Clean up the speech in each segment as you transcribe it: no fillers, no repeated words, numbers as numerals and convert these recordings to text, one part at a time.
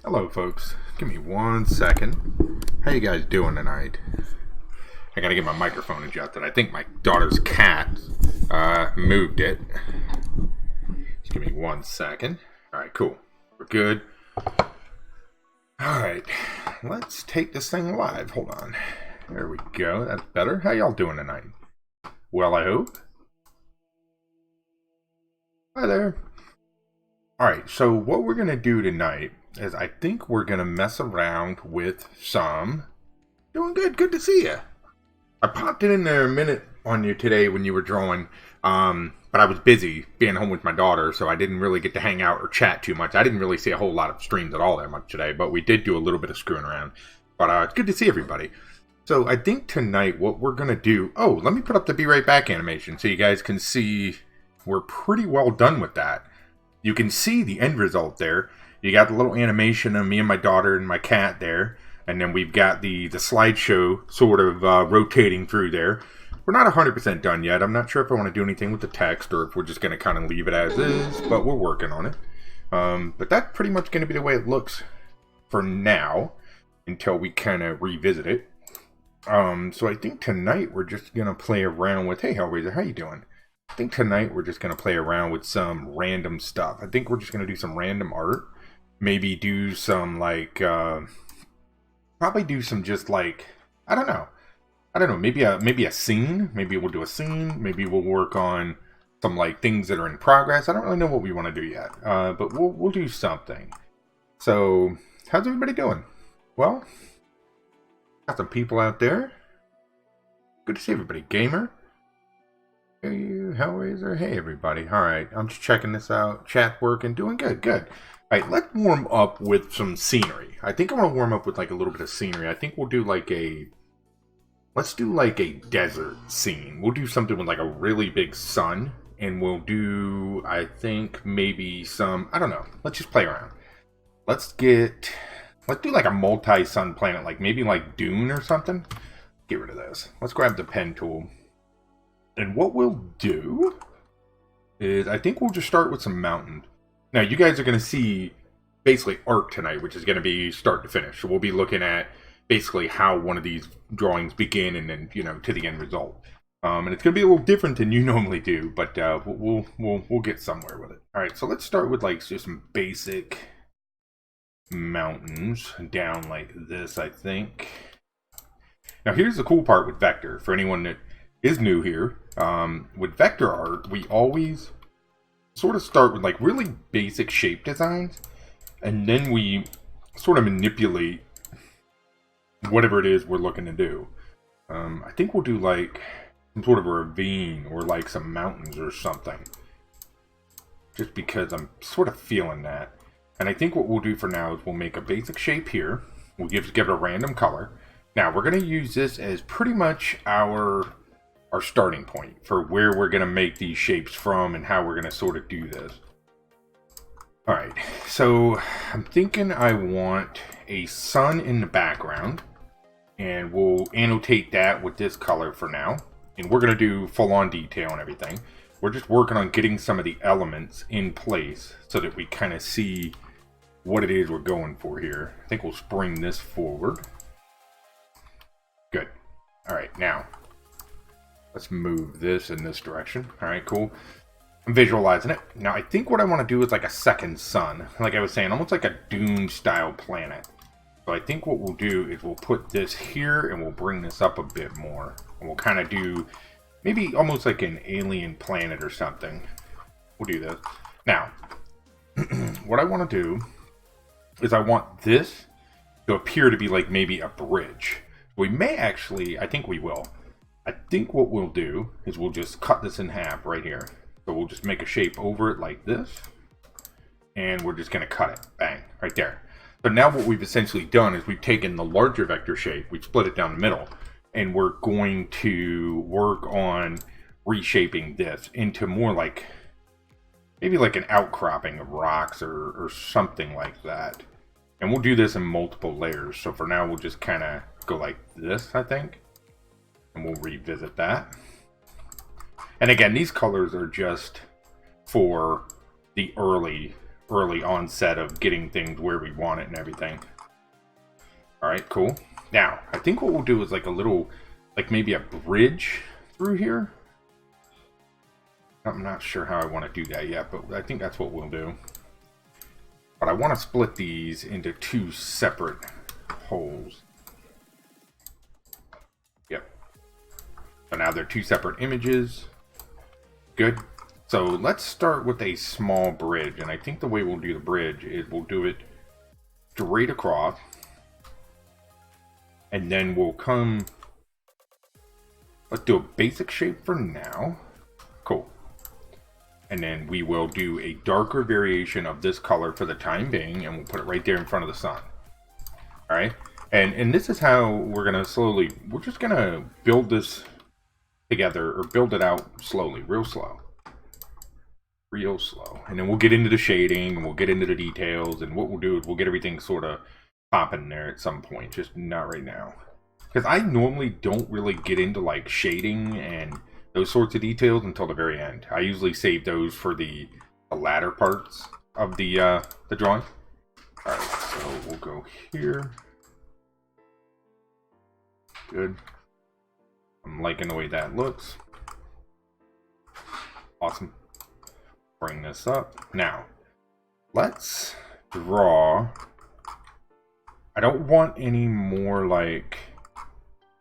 Hello folks, give me 1 second. How you guys doing tonight? I gotta get my microphone adjusted. I think my daughter's cat moved it. Just give me 1 second. Alright, cool. We're good. Alright, let's take this thing live. Hold on. There we go. That's better. How y'all doing tonight? Well, I hope. Hi there. Alright, so what we're gonna do tonight is I think we're going to mess around with some... Doing good. Good to see you. I popped it in there a minute on you today when you were drawing, but I was busy being home with my daughter, so I didn't really get to hang out or chat too much. I didn't really see a whole lot of streams at all that much today, but we did do a little bit of screwing around. But it's good to see everybody. So I think tonight what we're going to do... Oh, let me put up the Be Right Back animation so you guys can see we're pretty well done with that. You can see the end result there. You got the little animation of me and my daughter and my cat there. And then we've got the slideshow sort of rotating through there. We're not 100% done yet. I'm not sure if I want to do anything with the text or if we're just going to kind of leave it as is. But we're working on it. But that's pretty much going to be the way it looks for now. Until we kind of revisit it. So I think tonight we're just going to play around with... Hey, Hellraiser, how you doing? I think tonight we're just going to play around with some random stuff. I think we're just going to do some random art. Maybe do some, like, probably do some just, like, I don't know, maybe a scene. Maybe we'll do a scene. Maybe we'll work on some, like, things that are in progress. I don't really know what we want to do yet, but we'll do something. So, how's everybody doing? Well, got some people out there. Good to see everybody. Gamer. Hey, you, Hellraiser. Hey, everybody. Alright, I'm just checking this out. Chat working. Doing good. Good. Alright, let's warm up with some scenery. I think I want to warm up with like a little bit of scenery. I think we'll do like a... Let's do like a desert scene. We'll do something with like a really big sun. And we'll do, I think, maybe some... I don't know. Let's just play around. Let's do like a multi-sun planet. Like maybe like Dune or something. Get rid of this. Let's grab the pen tool. And what we'll do is I think we'll just start with some mountains. Now, you guys are going to see basically art tonight, which is going to be start to finish. So we'll be looking at basically how one of these drawings begin and then, you know, to the end result. And it's going to be a little different than you normally do, but we'll get somewhere with it. All right, so let's start with like just some basic mountains down like this, I think. Now, here's the cool part with vector for anyone that is new here. With vector art, we always sort of start with like really basic shape designs, and then we sort of manipulate whatever it is we're looking to do. I think we'll do like some sort of a ravine or like some mountains or something, just because I'm sort of feeling that. And I think what we'll do for now is we'll make a basic shape here. We'll give it a random color. Now we're going to use this as pretty much our starting point for where we're going to make these shapes from and how we're going to sort of do this. Alright, so I'm thinking I want a sun in the background, and we'll annotate that with this color for now. And we're going to do full-on detail and everything. We're just working on getting some of the elements in place so that we kind of see what it is we're going for here. I think we'll spring this forward. Good. Alright, now let's move this in this direction. Alright, cool. I'm visualizing it. Now, I think what I want to do is like a second sun. Like I was saying, almost like a Doom-style planet. So I think what we'll do is we'll put this here and we'll bring this up a bit more. And we'll kind of do maybe almost like an alien planet or something. We'll do this. Now, what I want to do is I want this to appear to be like maybe a bridge. We may actually, I think we will. I think what we'll do is we'll just cut this in half right here. So we'll just make a shape over it like this. And we're just going to cut it. Bang. Right there. So now what we've essentially done is we've taken the larger vector shape. We've split it down the middle. And we're going to work on reshaping this into more like... maybe like an outcropping of rocks or something like that. And we'll do this in multiple layers. So for now we'll just kind of go like this, I think. And we'll revisit that. And again, these colors are just for the early early onset of getting things where we want it and everything. Alright, cool. Now, I think what we'll do is like a little, like maybe a bridge through here. I'm not sure how I want to do that yet, but I think that's what we'll do. But I want to split these into 2 separate holes. Yep. So now they're 2 separate images. Good. So let's start with a small bridge. And I think the way we'll do the bridge is we'll do it straight across. And then we'll come... Let's do a basic shape for now. Cool. And then we will do a darker variation of this color for the time being, and we'll put it right there in front of the sun. Alright? And this is how we're going to slowly, we're just going to build this together, or build it out slowly, real slow. Real slow. And then we'll get into the shading, and we'll get into the details, and what we'll do is we'll get everything sort of popping there at some point, just not right now. Because I normally don't really get into like shading and those sorts of details until the very end. I usually save those for the latter parts of the drawing. Alright, so we'll go here. Good. I'm liking the way that looks. Awesome. Bring this up. Now, let's draw... I don't want any more like...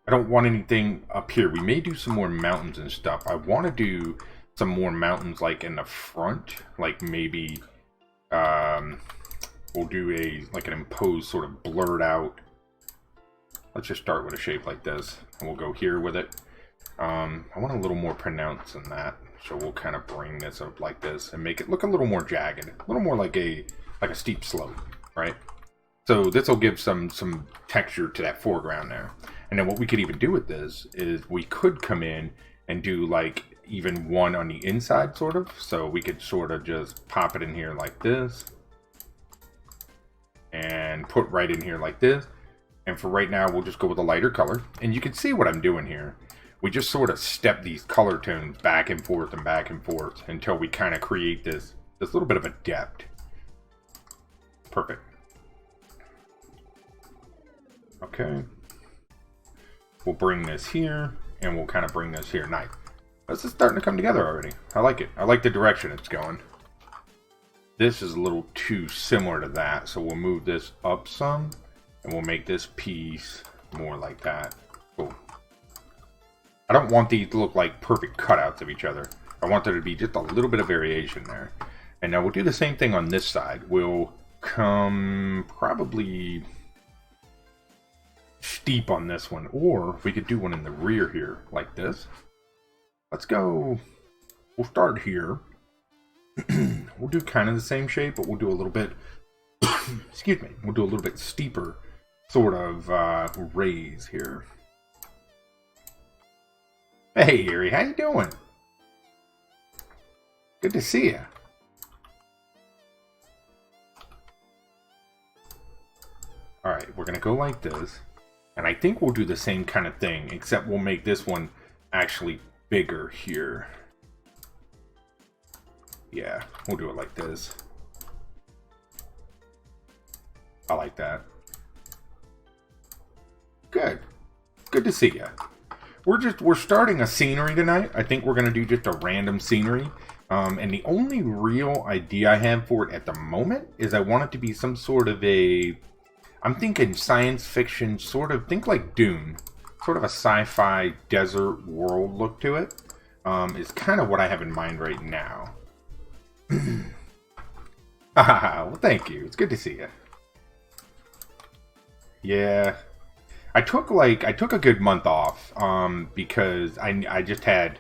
I don't want anything up here. We may do some more mountains and stuff. I want to do some more mountains like in the front. Like maybe we'll do like an imposed sort of blurred out. Let's just start with a shape like this. And we'll go here with it. I want a little more pronounced than that. So we'll kind of bring this up like this and make it look a little more jagged. A little more like a steep slope, right? So this will give some texture to that foreground there. And then what we could even do with this is we could come in and do like even one on the inside sort of. So we could sort of just pop it in here like this. And put right in here like this. And for right now, we'll just go with a lighter color. And you can see what I'm doing here. We just sort of step these color tones back and forth until we kind of create this little bit of a depth. Perfect. Okay. We'll bring this here, and we'll kind of bring this here. Nice. This is starting to come together already. I like it. I like the direction it's going. This is a little too similar to that, so we'll move this up some, and we'll make this piece more like that. Cool. I don't want these to look like perfect cutouts of each other. I want there to be just a little bit of variation there. And now we'll do the same thing on this side. We'll come probably... steep on this one, or we could do one in the rear here like this. Let's go, we'll start here. We'll do kind of the same shape, but we'll do a little bit excuse me, we'll do a little bit steeper sort of raise here. Hey Erie, how you doing? Good to see you. Alright, we're gonna go like this. And I think we'll do the same kind of thing, except we'll make this one actually bigger here. Yeah, we'll do it like this. I like that. Good. Good to see ya. We're starting a scenery tonight. I think we're going to do just a random scenery. And the only real idea I have for it at the moment is I want it to be some sort of a... I'm thinking science fiction, sort of, think like Dune. Sort of a sci-fi desert world look to it. Is kind of what I have in mind right now. Well, thank you. It's good to see you. Yeah. I took a good month off, because I just had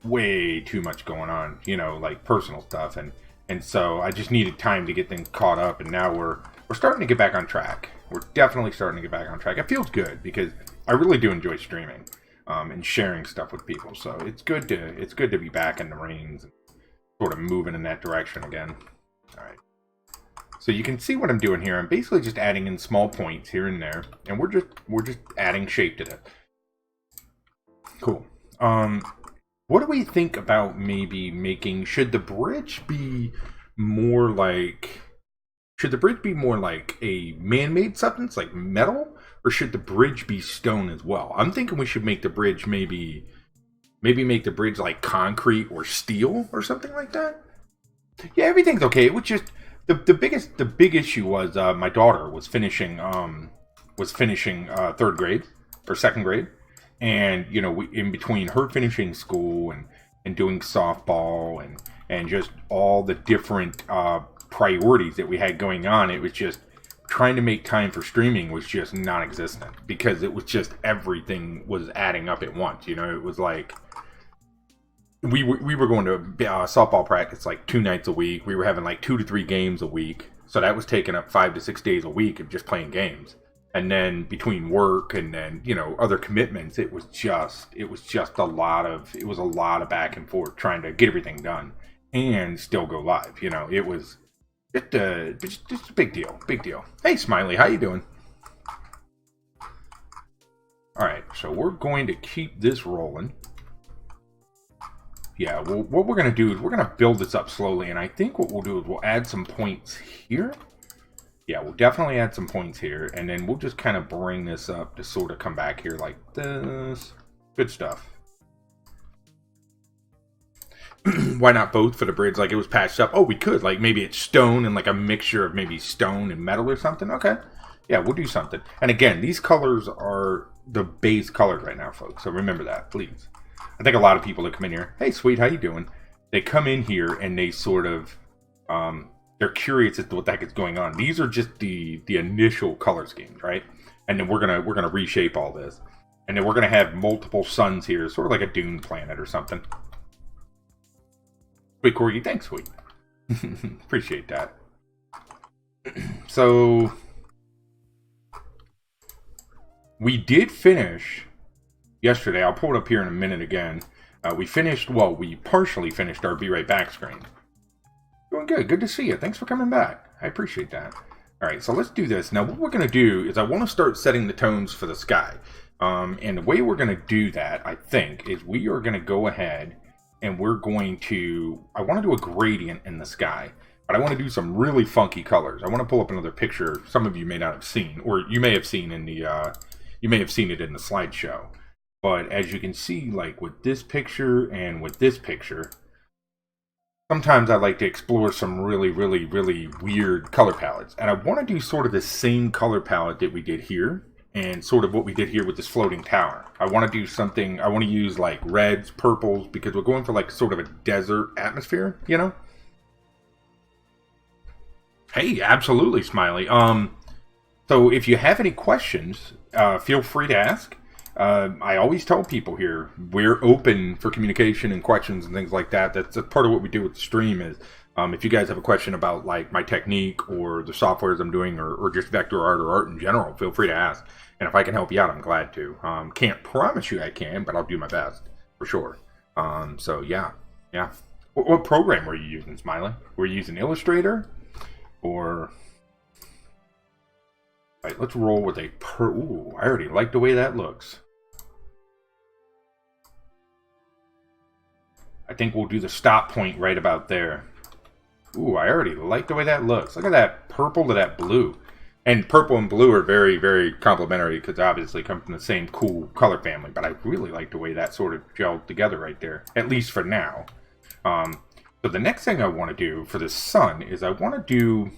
way too much going on, you know, like personal stuff, and so I just needed time to get things caught up, and now we're starting to get back on track. We're definitely starting to get back on track. It feels good because I really do enjoy streaming, and sharing stuff with people. So it's good to be back in the reins and sort of moving in that direction again. All right. So you can see what I'm doing here. I'm basically just adding in small points here and there, and we're just adding shape to it. Cool. What do we think about maybe making? Should the bridge be more like, should the bridge be more like a man-made substance, like metal, or should the bridge be stone as well? I'm thinking we should make the bridge maybe make the bridge like concrete or steel or something like that. Yeah, everything's okay. It was just the big issue was my daughter was finishing third grade or second grade, and you know, in between her finishing school and doing softball and just all the different priorities that we had going on, it was just trying to make time for streaming was just non-existent because it was just everything was adding up at once. You know, it was like we were going to softball practice like 2 nights a week. We were having like 2 to 3 games a week, so that was taking up 5 to 6 days a week of just playing games. And then between work and then, you know, other commitments, it was just a lot of back and forth trying to get everything done and still go live. You know, it was just a big deal. Hey, Smiley, how you doing? All right, so we're going to keep this rolling. Yeah, well, what we're going to do is we're going to build this up slowly, and I think what we'll do is we'll add some points here. Yeah, we'll definitely add some points here, and then we'll just kind of bring this up to sort of come back here like this. Good stuff. Why not both for the bridge? Like it was patched up. Oh, we could. Like maybe it's stone and like a mixture of maybe stone and metal or something. Okay. Yeah, we'll do something. And again, these colors are the base colors right now, folks. So remember that, please. I think a lot of people that come in here, hey, sweet, how you doing? They come in here and they sort of, they're curious as to what the heck is going on. These are just the initial color schemes, right? And then we're gonna reshape all this, and then we're gonna have multiple suns here, sort of like a dune planet or something. Sweet Corgi, thanks, sweet. Appreciate that. So we did finish yesterday. I'll pull it up here in a minute again. We partially finished our Be Right Back screen. Doing good. Good to see you. Thanks for coming back. I appreciate that. All right, so let's do this. Now, what we're going to do is I want to start setting the tones for the sky. And the way we're going to do that, I think, is we are going to go ahead and we're going to... I want to do a gradient in the sky, but I want to do some really funky colors. I want to pull up another picture some of you may not have seen, or you may have seen in the... you may have seen it in the slideshow. But as you can see, like with this picture and with this picture, sometimes I like to explore some really, really, really weird color palettes. And I want to do sort of the same color palette that we did here, and sort of what we did here with this floating tower. I want to do something, I want to use like reds, purples, because we're going for like sort of a desert atmosphere, you know? Hey, absolutely, Smiley. So if you have any questions, feel free to ask. I always tell people here, we're open for communication and questions and things like that. That's a part of what we do with the stream is, if you guys have a question about like my technique or the softwares I'm doing or just vector art or art in general, feel free to ask. And if I can help you out, I'm glad to. Can't promise you I can, but I'll do my best for sure. So yeah. What program were you using, Smiley? Were you using Illustrator or... All right, let's roll with a ooh, I already like the way that looks. I think we'll do the stop point right about there. Ooh, I already like the way that looks. Look at that purple to that blue. And purple and blue are very, very complementary because obviously come from the same cool color family. But I really like the way that sort of gelled together right there, at least for now. So the next thing I want to do for the sun is I want to do...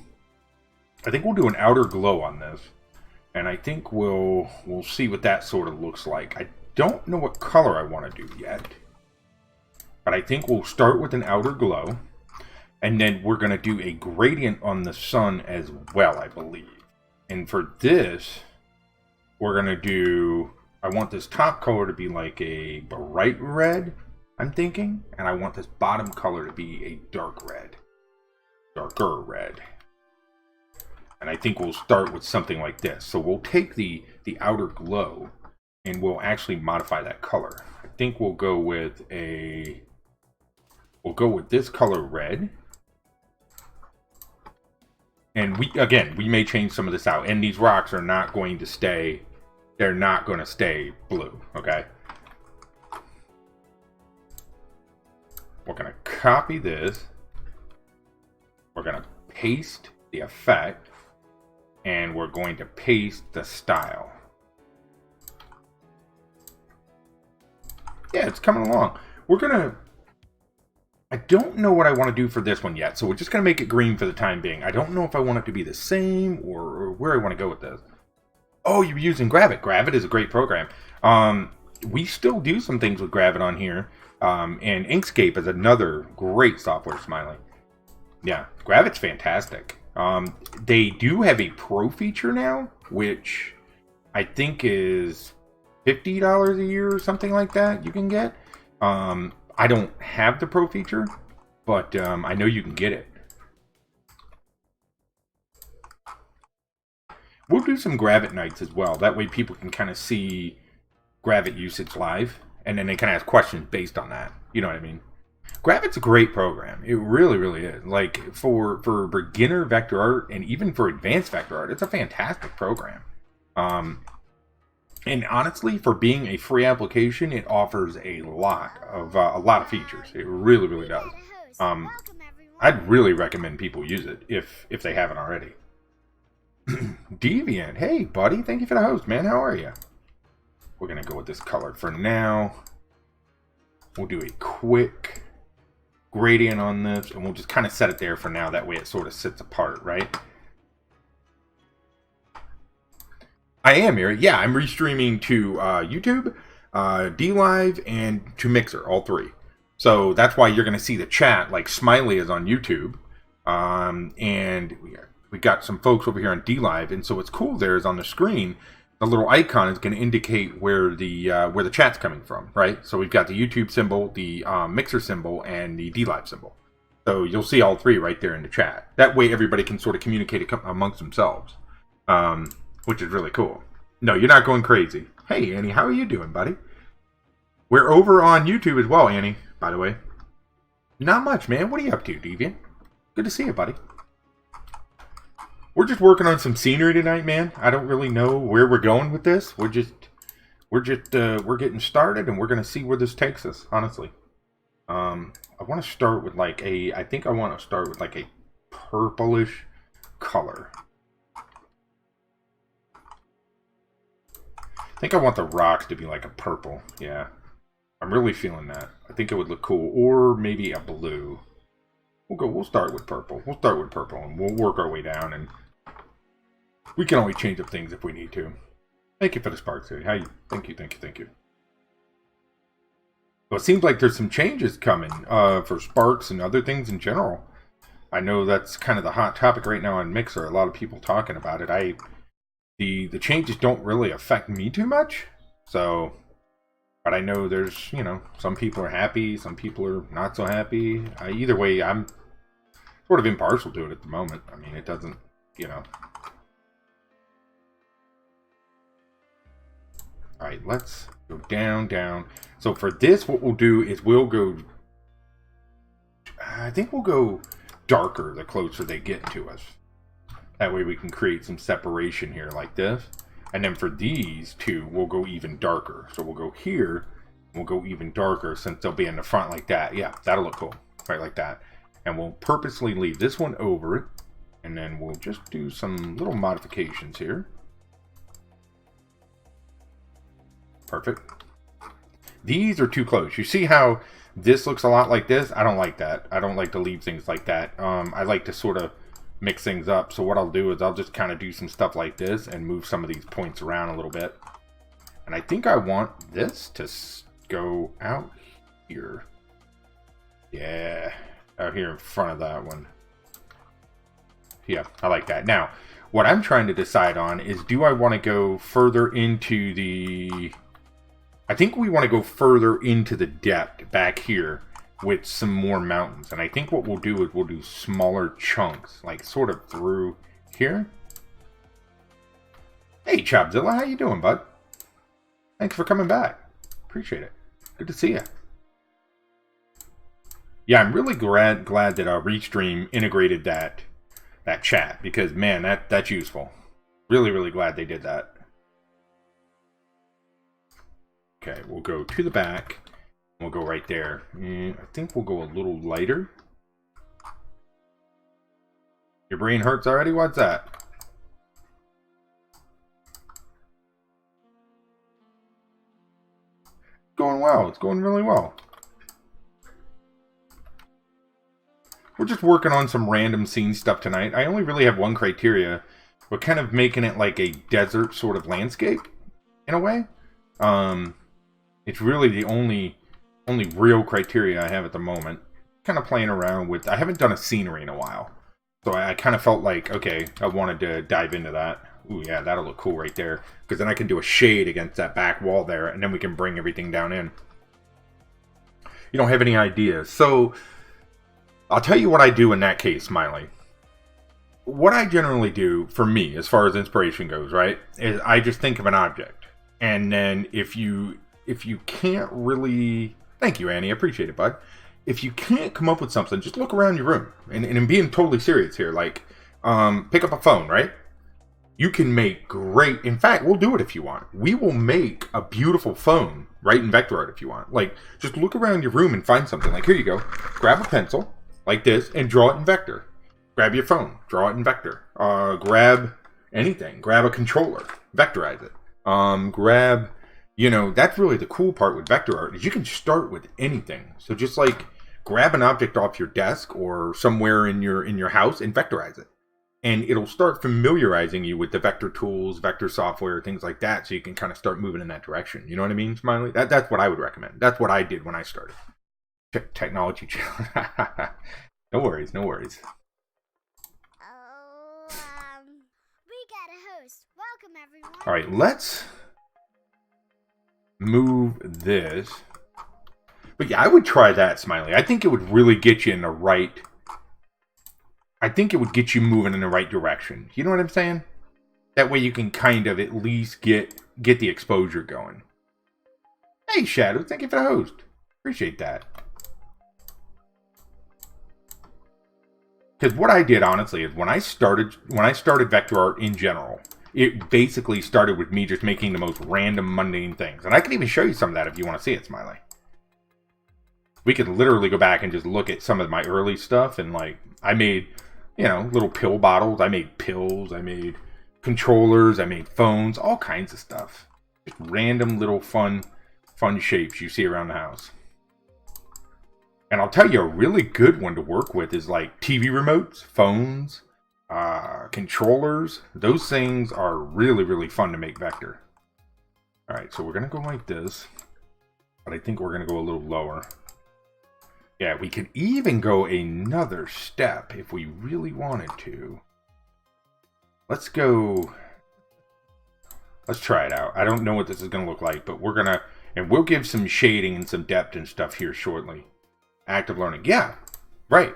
I think we'll do an outer glow on this, and I think we'll see what that sort of looks like. I don't know what color I want to do yet, but I think we'll start with an outer glow, and then we're going to do a gradient on the sun as well, I believe. And for this, we're going to do... I want this top color to be like a bright red, I'm thinking, and I want this bottom color to be a dark red, darker red. And I think we'll start with something like this. So we'll take the outer glow and we'll actually modify that color. I think we'll go with this color red. And we may change some of this out. And these rocks are not going to stay, they're not going to stay blue, okay? We're going to copy this. We're paste the effect, and we're going to paste the style. Yeah, it's coming along. We're gonna... I don't know what I want to do for this one yet, so we're just gonna make it green for the time being. I don't know if I want it to be the same or where I want to go with this. Oh, you're using Gravit. Gravit is a great program. We still do some things with Gravit on here. And Inkscape is another great software, Smiley. Yeah, Gravit's fantastic. They do have a pro feature now, which I think is $50 a year or something like that you can get. I don't have the pro feature, but I know you can get it. We'll do some Gravit nights as well. That way people can kind of see Gravit usage live, and then they can ask questions based on that. You know what I mean? Gravit's a great program. It really, really is. Like, for beginner vector art and even for advanced vector art, it's a fantastic program. And honestly, for being a free application, it offers a lot of features. It really, really does. I'd really recommend people use it if they haven't already. Deviant, hey buddy, thank you for the host, man. How are you? We're gonna go with this color for now. We'll do a quick gradient on this, and we'll just kind of set it there for now. That way it sort of sits apart, right? I am here. Yeah, I'm restreaming to YouTube, DLive, and to Mixer, all three. So that's why you're going to see the chat, like Smiley is on YouTube. And we got some folks over here on DLive. And so what's cool there is on the screen, the little icon is going to indicate where the chat's coming from, right? So we've got the YouTube symbol, the Mixer symbol, and the DLive symbol. So you'll see all three right there in the chat. That way everybody can sort of communicate amongst themselves. Which is really cool. No, you're not going crazy. Hey, Annie, how are you doing, buddy? We're over on YouTube as well, Annie, by the way. Not much, man. What are you up to, Deviant? Good to see you, buddy. We're just working on some scenery tonight, man. I don't really know where we're going with this. We're getting started, and we're going to see where this takes us, honestly. I want to start with I think I want to start with like a purplish color. I think I want the rocks to be like a purple. Yeah. I'm really feeling that. I think it would look cool. Or maybe a blue. We'll start with purple. We'll start with purple and we'll work our way down, and we can always change up things if we need to. Thank you for the sparks. Thank you. Well, it seems like there's some changes coming for sparks and other things in general. I know that's kind of the hot topic right now on Mixer. A lot of people talking about it. The changes don't really affect me too much, so, but I know there's, some people are happy, some people are not so happy. Either way, I'm sort of impartial to it at the moment. I mean, it doesn't, Alright, let's go down. So for this, what we'll do is I think we'll go darker the closer they get to us. That way we can create some separation here like this. And then for these two, we'll go even darker. So we'll go here, and we'll go even darker since they'll be in the front like that. Yeah, that'll look cool. Right, like that. And we'll purposely leave this one over it. And then we'll just do some little modifications here. Perfect. These are too close. You see how this looks a lot like this? I don't like that. I don't like to leave things like that. I like to sort of mix things up. So what I'll do is I'll just kind of do some stuff like this and move some of these points around a little bit. And I think I want this to go out here. Yeah, out here in front of that one. Yeah, I like that. Now, what I'm trying to decide on is, do I want to go further into the... I think we want to go further into the depth back here with some more mountains. And I think what we'll do is we'll do smaller chunks, like sort of through here. Hey, Chopzilla, how you doing, bud? Thanks for coming back. Appreciate it. Good to see you. Yeah, I'm really glad that Restream integrated that chat, because man, that's useful. Really, really glad they did that. Okay, we'll go to the back. We'll go right there. I think we'll go a little lighter. Your brain hurts already? What's that? Going well. It's going really well. We're just working on some random scene stuff tonight. I only really have one criteria. We're kind of making it like a desert sort of landscape, in a way. It's really the only real criteria I have at the moment. Kind of playing around with... I haven't done a scenery in a while. So I kind of felt like, okay, I wanted to dive into that. Ooh, yeah, that'll look cool right there. Because then I can do a shade against that back wall there, and then we can bring everything down in. You don't have any ideas. So... I'll tell you what I do in that case, Smiley. What I generally do, for me, as far as inspiration goes, right, is I just think of an object. And then if you can't really... Thank you, Annie. I appreciate it, bud. If you can't come up with something, just look around your room. And I'm being totally serious here. Like, pick up a phone, right? You can make great... In fact, we'll do it if you want. We will make a beautiful phone, right, in vector art if you want. Like, just look around your room and find something. Like, here you go. Grab a pencil. Like this, and draw it in vector. Grab your phone, draw it in vector. Grab anything. Grab a controller, vectorize it. Grab, that's really the cool part with vector art, is you can start with anything. So just like, grab an object off your desk or somewhere in your house and vectorize it. And it'll start familiarizing you with the vector tools, vector software, things like that, so you can kind of start moving in that direction. You know what I mean, Smiley? That's what I would recommend. That's what I did when I started. Technology challenge. No worries, no worries. Oh, we got a host. Welcome, everyone. All right, let's move this. But yeah, I would try that, Smiley. I think it would really get you in the right... I think it would get you moving in the right direction. You know what I'm saying? That way you can kind of at least get the exposure going. Hey, Shadow, thank you for the host. Appreciate that. Because what I did, honestly, is when I started vector art in general, it basically started with me just making the most random, mundane things. And I can even show you some of that if you want to see it, Smiley. We could literally go back and just look at some of my early stuff. And, like, I made, little pill bottles. I made pills. I made controllers. I made phones. All kinds of stuff. Just random little fun shapes you see around the house. And I'll tell you, a really good one to work with is like TV remotes, phones, controllers. Those things are really, really fun to make vector. All right, so we're going to go like this. But I think we're going to go a little lower. Yeah, we could even go another step if we really wanted to. Let's go... Let's try it out. I don't know what this is going to look like, but we're going to... And we'll give some shading and some depth and stuff here shortly. Active learning. Yeah, right.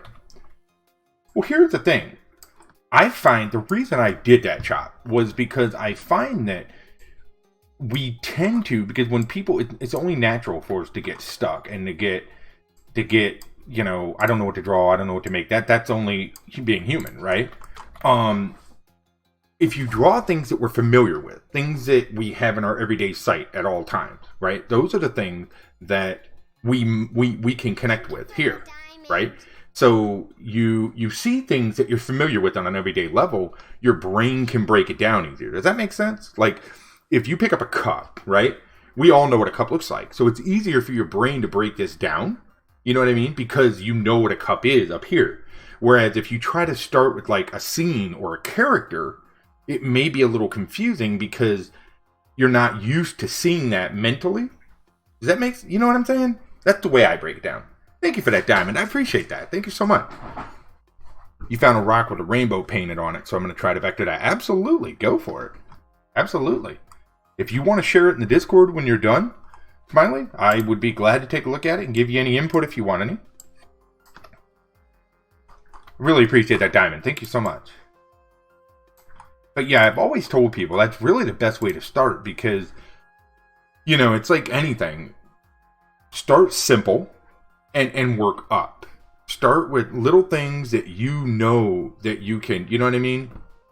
Well, here's the thing. I find the reason I did that, Chop, was because I find that we tend to, because when people, it's only natural for us to get stuck and to get, I don't know what to draw, I don't know what to make. That's only being human, right? If you draw things that we're familiar with, things that we have in our everyday sight at all times, right? Those are the things that we can connect with here, right? So you see things that you're familiar with on an everyday level, your brain can break it down easier. Does that make sense? Like, if you pick up a cup, right? We all know what a cup looks like. So it's easier for your brain to break this down. You know what I mean? Because you know what a cup is up here. Whereas if you try to start with like a scene or a character, it may be a little confusing because you're not used to seeing that mentally. Does that make, you know what I'm saying? That's the way I break it down. Thank you for that diamond. I appreciate that. Thank you so much. You found a rock with a rainbow painted on it, so I'm going to try to vector that. Absolutely. Go for it. Absolutely. If you want to share it in the Discord when you're done, Smiley, I would be glad to take a look at it and give you any input if you want any. Really appreciate that diamond. Thank you so much. But yeah, I've always told people that's really the best way to start because, it's like anything. Start simple and work up. Start with little things that you know that you can, you know what I mean?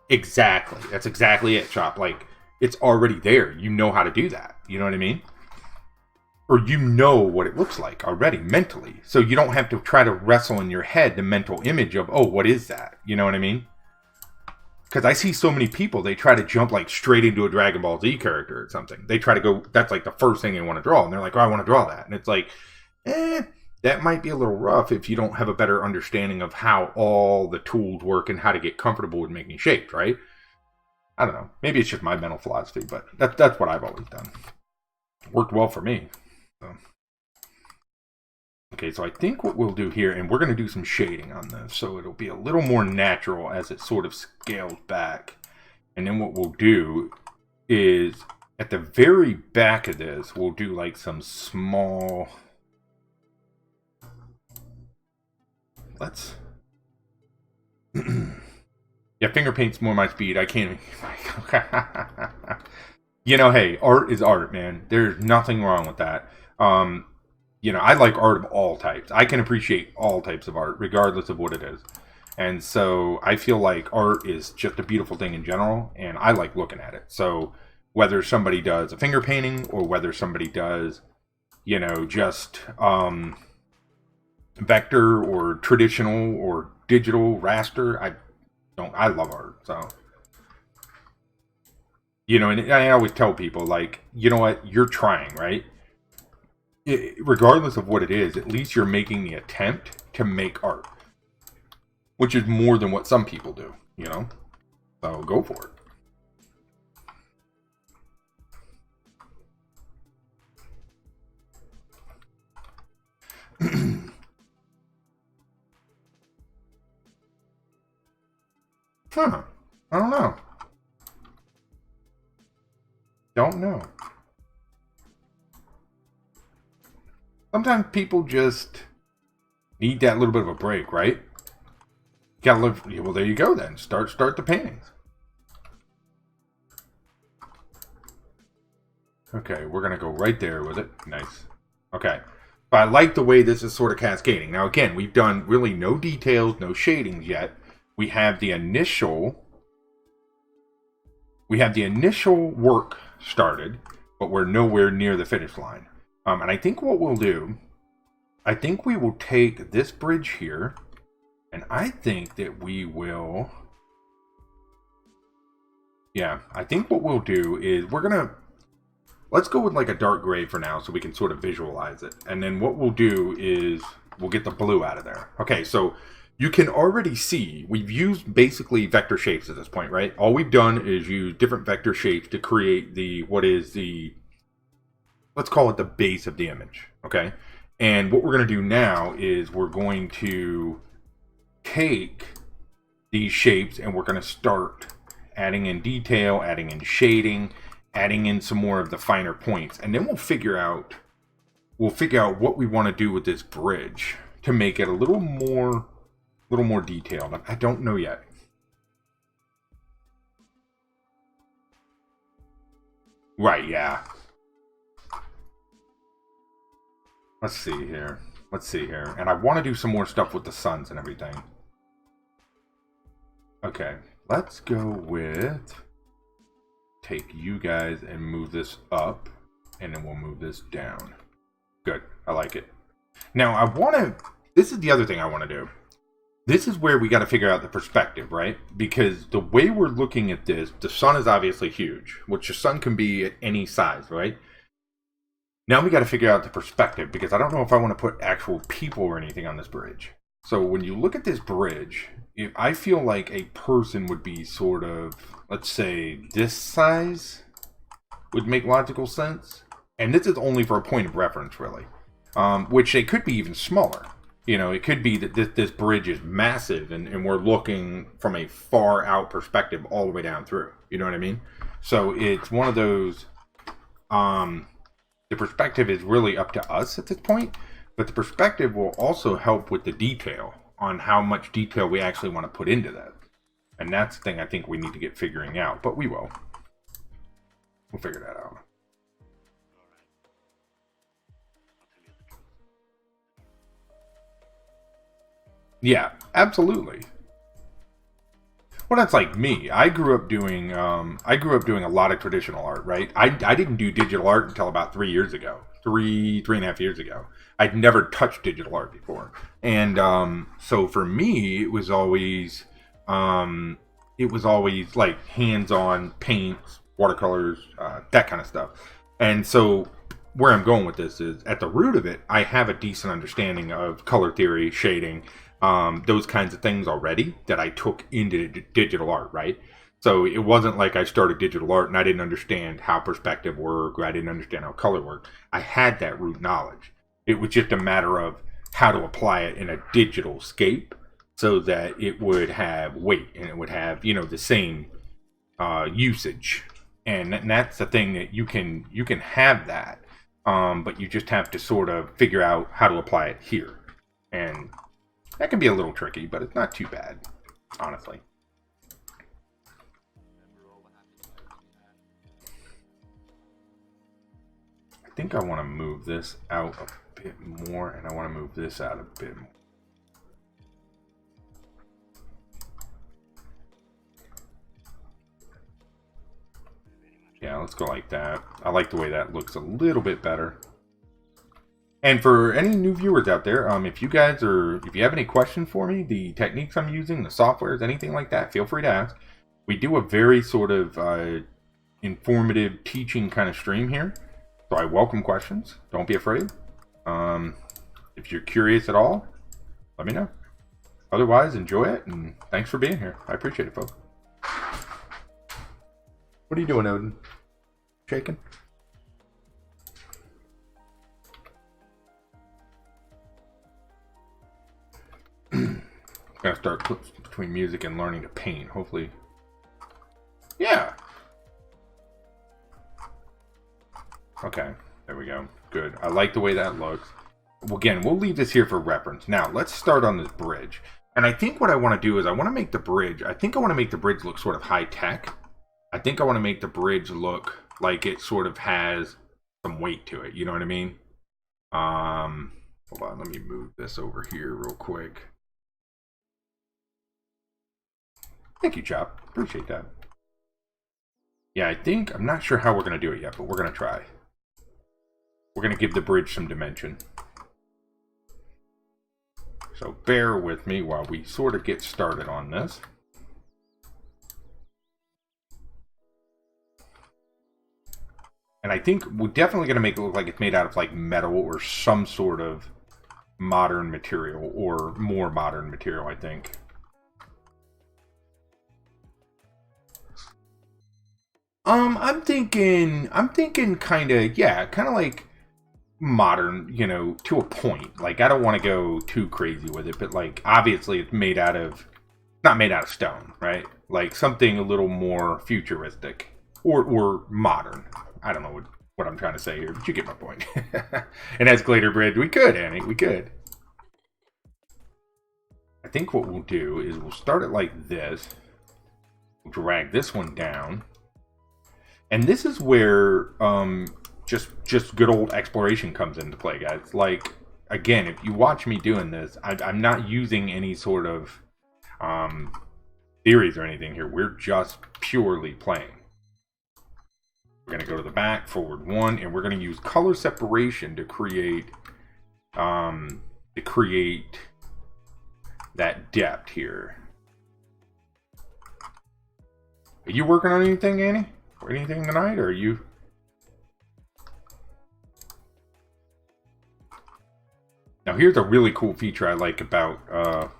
Exactly. That's exactly it, Chop. Like, it's already there. You know how to do that. You know what I mean? Or you know what it looks like already mentally. So you don't have to try to wrestle in your head the mental image of, oh, what is that? You know what I mean? Because I see so many people, they try to jump like straight into a Dragon Ball Z character or something. They try to go, that's like the first thing they want to draw. And they're like, oh, I want to draw that. And it's like, that might be a little rough if you don't have a better understanding of how all the tools work and how to get comfortable with making shapes, right? I don't know. Maybe it's just my mental philosophy, but that's what I've always done. Worked well for me. So. Okay, so I think what we'll do here, and we're going to do some shading on this, so it'll be a little more natural as it sort of scales back. And then what we'll do is, at the very back of this, we'll do like some small... Let's... Yeah, finger paint's more my speed. I can't... You know, hey, art is art, man. There's nothing wrong with that. You know, I like art of all types. I can appreciate all types of art, regardless of what it is. And so I feel like art is just a beautiful thing in general, and I like looking at it. So whether somebody does a finger painting or whether somebody does, you know, just vector or traditional or digital raster, I love art. So, you know, and I always tell people, like, you know what, you're trying, right? Regardless of what it is, at least you're making the attempt to make art, which is more than what some people do, you know? So go for it. Huh. I don't know. Don't know. Sometimes people just need that little bit of a break, right? Gotta live. Well, there you go then. Start the paintings. Okay, we're gonna go right there with it. Nice. Okay. But I like the way this is sort of cascading. Now again, we've done really no details, no shadings yet. We have the initial work started, but we're nowhere near the finish line. And I think what we'll do, I think we will take this bridge here, and I think that we will, yeah, I think what we'll do is let's go with like a dark gray for now so we can sort of visualize it. And then what we'll do is we'll get the blue out of there. Okay, so you can already see we've used basically vector shapes at this point, right? All we've done is use different vector shapes to create let's call it the base of the image, okay? And what we're going to do now is we're going to take these shapes and we're going to start adding in detail, adding in shading, adding in some more of the finer points. And then we'll figure out what we want to do with this bridge to make it a little more detailed. I don't know yet. Right, yeah. Let's see here. And I want to do some more stuff with the suns and everything. Okay, let's go with... Take you guys and move this up. And then we'll move this down. Good, I like it. Now, this is the other thing I want to do. This is where we got to figure out the perspective, right? Because the way we're looking at this, the sun is obviously huge, which the sun can be at any size, right? Now we got to figure out the perspective, because I don't know if I want to put actual people or anything on this bridge. So when you look at this bridge, if I feel like a person would be sort of, let's say, this size would make logical sense. And this is only for a point of reference, really. Which they could be even smaller. You know, it could be that this bridge is massive and we're looking from a far out perspective all the way down through. You know what I mean? So it's one of those... the perspective is really up to us at this point, but the perspective will also help with the detail on how much detail we actually want to put into that. And that's the thing I think we need to get figuring out, but we will. We'll figure that out. Yeah, absolutely. Well, that's like me. I grew up doing a lot of traditional art, right? I didn't do digital art until about 3 years ago. Three and a half years ago. I'd never touched digital art before. And so for me, it was always it was always like hands-on paints, watercolors, that kind of stuff. And so where I'm going with this is at the root of it, I have a decent understanding of color theory, shading, those kinds of things already that I took into digital art, right? So it wasn't like I started digital art and I didn't understand how perspective worked, or I didn't understand how color worked. I had that root knowledge. It was just a matter of how to apply it in a digital scape so that it would have weight and it would have, the same usage. And that's the thing, that you can have that, but you just have to sort of figure out how to apply it here. And that can be a little tricky, but it's not too bad, honestly. I think I want to move this out a bit more, and I want to move this out a bit more. Yeah, let's go like that. I like the way that looks a little bit better. And for any new viewers out there, if you have any questions for me, the techniques I'm using, the softwares, anything like that, feel free to ask. We do a very sort of informative teaching kind of stream here, so I welcome questions. Don't be afraid. If you're curious at all, let me know. Otherwise, enjoy it, and thanks for being here. I appreciate it, folks. What are you doing, Odin? Shaking? I'm gonna start clips between music and learning to paint. Hopefully, yeah. Okay, there we go. Good. I like the way that looks. Again, we'll leave this here for reference. Now, let's start on this bridge. And I think what I want to do is I want to make the bridge. I think I want to make the bridge look sort of high tech. I think I want to make the bridge look like it sort of has some weight to it. You know what I mean? Hold on, let me move this over here real quick. Thank you, Chop. Appreciate that. Yeah, I'm not sure how we're going to do it yet, but we're going to try. We're going to give the bridge some dimension. So bear with me while we sort of get started on this. And I think we're definitely going to make it look like it's made out of like metal or some sort of modern material, or more modern material, I think. I'm thinking kind of like modern, to a point. Like, I don't want to go too crazy with it, but like, obviously it's not made out of stone, right? Like something a little more futuristic or modern. I don't know what I'm trying to say here, but you get my point. An escalator bridge, we could, Annie, we could. I think what we'll do is we'll start it like this. We'll drag this one down. And this is where just good old exploration comes into play, guys. Like, again, if you watch me doing this, I'm not using any sort of theories or anything here. We're just purely playing. We're going to go to the back, forward one, and we're going to use color separation to create that depth here. Are you working on anything, Annie? Or anything tonight, or are you? Now here's a really cool feature I like about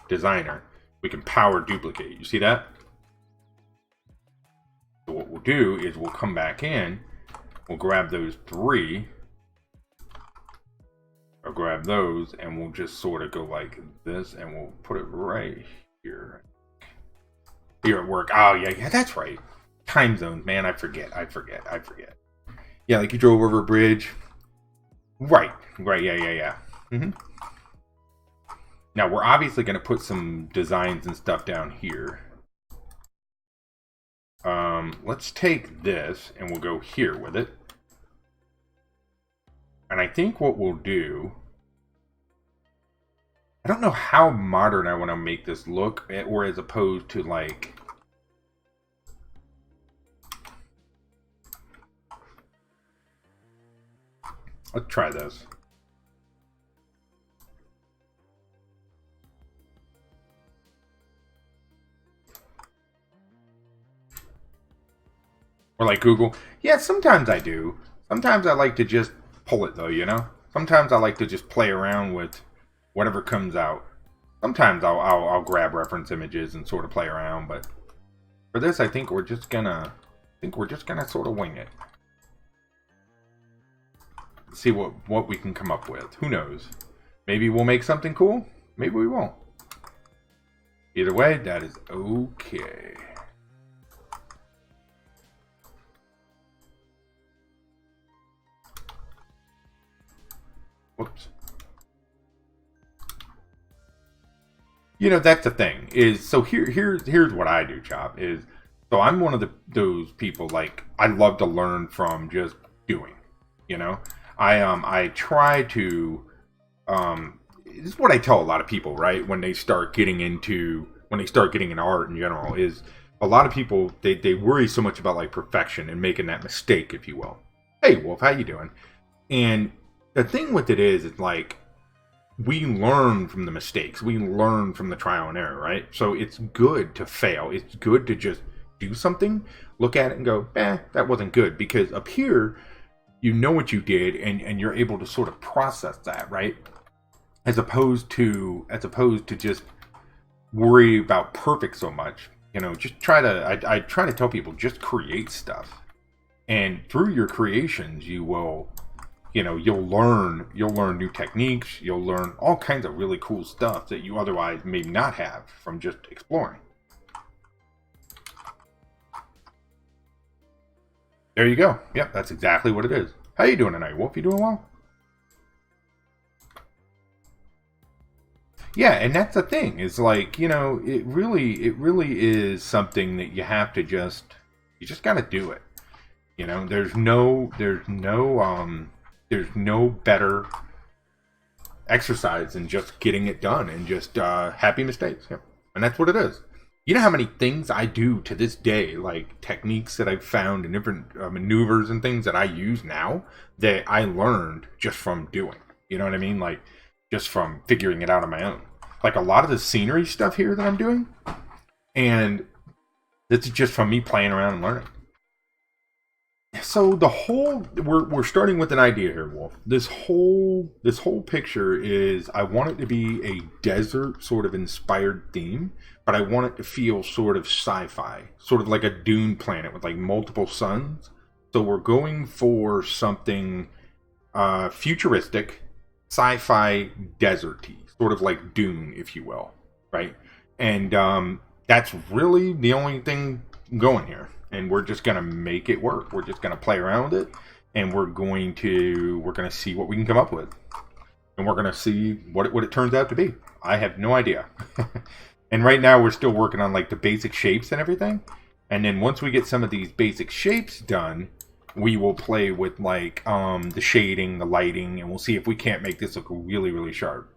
Designer. We can power duplicate. You see that? So what we'll do is we'll come back in, we'll grab those three, or grab those, and we'll just sort of go like this, and we'll put it right here. Here at work. Oh yeah, that's right. Time zones, man. I forget. Yeah, like you drove over a bridge. Right. Yeah. Now we're obviously going to put some designs and stuff down here. Let's take this and we'll go here with it. And I think what we'll do, I don't know how modern I want to make this look, or as opposed to like, let's try this. Or like Google. Yeah, sometimes I do. Sometimes I like to just pull it though, you know? Sometimes I like to just play around with whatever comes out. Sometimes I'll grab reference images and sort of play around, but for this I think we're just gonna sort of wing it. See what we can come up with. Who knows? Maybe we'll make something cool. Maybe we won't. Either way, that is okay. Whoops. You know, that's the thing. Is so here's what I do, Chop, is so I'm one of those people, like, I love to learn from just doing. You know? I try to this is what I tell a lot of people, right? When they start getting into art in general, is a lot of people they worry so much about like perfection and making that mistake, if you will. Hey Wolf, how you doing? And the thing with it is like we learn from the mistakes. We learn from the trial and error, right? So it's good to fail. It's good to just do something, look at it and go, that wasn't good. Because up here, you know what you did and you're able to sort of process that, right? As opposed to just worry about perfect so much. You know, just try to, I try to tell people, just create stuff. And through your creations, you will, you know, you'll learn new techniques, you'll learn all kinds of really cool stuff that you otherwise may not have from just exploring. There you go. Yep, that's exactly what it is. How you doing tonight, Wolf? You doing well? Yeah, and that's the thing. Is like, you know, it really is something that you have to you just got to do it. You know, there's no better exercise than just getting it done and just happy mistakes. Yep. And that's what it is. You know how many things I do to this day, like techniques that I've found and different maneuvers and things that I use now that I learned just from doing. You know what I mean? Like just from figuring it out on my own. Like a lot of the scenery stuff here that I'm doing, and this is just from me playing around and learning. So the whole we're starting with an idea here, Wolf. This whole picture is, I want it to be a desert sort of inspired theme, but I want it to feel sort of sci-fi, sort of like a dune planet with like multiple suns. So we're going for something futuristic, sci-fi, deserty, sort of like Dune, if you will, right? And that's really the only thing going here. And we're just gonna make it work. We're just gonna play around with it, and we're gonna see what we can come up with, and we're gonna see what it turns out to be. I have no idea. And right now we're still working on like the basic shapes and everything. And then once we get some of these basic shapes done, we will play with like the shading, the lighting, and we'll see if we can't make this look really, really sharp.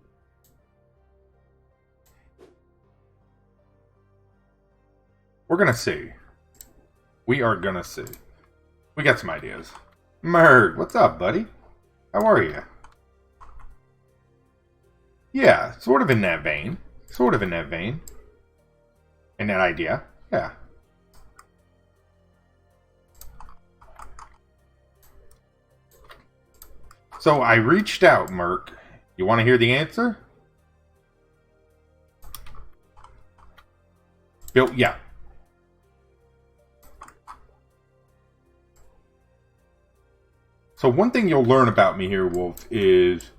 We're gonna see. We are gonna see. We got some ideas. Merg, what's up, buddy? How are you? Yeah, sort of in that vein. Sort of in that vein. In that idea. Yeah. So I reached out, Merc. You want to hear the answer? Bill, yeah. So one thing you'll learn about me here, Wolf, is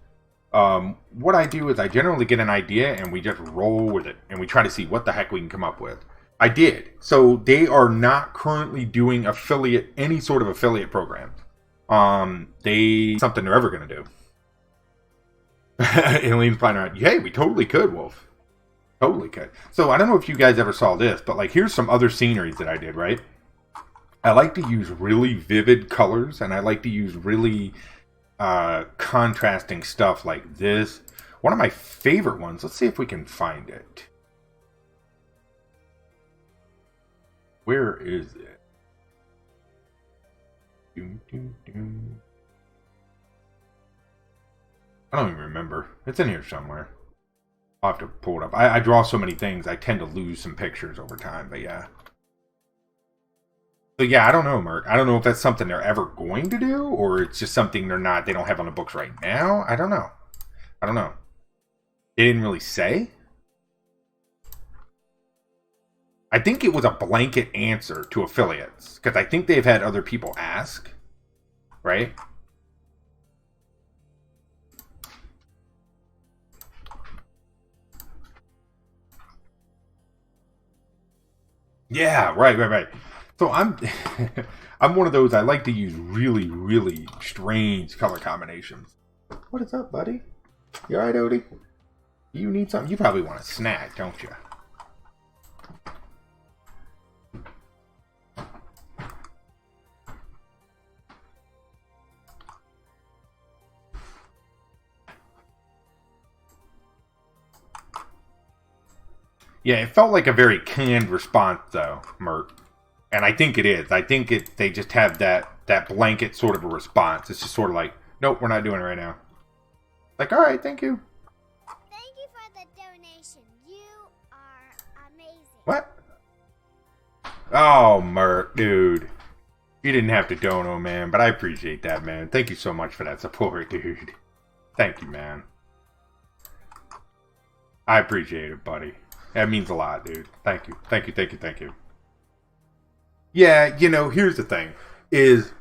what I do is I generally get an idea and we just roll with it. And we try to see what the heck we can come up with. I did. So they are not currently doing any sort of affiliate program. Something they're ever going to do. Alien's planning out. Hey, we totally could, Wolf. Totally could. So I don't know if you guys ever saw this, but like here's some other sceneries that I did, right? I like to use really vivid colors, and I like to use really contrasting stuff like this. One of my favorite ones, let's see if we can find it. Where is it? I don't even remember. It's in here somewhere. I'll have to pull it up. I draw so many things, I tend to lose some pictures over time, but yeah. So yeah, I don't know, Mark. I don't know if that's something they're ever going to do, or it's just something they don't have on the books right now. I don't know. I don't know. They didn't really say. I think it was a blanket answer to affiliates, because I think they've had other people ask, right? Yeah, right. So I'm I'm one of those, I like to use really, really strange color combinations. What is up, buddy? You alright, Odie? You need something? You probably want a snack, don't you? Yeah, it felt like a very canned response, though, Mert. And I think it is. I think they just have that blanket sort of a response. It's just sort of like, nope, we're not doing it right now. Like, all right, thank you. Thank you for the donation. You are amazing. What? Oh, Mert, dude. You didn't have to dono, man, but I appreciate that, man. Thank you so much for that support, dude. Thank you, man. I appreciate it, buddy. That means a lot, dude. Thank you. Thank you. Yeah, here's the thing. Is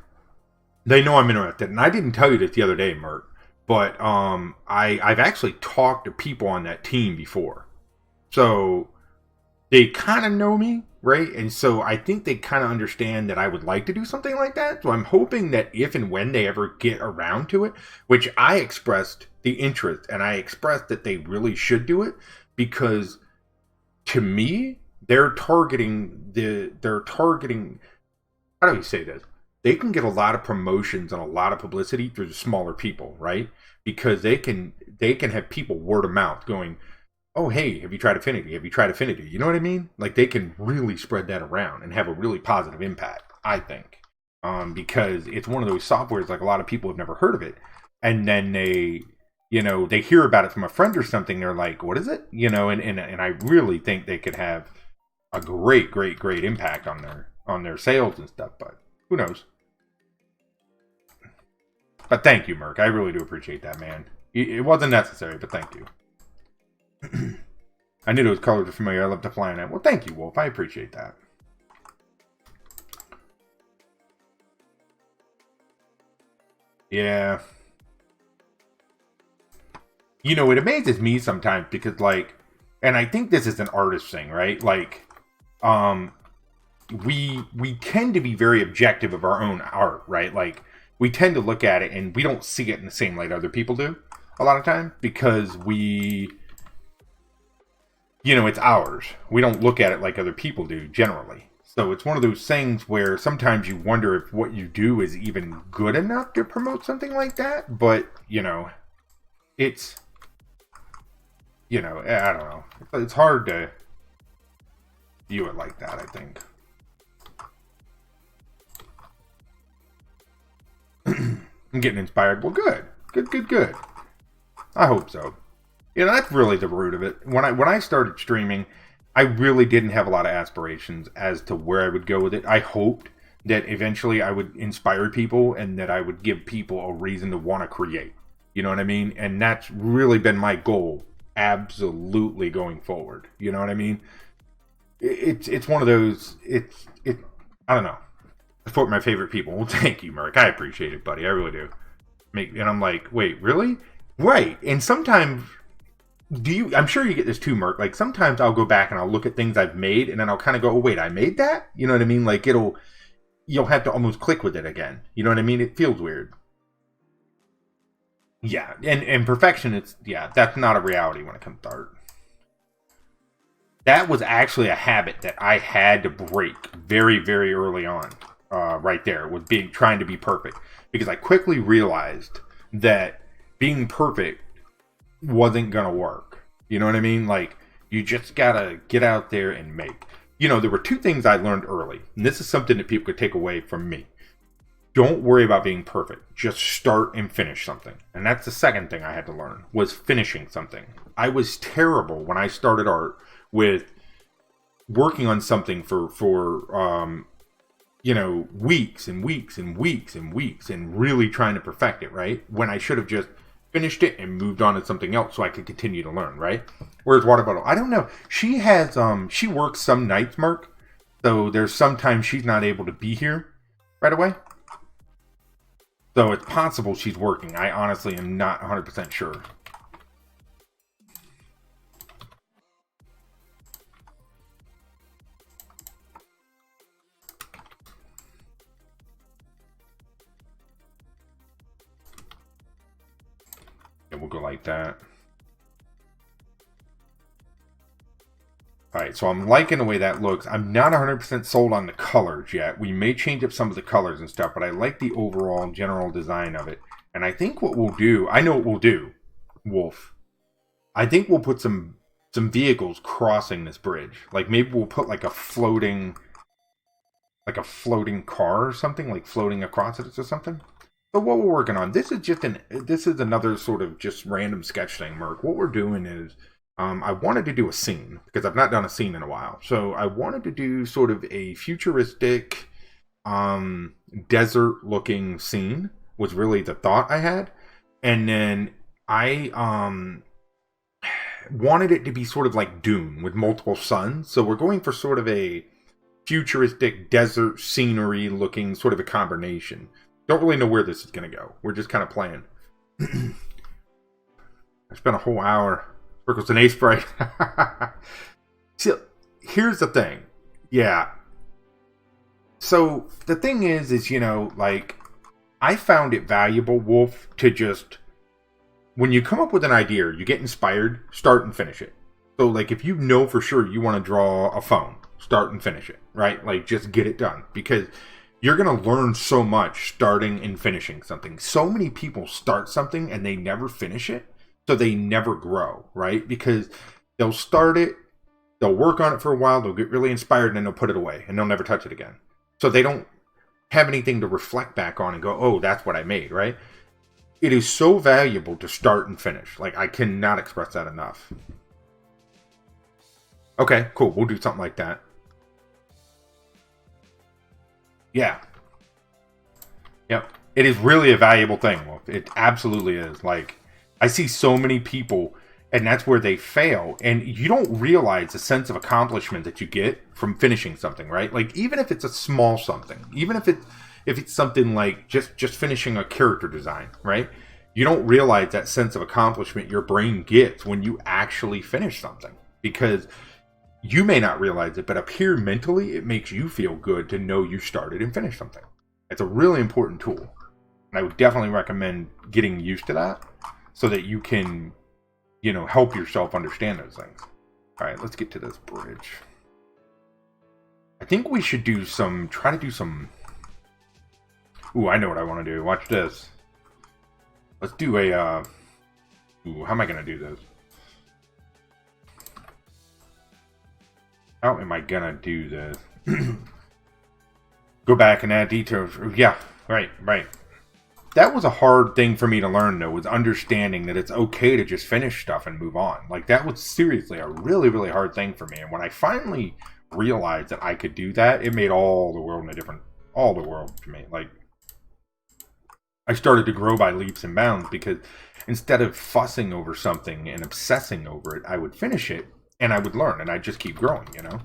they know I'm interested. And I didn't tell you this the other day, Mert. But I've actually talked to people on that team before. So they kind of know me, right? And so I think they kind of understand that I would like to do something like that. So I'm hoping that if and when they ever get around to it, which I expressed the interest and I expressed that they really should do it, because to me, they're targeting how do you say this? They can get a lot of promotions and a lot of publicity through the smaller people, right? Because they can have people word of mouth going, oh, hey, have you tried Affinity? Have you tried Affinity? You know what I mean? Like, they can really spread that around and have a really positive impact, I think. Because it's one of those softwares, like, a lot of people have never heard of it. And then they hear about it from a friend or something. They're like, what is it? And I really think they could have a great impact on their sales and stuff. But who knows? But thank you, Merc. I really do appreciate that, man. It wasn't necessary, but thank you. I knew those colors were familiar. I love to fly in it. Well, thank you, Wolf. I appreciate that. Yeah. It amazes me sometimes because, like, and I think this is an artist thing, right? Like, we tend to be very objective of our own art, right? Like, we tend to look at it and we don't see it in the same light other people do a lot of time because it's ours. We don't look at it like other people do generally. So it's one of those things where sometimes you wonder if what you do is even good enough to promote something like that. But, it's, I don't know. It's hard to view it like that, I think. I'm getting inspired. Well, good. Good. I hope so. That's really the root of it. When I started streaming, I really didn't have a lot of aspirations as to where I would go with it. I hoped that eventually I would inspire people and that I would give people a reason to want to create. You know what I mean? And that's really been my goal, absolutely, going forward. You know what I mean? It's one of those. I don't know. Support my favorite people. Well, thank you, Merc. I appreciate it, buddy. I really do. And I'm like, wait, really? Right. And sometimes, I'm sure you get this too, Merc. Like, sometimes I'll go back and I'll look at things I've made and then I'll kind of go, oh, wait, I made that? You know what I mean? Like, you'll have to almost click with it again. You know what I mean? It feels weird. Yeah. And perfection, that's not a reality when it comes to art. That was actually a habit that I had to break very, very early on. Right there, with trying to be perfect, because I quickly realized that being perfect wasn't gonna work. You know what I mean? Like, you just gotta get out there and make. There were two things I learned early, and this is something that people could take away from me. Don't worry about being perfect. Just start and finish something. And that's the second thing I had to learn, was finishing something. I was terrible when I started art with working on something for you know, weeks and weeks and weeks and weeks and really trying to perfect it, right? When I should have just finished it and moved on to something else so I could continue to learn, right? Whereas Water Bottle, I don't know. She has she works some nights, Merc. So there's sometimes she's not able to be here right away. So it's possible she's working. I honestly am not 100% sure. And we'll go like that. Alright, so I'm liking the way that looks. I'm not 100% sold on the colors yet. We may change up some of the colors and stuff, but I like the overall general design of it. And I think what we'll do, I know what we'll do, Wolf. I think we'll put some vehicles crossing this bridge. Like maybe we'll put like a floating car or something, like floating across it or something. So what we're working on, this is another sort of just random sketch thing, Merc. What we're doing is I wanted to do a scene because I've not done a scene in a while. So I wanted to do sort of a futuristic desert looking scene was really the thought I had. And then I wanted it to be sort of like Dune with multiple suns. So we're going for sort of a futuristic desert scenery looking sort of a combination. Don't really know where this is going to go. We're just kind of playing. I spent a whole hour. Sprinkles an ace sprite. See, here's the thing. Yeah. So the thing is, you know, like, I found it valuable, Wolf, to just, when you come up with an idea, you get inspired, start and finish it. So, like, if you know for sure you want to draw a phone, start and finish it, right? Like, just get it done. Because you're going to learn so much starting and finishing something. So many people start something and they never finish it. So they never grow, right? Because they'll start it, they'll work on it for a while, they'll get really inspired, and then they'll put it away, and they'll never touch it again. So they don't have anything to reflect back on and go, oh, that's what I made, right? It is so valuable to start and finish. Like, I cannot express that enough. Okay, cool. We'll do something like that. Yeah. Yep. It is really a valuable thing, Wolf. It absolutely is. Like, I see so many people, and that's where they fail. And you don't realize the sense of accomplishment that you get from finishing something, right? Like, even if it's a small something, even if it's something like just finishing a character design, right? You don't realize that sense of accomplishment your brain gets when you actually finish something. Because you may not realize it, but up here mentally, it makes you feel good to know you started and finished something. It's a really important tool. And I would definitely recommend getting used to that so that you can, you know, help yourself understand those things. All right, let's get to this bridge. I think we should try to do some... Ooh, I know what I want to do. Watch this. Let's do a, Ooh, how am I going to do this? How am I going to do this? Go back and add details. Yeah, right. That was a hard thing for me to learn, though, was understanding that it's okay to just finish stuff and move on. Like, that was seriously a really, really hard thing for me. And when I finally realized that I could do that, it made all the world to me. Like, I started to grow by leaps and bounds because instead of fussing over something and obsessing over it, I would finish it and I would learn and I'd just keep growing, you know?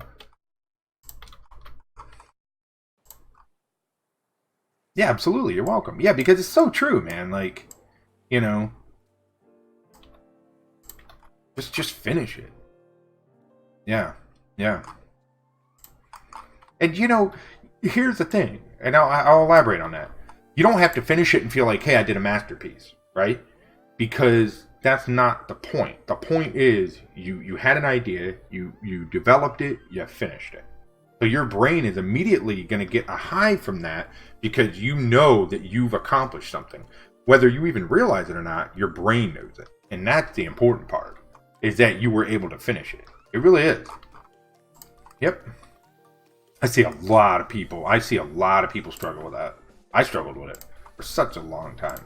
Yeah, absolutely. You're welcome. Yeah, because it's so true, man. Like, you know, just finish it. Yeah. And, you know, here's the thing, and I'll elaborate on that. You don't have to finish it and feel like, hey, I did a masterpiece, right? Because that's not the point. The point is you had an idea, you developed it, you finished it. So your brain is immediately going to get a high from that because you know that you've accomplished something. Whether you even realize it or not, your brain knows it. And that's the important part, is that you were able to finish it. It really is. Yep. I see a lot of people struggle with that. I struggled with it for such a long time.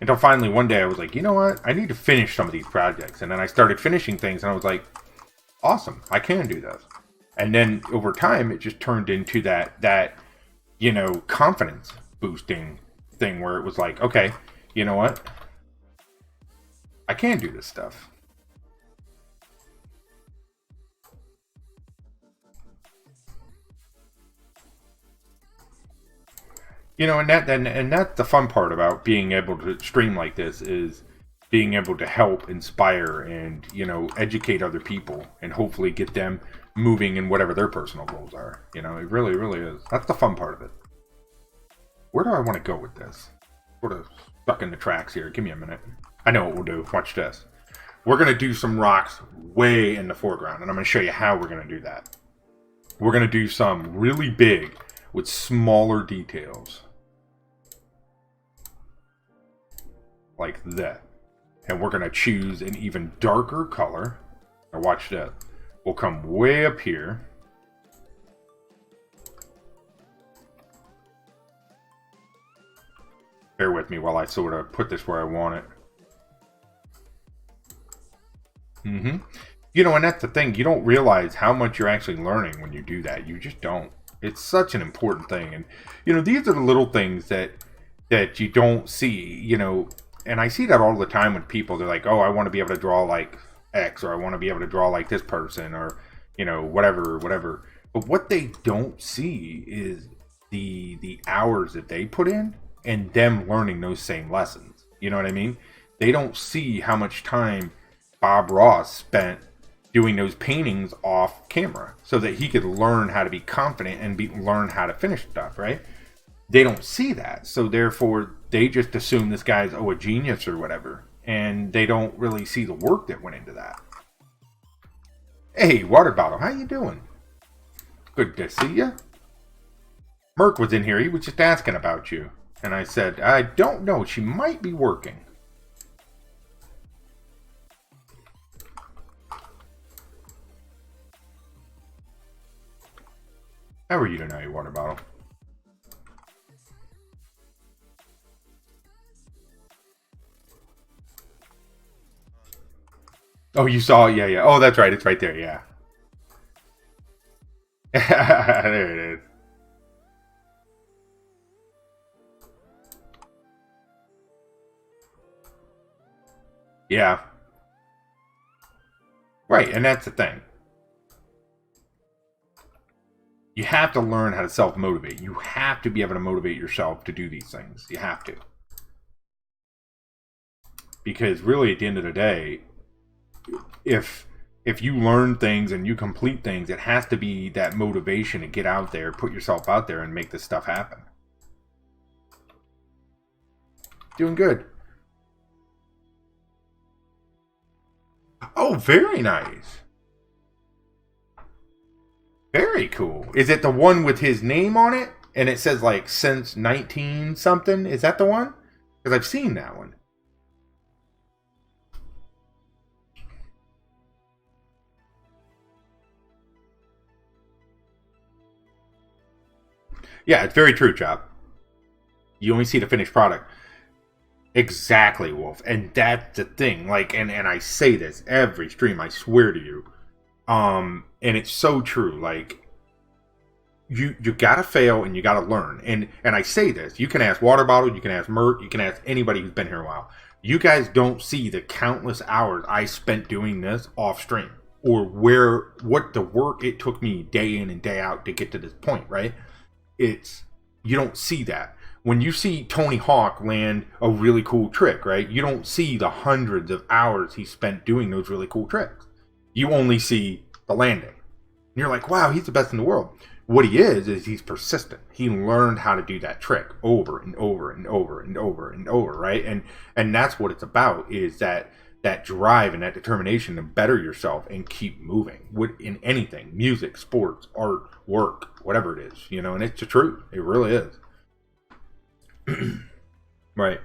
Until finally one day I was like, you know what? I need to finish some of these projects. And then I started finishing things and I was like, awesome, I can do this. And then over time, it just turned into that confidence boosting thing where it was like, okay, you know what? I can do this stuff. And that's the fun part about being able to stream like this is being able to help inspire and educate other people and hopefully get them moving in whatever their personal goals are. It really, really is. That's the fun part of it. Where do I want to go with this? Sort of stuck in the tracks here. Give me a minute. I know what we'll do. Watch this. We're going to do some rocks way in the foreground, and I'm going to show you how we're going to do that. We're going to do some really big with smaller details. Like that. And we're going to choose an even darker color. Now watch that. We'll come way up here. Bear with me while I sort of put this where I want it. And that's the thing. You don't realize how much you're actually learning when you do that. You just don't. It's such an important thing. And, these are the little things that you don't see, and I see that all the time with people. They're like, oh, I want to be able to draw like X, or I want to be able to draw like this person, or, whatever. But what they don't see is the hours that they put in and them learning those same lessons. You know what I mean? They don't see how much time Bob Ross spent doing those paintings off camera so that he could learn how to be confident and learn how to finish stuff, right? They don't see that. So therefore, they just assume this guy's, a genius or whatever. And they don't really see the work that went into that. Hey, water bottle, how you doing? Good to see you. Merc was in here. He was just asking about you. And I said, I don't know. She might be working. How are you tonight, water bottle? Oh, you saw it? Yeah. Oh, that's right. It's right there. Yeah. There it is. Yeah. Right, and that's the thing. You have to learn how to self-motivate. You have to be able to motivate yourself to do these things. You have to. Because really, at the end of the day, if you learn things and you complete things, it has to be that motivation to get out there, put yourself out there, and make this stuff happen. Doing good. Oh, very nice. Very cool. Is it the one with his name on it? And it says like since 19 something? Is that the one? Because I've seen that one. Yeah, it's very true, Chop. You only see the finished product. Exactly, Wolf. And that's the thing. Like, and I say this every stream, I swear to you. And it's so true. Like, you gotta fail and you gotta learn. And I say this. You can ask Water Bottle, you can ask Mert, you can ask anybody who's been here a while. You guys don't see the countless hours I spent doing this off stream, or what the work it took me day in and day out to get to this point, right? You don't see that. When you see Tony Hawk land a really cool trick, right? You don't see the hundreds of hours he spent doing those really cool tricks. You only see the landing. And you're like, wow, he's the best in the world. What he is he's persistent. He learned how to do that trick over and over and over and over and over, right? And that's what it's about, is that drive and that determination to better yourself and keep moving in anything, music, sports, art, work, whatever it is, and it's the truth. It really is. Right.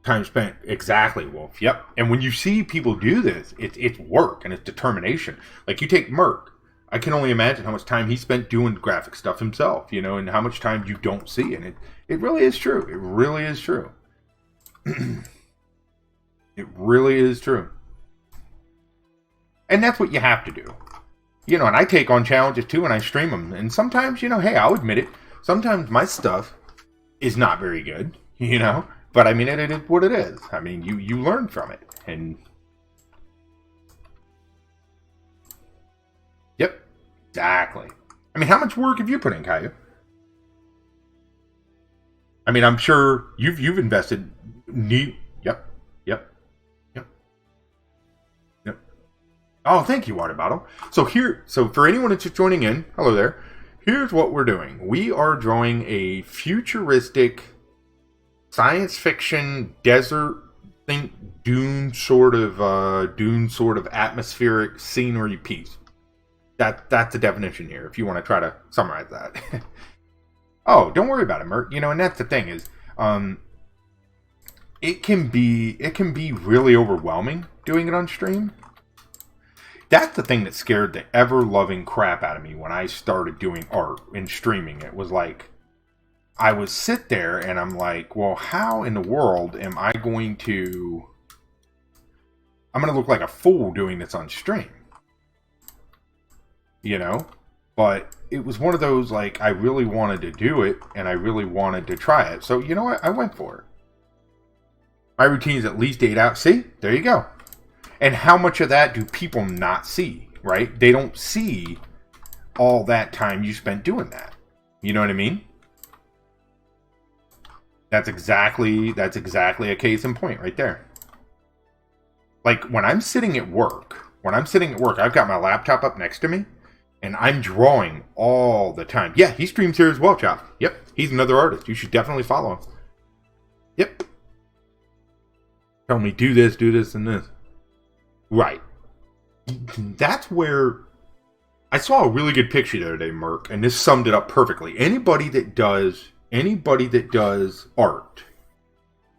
Time spent. Exactly, Wolf. Yep. And when you see people do this, it's work and it's determination. Like, you take Merc. I can only imagine how much time he spent doing graphic stuff himself, and how much time you don't see. And it really is true. It really is true. It really is true. And that's what you have to do. And I take on challenges too, and I stream them. And sometimes, hey, I'll admit it. sometimes my stuff is not very good, you know? But I mean, it is what it is. I mean, you learn from it. And yep, exactly. I mean, how much work have you put in, Caillou? I mean, I'm sure you've invested. Yep, yep, yep, yep. Oh, thank you, water bottle. So for anyone that's just joining in, hello there. Here's what we're doing. We are drawing a futuristic science fiction desert, think dune sort of atmospheric scenery piece. That's the definition here. If you want to try to summarize that. Oh, don't worry about it, Mert. You know, and that's the thing is, it can be really overwhelming doing it on stream. That's the thing that scared the ever-loving crap out of me when I started doing art and streaming. It was like, I would sit there and I'm like, well, how in the world am I going to... I'm going to look like a fool doing this on stream. You know? But it was one of those, like, I really wanted to do it, and I really wanted to try it. So, you know what? I went for it. My routine is at least 8 hours. See? There you go. And how much of that do people not see, right? They don't see all that time you spent doing that. You know what I mean? That's exactly a case in point right there. Like, when I'm sitting at work, I've got my laptop up next to me, and I'm drawing all the time. Yeah, he streams here as well, Chop. Yep, he's another artist. You should definitely follow him. Yep. Tell me, do this, and this. Right. That's where... I saw a really good picture the other day, Merc, and this summed it up perfectly. Anybody that does art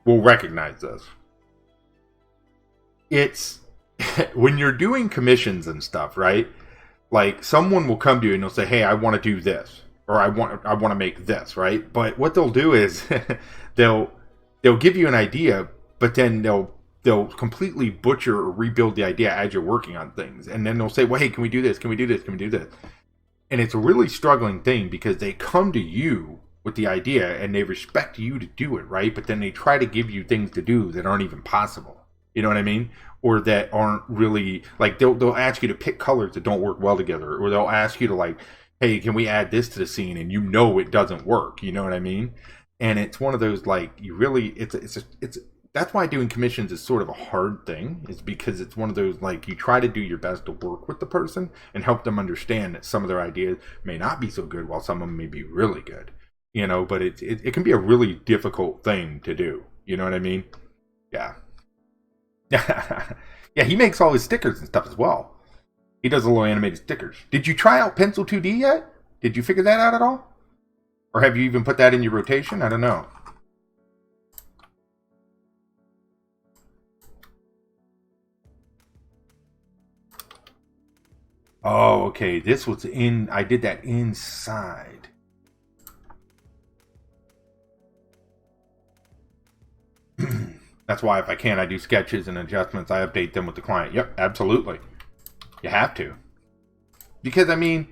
will recognize this. It's... when you're doing commissions and stuff, right? Like, someone will come to you and they'll say, hey, I want to do this. Or I want to make this, right? But what they'll do is they'll give you an idea, but then they'll completely butcher or rebuild the idea as you're working on things. And then they'll say, well, hey, can we do this? Can we do this? Can we do this? And it's a really struggling thing because they come to you with the idea and they respect you to do it, right? But then they try to give you things to do that aren't even possible. You know what I mean? Or that aren't really, like, they'll ask you to pick colors that don't work well together. Or they'll ask you to, like, hey, can we add this to the scene? And you know it doesn't work. You know what I mean? And it's one of those, like, you really, that's why doing commissions is sort of a hard thing, is because it's one of those, like, you try to do your best to work with the person and help them understand that some of their ideas may not be so good while some of them may be really good. You know, but it can be a really difficult thing to do. You know what I mean? Yeah. Yeah, he makes all his stickers and stuff as well. He does a little animated stickers. Did you try out Pencil 2D yet? Did you figure that out at all? Or have you even put that in your rotation? I don't know. Oh, okay. This was I did that inside. That's why if I can, I do sketches and adjustments. I update them with the client. Yep, absolutely. You have to. Because, I mean,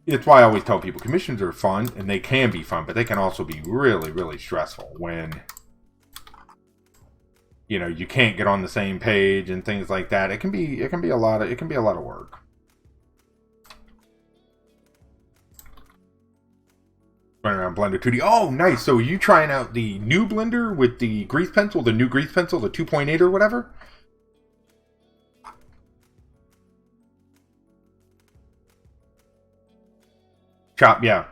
it's why I always tell people commissions are fun, and they can be fun, but they can also be really, really stressful when, you know, you can't get on the same page and things like that. It can be a lot of work. Running around Blender 2D. Oh, nice. So are you trying out the new Blender with the grease pencil, the new grease pencil, the 2.8 or whatever? Chop, yeah.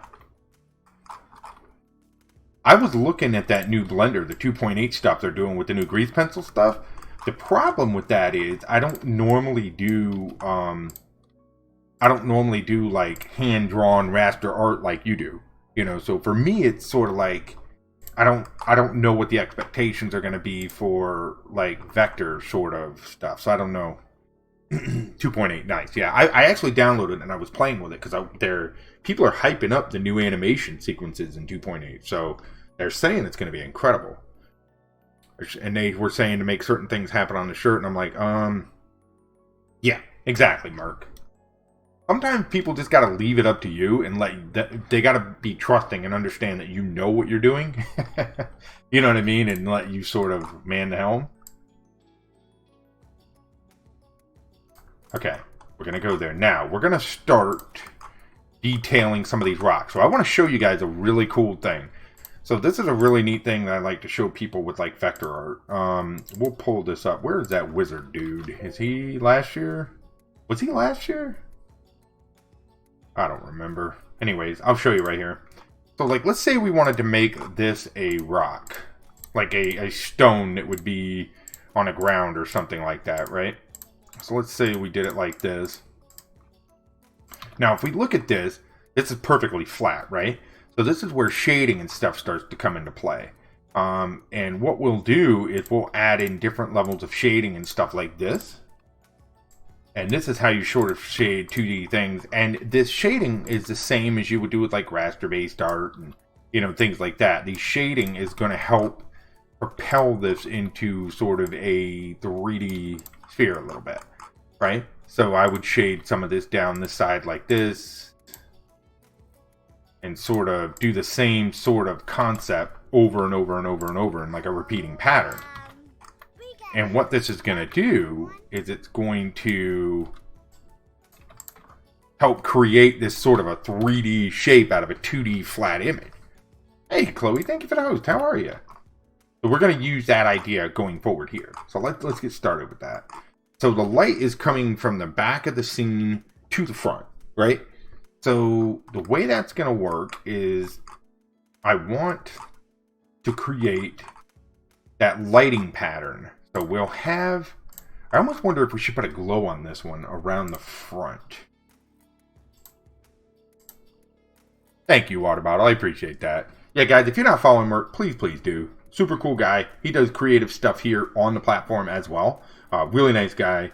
I was looking at that new Blender, the 2.8 stuff they're doing with the new grease pencil stuff. The problem with that is I don't normally do like hand-drawn raster art like you do. You know, so for me, it's sort of like I don't know what the expectations are going to be for like vector sort of stuff. So I don't know. 2.8, nice. Yeah, I actually downloaded it and I was playing with it because people are hyping up the new animation sequences in 2.8. So they're saying it's going to be incredible. And they were saying to make certain things happen on the shirt, and I'm like, yeah, exactly, Mark. sometimes people just got to leave it up to you and they got to be trusting and understand that you know what you're doing. You know what I mean? And let you sort of man the helm. Okay, we're going to go there. Now, we're going to start detailing some of these rocks. So I want to show you guys a really cool thing. So this is a really neat thing that I like to show people with like vector art. We'll pull this up. Where is that wizard dude? Is he last year? Was he last year? I don't remember. Anyways, I'll show you right here. So like, let's say we wanted to make this a rock. Like a stone that would be on the ground or something like that, right? So let's say we did it like this. Now, if we look at this, this is perfectly flat, right? So this is where shading and stuff starts to come into play. And what we'll do is we'll add in different levels of shading and stuff like this. And this is how you sort of shade 2D things. And this shading is the same as you would do with like raster-based art and, you know, things like that. The shading is going to help propel this into sort of a 3D sphere a little bit, right? So I would shade some of this down this side like this and sort of do the same sort of concept over and over and over and over in like a repeating pattern. And what this is going to do is it's going to help create this sort of a 3D shape out of a 2D flat image. Hey, Chloe, thank you for the host. How are you? So we're going to use that idea going forward here. So let's get started with that. So the light is coming from the back of the scene to the front, right? So the way that's going to work is I want to create that lighting pattern. So we'll have, I almost wonder if we should put a glow on this one around the front. Thank you, Water Bottle. I appreciate that. Yeah, guys, if you're not following Merc, please do. Super cool guy. He does creative stuff here on the platform as well. Really nice guy.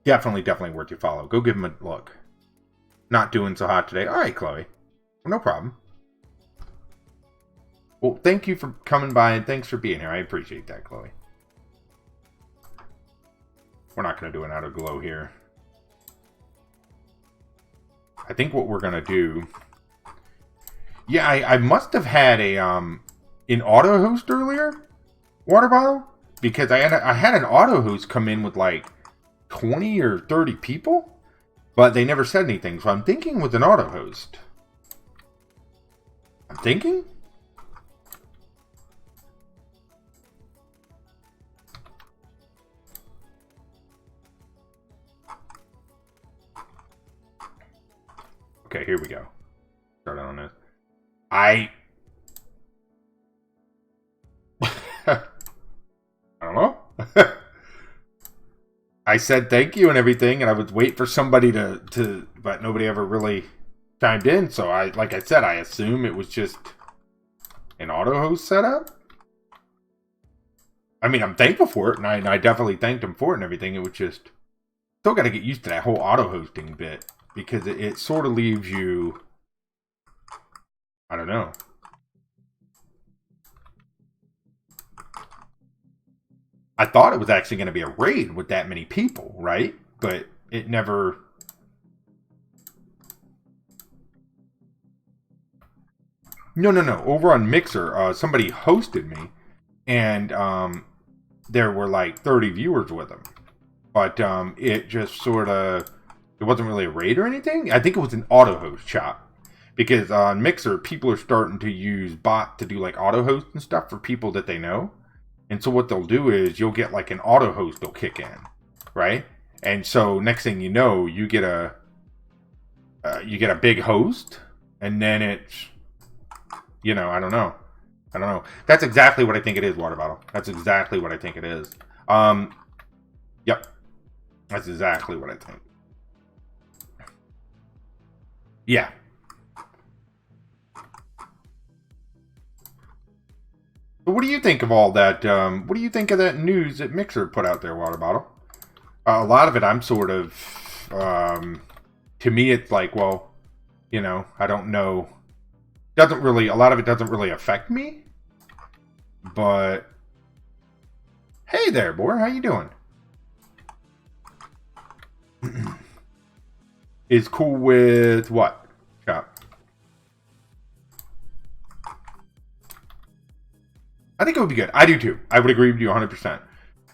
Definitely worth your follow. Go give him a look. Not doing so hot today. All right, Chloe. No problem. Well, thank you for coming by and thanks for being here. I appreciate that, Chloe. We're not going to do an outer glow here. I think what we're going to do... Yeah, I must have had a an auto host earlier, Water Bottle, because I had an auto host come in with like 20 or 30 people, but they never said anything. So I'm thinking with an auto host. I'm thinking. Okay, here we go. Start on this. I don't know. I said thank you and everything, and I would wait for somebody to, but nobody ever really chimed in. So like I said, I assume it was just an auto host setup. I mean, I'm thankful for it, and I definitely thanked him for it and everything. It was just still got to get used to that whole auto hosting bit because it sort of leaves you. I don't know. I thought it was actually going to be a raid with that many people, right? But it never... No. Over on Mixer, somebody hosted me, and there were like 30 viewers with them. But it just sort of... It wasn't really a raid or anything. I think it was an auto host shop. Because on Mixer, people are starting to use bot to do like auto host and stuff for people that they know. And so what they'll do is you'll get like an auto host they'll kick in, right? And so next thing you know, you get a big host, and then it's, you know, I don't know. That's exactly what I think it is, Water Bottle. That's exactly what I think it is. Yep, that's exactly what I think. Yeah. But what do you think of all that? What do you think of that news that Mixer put out there, Water Bottle? A lot of it, I'm sort of... to me, it's like, well, you know, I don't know. A lot of it doesn't really affect me. But... Hey there, boy. How you doing? is cool with what? Chop. I think it would be good. I do too. I would agree with you 100%.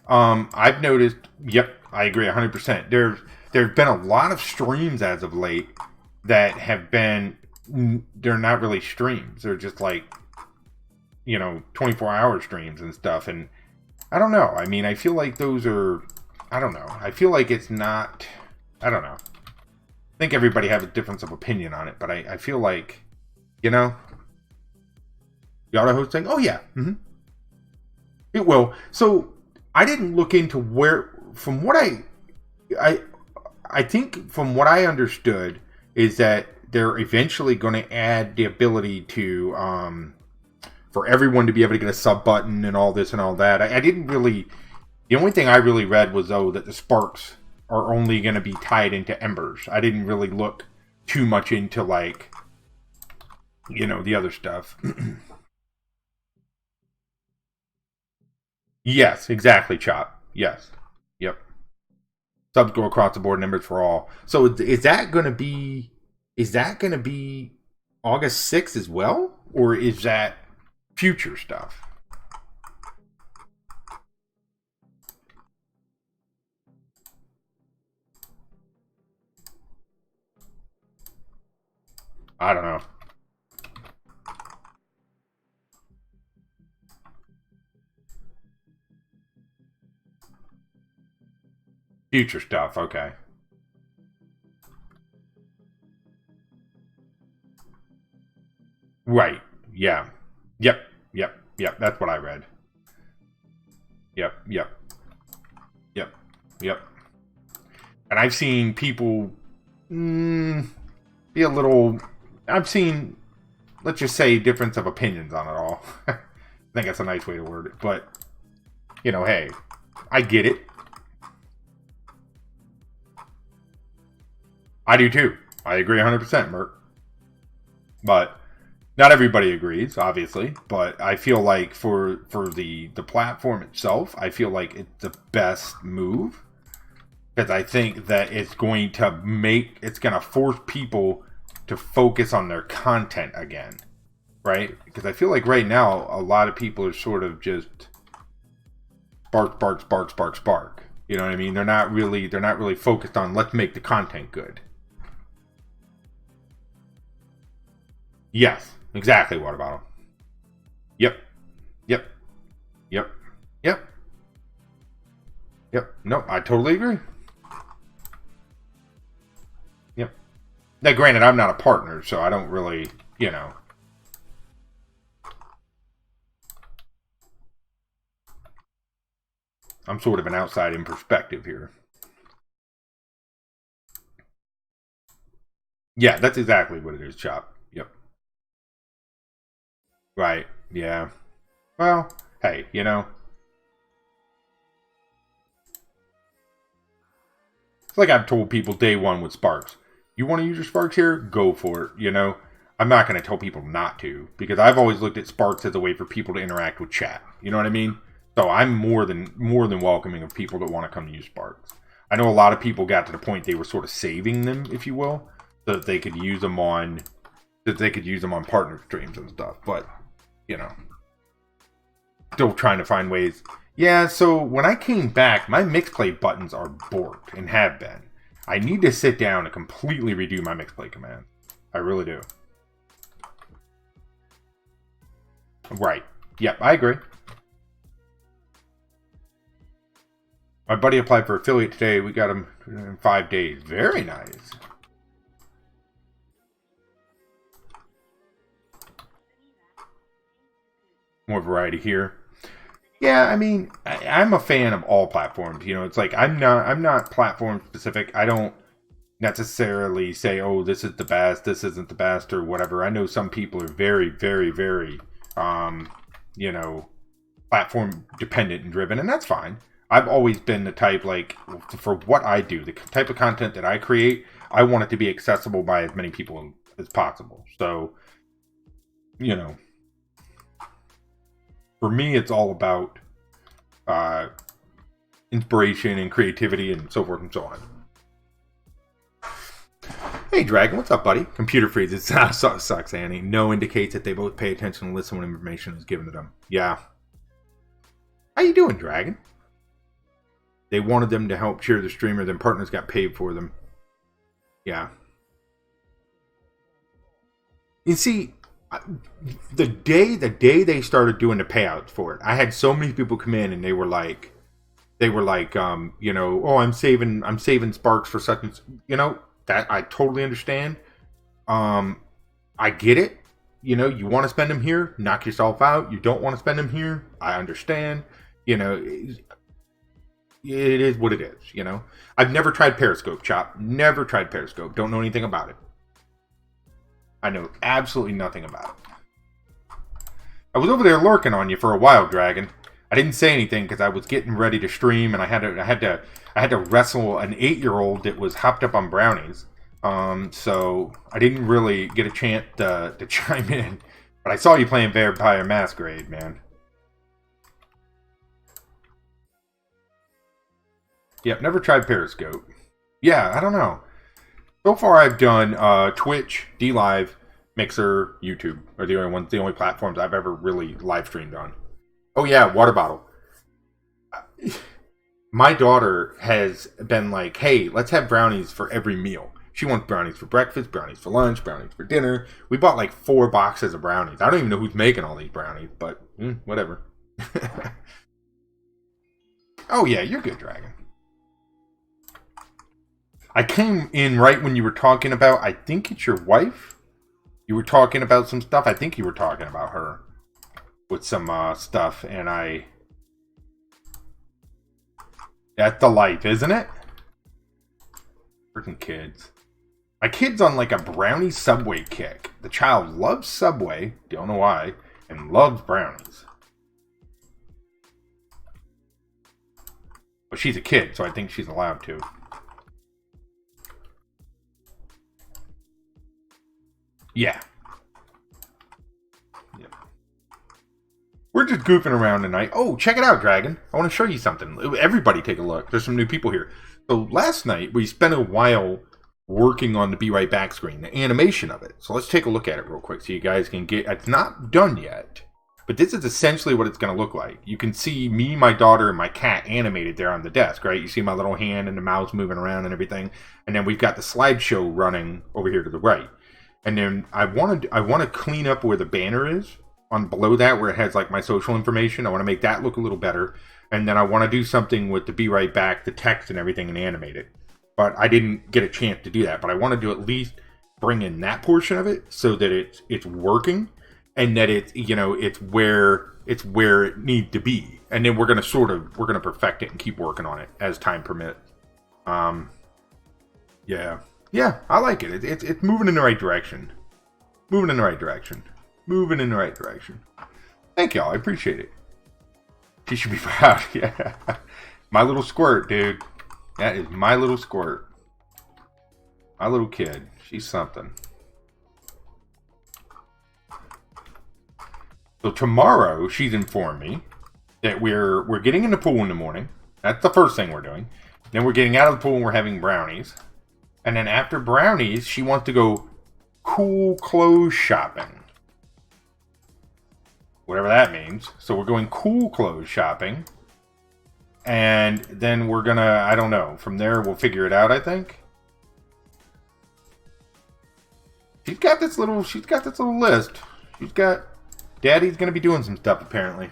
I've noticed. Yep, I agree 100%. There've been a lot of streams as of late that have been. They're not really streams. They're just like, 24-hour streams and stuff. And I don't know. I mean, I feel like those are. I don't know. I feel like it's not. I don't know. I think everybody has a difference of opinion on it, but I feel like, the auto hosting. Oh yeah, it will. So I didn't look into where. From what I think from what I understood is that they're eventually going to add the ability to for everyone to be able to get a sub button and all this and all that. I didn't really. The only thing I really read was that the sparks are only going to be tied into embers. I didn't really look too much into the other stuff. Yes, exactly, Chop. Yes. Yep. Subs go across the board, numbers for all. So is that going to be August 6th as well? Or is that future stuff? I don't know. Future stuff, okay. Right. Yeah. Yep. That's what I read. Yep. And I've seen people be a little. I've seen, let's just say, difference of opinions on it all. I think that's a nice way to word it. But, hey, I get it. I do too. I agree 100%, Mert. But not everybody agrees, obviously. But I feel like for the platform itself, I feel like it's the best move. Because I think that it's going to force people to focus on their content again. Right? Because I feel like right now, a lot of people are sort of just spark. You know what I mean? They're not really focused on let's make the content good. Yes, exactly. What about them? Yep. No, I totally agree. Yep. Now, granted, I'm not a partner, so I don't really, I'm sort of an outside-in perspective here. Yeah, that's exactly what it is, Chop. Yep. Right. Yeah. Well, hey, it's like I've told people day one with Sparks. You want to use your Sparks here? Go for it, I'm not going to tell people not to, because I've always looked at Sparks as a way for people to interact with chat. You know what I mean? So I'm more than welcoming of people that want to come to use Sparks. I know a lot of people got to the point they were sort of saving them, if you will, so that they could use them on partner streams and stuff. But still trying to find ways. Yeah, so when I came back, my mixplay buttons are borked and have been. I need to sit down and completely redo my mixplay command. I really do. Right. Yep, I agree. My buddy applied for affiliate today. We got him in 5 days. Very nice. More variety here. Yeah, I mean, I'm a fan of all platforms. It's like I'm not platform specific. I don't necessarily say, oh, this is the best, this isn't the best, or whatever. I know some people are very, very, very, platform dependent and driven, and that's fine. I've always been the type, like, for what I do, the type of content that I create, I want it to be accessible by as many people as possible. So, for me, it's all about inspiration and creativity and so forth and so on. Hey, Dragon, what's up, buddy? Computer freezes. Sucks, Annie. No indicates that they both pay attention and listen when information is given to them. Yeah. How you doing, Dragon? They wanted them to help cheer the streamer, then partners got paid for them. Yeah. You see, the day they started doing the payouts for it, I had so many people come in and they were like, you know, oh, I'm saving sparks for such and, you know, that I totally understand. I get it. You know, you want to spend them here, knock yourself out. You don't want to spend them here, I understand. You know, it is what it is, you know. I've never tried Periscope, Chop. Never tried Periscope. Don't know anything about it. I know absolutely nothing about it. I was over there lurking on you for a while, Dragon. I didn't say anything because I was getting ready to stream, and I had to wrestle an 8-year-old that was hopped up on brownies. So I didn't really get a chance to chime in. But I saw you playing Vampire Masquerade, man. Yep, never tried Periscope. Yeah, I don't know. So far, I've done Twitch, DLive, Mixer, YouTube are the only platforms I've ever really live streamed on. Oh yeah, water bottle. My daughter has been like, "Hey, let's have brownies for every meal." She wants brownies for breakfast, brownies for lunch, brownies for dinner. We bought like 4 boxes of brownies. I don't even know who's making all these brownies, but whatever. Oh yeah, you're good, Dragon. I came in right when you were talking about, I think it's your wife. You were talking about some stuff. I think you were talking about her with some stuff, and that's the life, isn't it? Freaking kids. My kid's on like a brownie Subway kick. The child loves Subway, don't know why, and loves brownies. But she's a kid, so I think she's allowed to. Yeah. Yep. We're just goofing around tonight. Oh, check it out, Dragon. I want to show you something. Everybody take a look. There's some new people here. So last night, we spent a while working on the Be Right Back screen, the animation of it. So let's take a look at it real quick so you guys can get... It's not done yet, but this is essentially what it's going to look like. You can see me, my daughter, and my cat animated there on the desk, right? You see my little hand and the mouse moving around and everything. And then we've got the slideshow running over here to the right. And then I want to clean up where the banner is on below that, where it has like my social information. I want to make that look a little better. And then I want to do something with the Be Right Back, the text and everything, and animate it. But I didn't get a chance to do that. But I wanted to at least bring in that portion of it so that it's working, and that it's, you know, it's where it needs to be. And then we're gonna perfect it and keep working on it as time permits. Yeah, I like it. It's moving in the right direction. Moving in the right direction. Thank y'all. I appreciate it. She should be proud. Yeah. My little squirt, dude. That is my little squirt. My little kid. She's something. So tomorrow, she's informed me that we're getting in the pool in the morning. That's the first thing we're doing. Then we're getting out of the pool and we're having brownies. And then after brownies, she wants to go cool clothes shopping. Whatever that means. So we're going cool clothes shopping. And then we're gonna, I don't know. From there, we'll figure it out, I think. She's got this little list. She's got, Daddy's gonna be doing some stuff, apparently.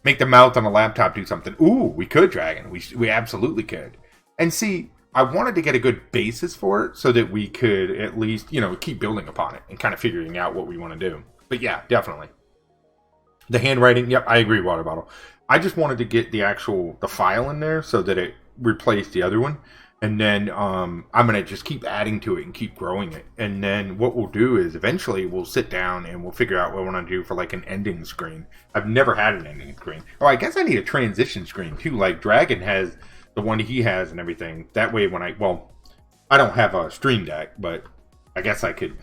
Make the mouth on a laptop do something. Ooh, we could, Dragon. We absolutely could. And see, I wanted to get a good basis for it so that we could at least, you know, keep building upon it and kind of figuring out what we want to do. But yeah, definitely. The handwriting, yep, I agree, water bottle. I just wanted to get the file in there so that it replaced the other one. And then I'm going to just keep adding to it and keep growing it. And then what we'll do is eventually we'll sit down and we'll figure out what we want to do for like an ending screen. I've never had an ending screen. Oh, I guess I need a transition screen too. Like Dragon has the one he has and everything. That way when I don't have a Stream Deck, but I guess I could.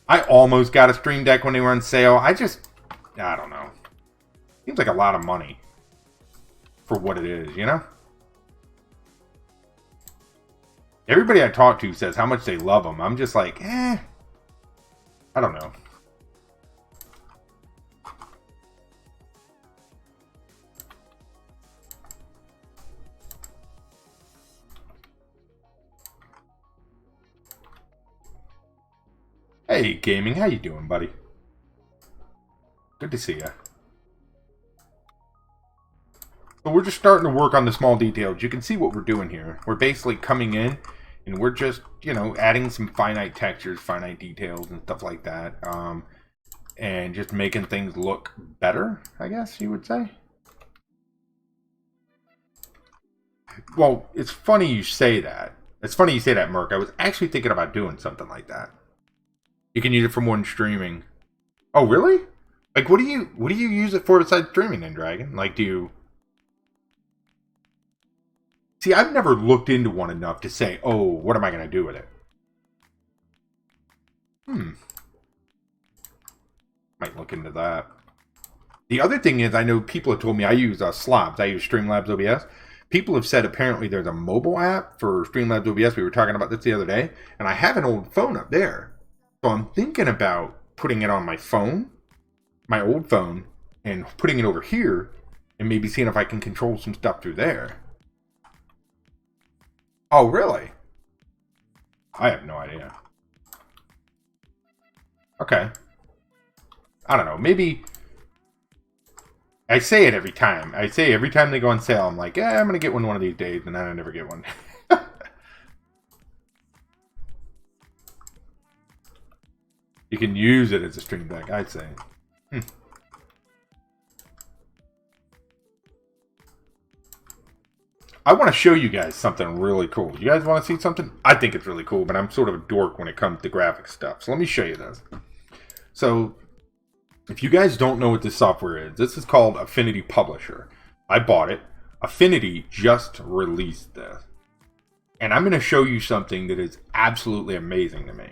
I almost got a Stream Deck when they were on sale. I don't know. Seems like a lot of money for what it is, you know? Everybody I talk to says how much they love them. I'm just like, I don't know. Hey, Gaming, how you doing, buddy? Good to see you. So we're just starting to work on the small details. You can see what we're doing here. We're basically coming in, and we're just, you know, adding some finite textures, finite details, and stuff like that. And just making things look better, I guess you would say. Well, it's funny you say that. It's funny you say that, Merc. I was actually thinking about doing something like that. You can use it for more than streaming. Oh, really? Like, what do you use it for besides streaming then, Dragon? Like, do you... See, I've never looked into one enough to say, oh, what am I going to do with it? Might look into that. The other thing is, I know people have told me I use Slobs. I use Streamlabs OBS. People have said apparently there's a mobile app for Streamlabs OBS. We were talking about this the other day. And I have an old phone up there. So I'm thinking about putting it on my phone, my old phone, and putting it over here, and maybe seeing if I can control some stuff through there. Oh, really? I have no idea. Okay. I don't know. Maybe... I say it every time. I say every time they go on sale, I'm like, I'm going to get one of these days, and then I never get one. You can use it as a stream deck, I'd say. I want to show you guys something really cool. You guys want to see something? I think it's really cool, but I'm sort of a dork when it comes to graphic stuff. So let me show you this. So, if you guys don't know what this software is, this is called Affinity Publisher. I bought it. Affinity just released this. And I'm going to show you something that is absolutely amazing to me.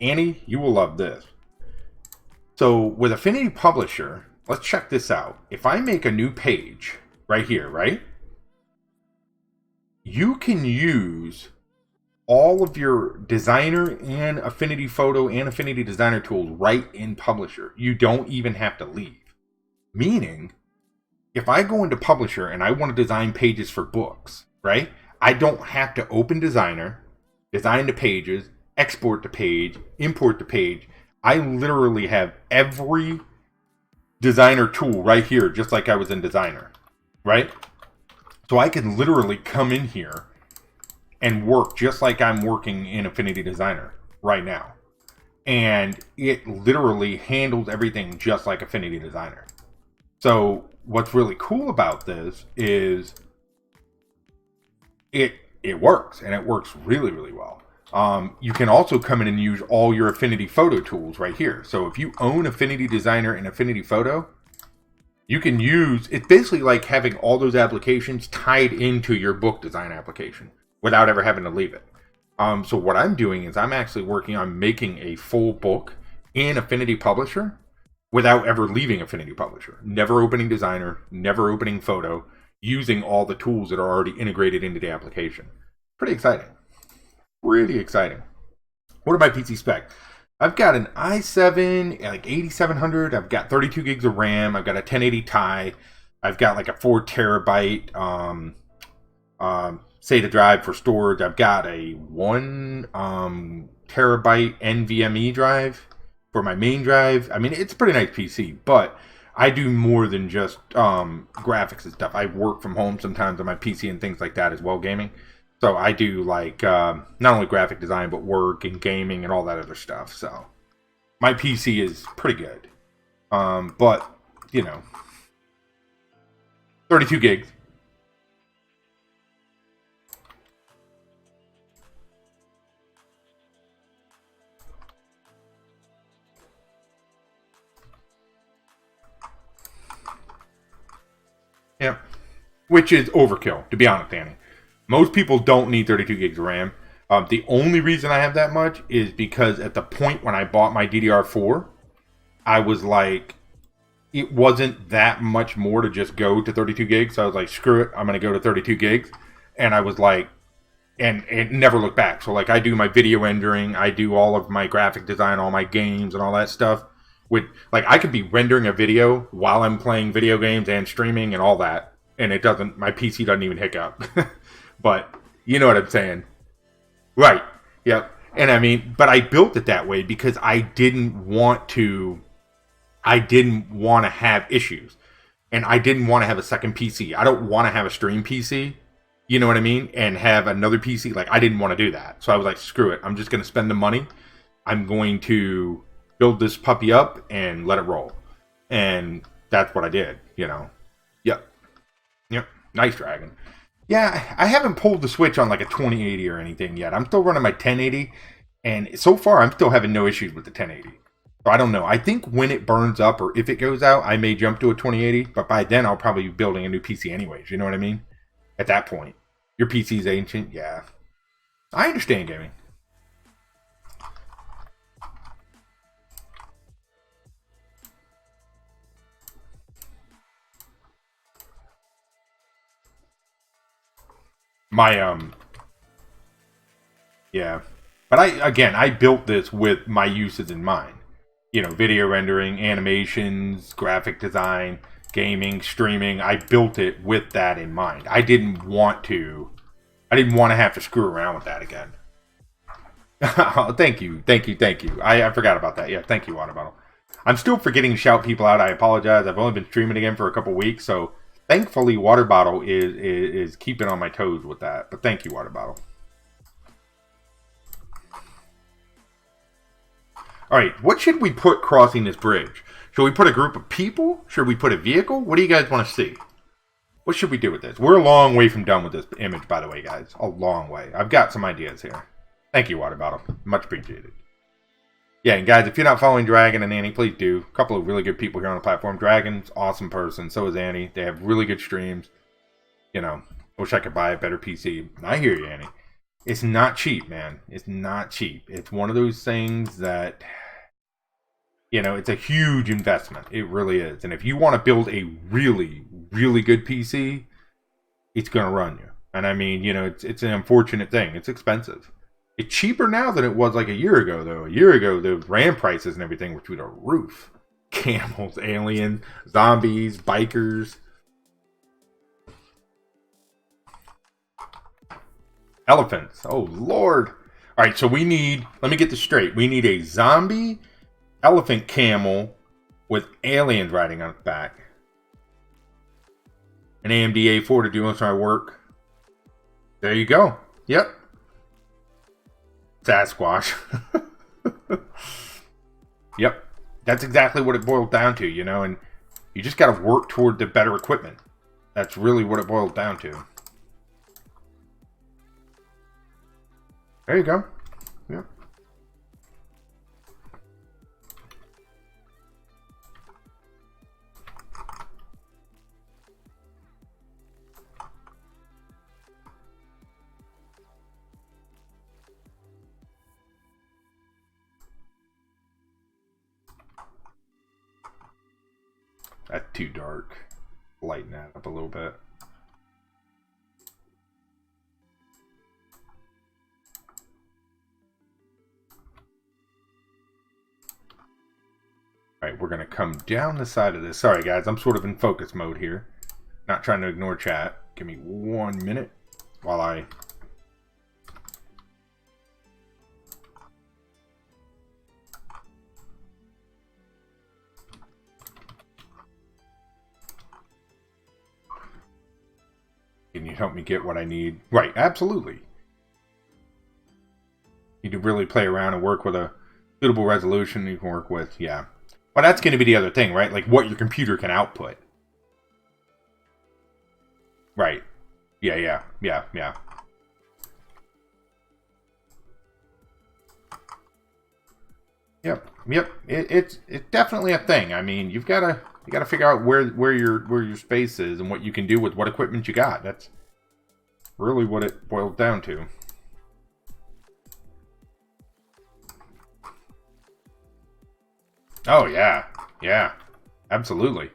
Annie, you will love this. So with Affinity Publisher, let's check this out. If I make a new page right here, right? You can use all of your designer and Affinity Photo and Affinity Designer tools right in Publisher. You don't even have to leave. Meaning, if I go into Publisher and I want to design pages for books, right? I don't have to open Designer, design the pages, export the page, import the page. I literally have every designer tool right here, just like I was in Designer, right? So I can literally come in here and work just like I'm working in Affinity Designer right now. And it literally handles everything just like Affinity Designer. So what's really cool about this is it works, and it works really, really well. You can also come in and use all your Affinity Photo tools right here. So if you own Affinity Designer and Affinity Photo, you can use, it's basically like having all those applications tied into your book design application without ever having to leave it. So what I'm doing is I'm actually working on making a full book in Affinity Publisher without ever leaving Affinity Publisher. Never opening Designer, never opening Photo, using all the tools that are already integrated into the application. Pretty exciting. Really exciting. What are my PC specs? I've got an i7, like 8700. I've got 32 gigs of RAM. I've got a 1080 Ti. I've got like a 4 terabyte SATA drive for storage. I've got a 1 terabyte NVMe drive for my main drive. I mean, it's a pretty nice PC, but I do more than just graphics and stuff. I work from home sometimes on my PC and things like that as well, gaming. So I do like not only graphic design, but work and gaming and all that other stuff. So my PC is pretty good. But, you know, 32 gigs. Yeah. Which is overkill, to be honest, Danny. Most people don't need 32 gigs of RAM. The only reason I have that much is because at the point when I bought my DDR4, I was like, it wasn't that much more to just go to 32 gigs. So I was like, screw it, I'm going to go to 32 gigs. And I was like, and never look back. So like I do my video rendering, I do all of my graphic design, all my games and all that stuff. With like I could be rendering a video while I'm playing video games and streaming and all that, and it doesn't. My PC doesn't even hiccup. But you know what I'm saying, right? Yep. And I mean, but I built it that way because I didn't want to. I didn't want to have issues, and I didn't want to have a second PC. I don't want to have a stream PC. You know what I mean? And have another PC. Like I didn't want to do that, so I was like, screw it. I'm just going to spend the money. I'm going to build this puppy up and let it roll. And that's what I did, you know. Yep. Nice dragon. Yeah, I haven't pulled the switch on like a 2080 or anything yet. I'm still running my 1080, and so far I'm still having no issues with the 1080. So I don't know. I think when it burns up or if it goes out, I may jump to a 2080, but by then I'll probably be building a new PC anyways. You know what I mean? At that point. Your PC's ancient? Yeah. I understand gaming. Yeah. But I built this with my uses in mind. You know, video rendering, animations, graphic design, gaming, streaming. I built it with that in mind. I didn't want to have to screw around with that again. Thank you. I forgot about that. Yeah, thank you, Water Bottle. I'm still forgetting to shout people out. I apologize. I've only been streaming again for a couple weeks, so thankfully Water Bottle is keeping on my toes with that. But thank you, Water Bottle. Alright, what should we put crossing this bridge? Should we put a group of people? Should we put a vehicle? What do you guys want to see? What should we do with this? We're a long way from done with this image, by the way, guys. A long way. I've got some ideas here. Thank you, Water Bottle. Much appreciated. Yeah, and guys, if you're not following Dragon and Annie, please do. A couple of really good people here on the platform. Dragon's awesome person. So is Annie. They have really good streams. You know, wish I could buy a better PC. I hear you, Annie. It's not cheap, man. It's not cheap. It's one of those things that, you know, it's a huge investment. It really is. And if you want to build a really, really good PC, it's going to run you. And I mean, you know, it's an unfortunate thing. It's expensive. It's cheaper now than it was like a year ago, though. A year ago, the RAM prices and everything were through the roof. Camels, aliens, zombies, bikers. Elephants. Oh, Lord. All right, so we need, let me get this straight. We need a zombie elephant camel with aliens riding on its back. An AMD A4 to do most of my work. There you go. Yep. Sasquatch. Yep. That's exactly what it boiled down to, you know, and you just got to work toward the better equipment. That's really what it boils down to. There you go. Yep. That's too dark. Lighten that up a little bit. Alright, we're going to come down the side of this. Sorry guys, I'm sort of in focus mode here. Not trying to ignore chat. Give me 1 minute while I... Can you help me get what I need? Right, absolutely. Need to really play around and work with a suitable resolution you can work with. Yeah. Well, that's going to be the other thing, right? Like what your computer can output. Right. Yeah. Yep. It's definitely a thing. I mean, you gotta figure out where your space is and what you can do with what equipment you got. That's really what it boils down to. Oh yeah, absolutely.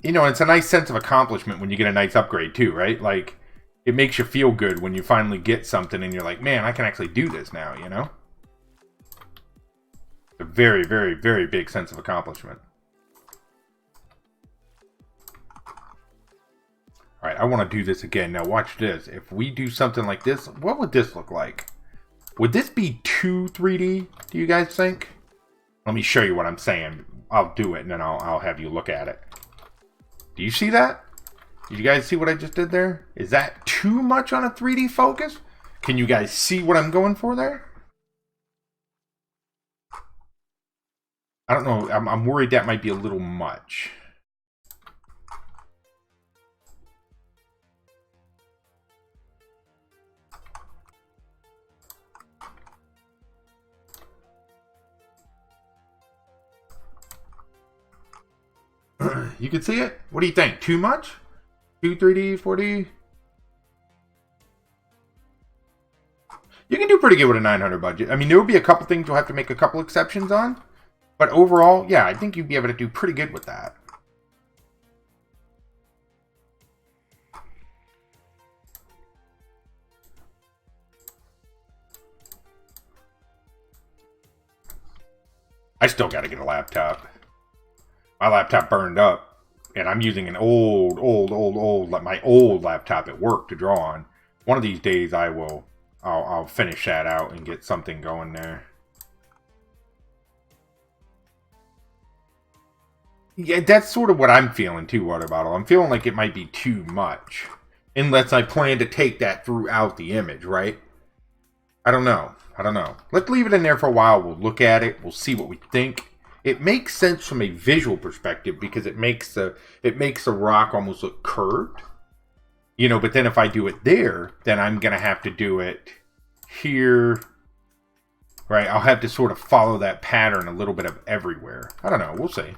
You know, it's a nice sense of accomplishment when you get a nice upgrade too, right? Like, it makes you feel good when you finally get something and you're like, man, I can actually do this now, you know? A very, very, very big sense of accomplishment. Alright, I want to do this again. Now watch this. If we do something like this, what would this look like? Would this be too 3D, do you guys think? Let me show you what I'm saying. I'll do it and then I'll have you look at it. Do you see that? Did you guys see what I just did there? Is that too much on a 3D focus? Can you guys see what I'm going for there? I don't know. I'm worried that might be a little much. You can see it? What do you think? Too much? 2, 3D, 4D? You can do pretty good with a 900 budget. I mean, there will be a couple things you'll have to make a couple exceptions on. But overall, yeah, I think you'd be able to do pretty good with that. I still got to get a laptop. My laptop burned up, and I'm using an like my old laptop at work to draw on. One of these days, I'll finish that out and get something going there. Yeah, that's sort of what I'm feeling too, Water Bottle. I'm feeling like it might be too much. Unless I plan to take that throughout the image, right? I don't know. Let's leave it in there for a while. We'll look at it. We'll see what we think. It makes sense from a visual perspective because it makes the rock almost look curved. You know, but then if I do it there, then I'm going to have to do it here. Right? I'll have to sort of follow that pattern a little bit of everywhere. I don't know. We'll see.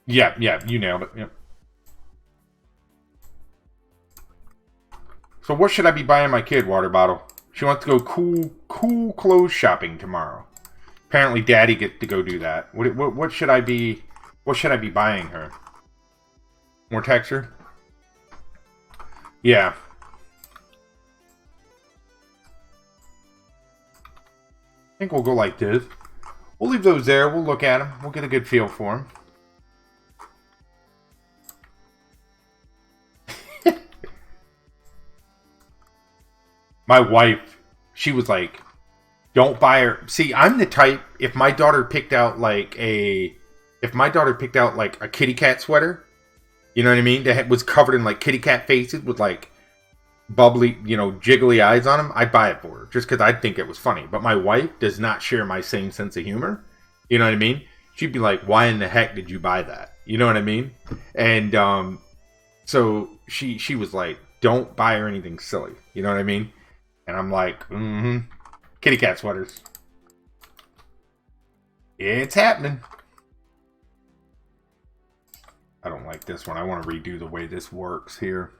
Yeah, you nailed it. Yep. So what should I be buying my kid, Water Bottle? She wants to go cool clothes shopping tomorrow. Apparently, Daddy gets to go do that. What should I be buying her? More texture? Yeah. I think we'll go like this. We'll leave those there. We'll look at them. We'll get a good feel for them. My wife, she was like, don't buy her. See, I'm the type, if my daughter picked out like a kitty cat sweater, you know what I mean? That was covered in like kitty cat faces with like bubbly, you know, jiggly eyes on them, I'd buy it for her just because I'd think it was funny. But my wife does not share my same sense of humor. You know what I mean? She'd be like, why in the heck did you buy that? You know what I mean? And so she was like, don't buy her anything silly. You know what I mean? And I'm like, kitty cat sweaters. It's happening. I don't like this one. I want to redo the way this works here.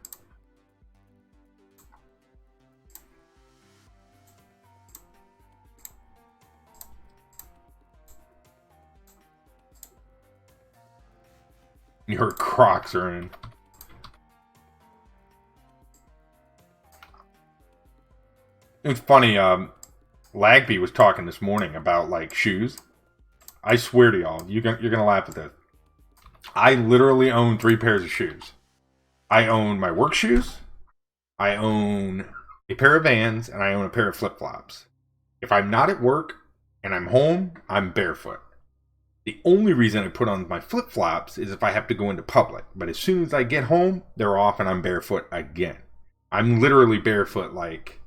Your Crocs are in. It's funny, Lagby was talking this morning about, like, shoes. I swear to y'all, you're gonna laugh at this. I literally own 3 pairs of shoes. I own my work shoes, I own a pair of Vans, and I own a pair of flip-flops. If I'm not at work and I'm home, I'm barefoot. The only reason I put on my flip-flops is if I have to go into public. But as soon as I get home, they're off and I'm barefoot again. I'm literally barefoot, like,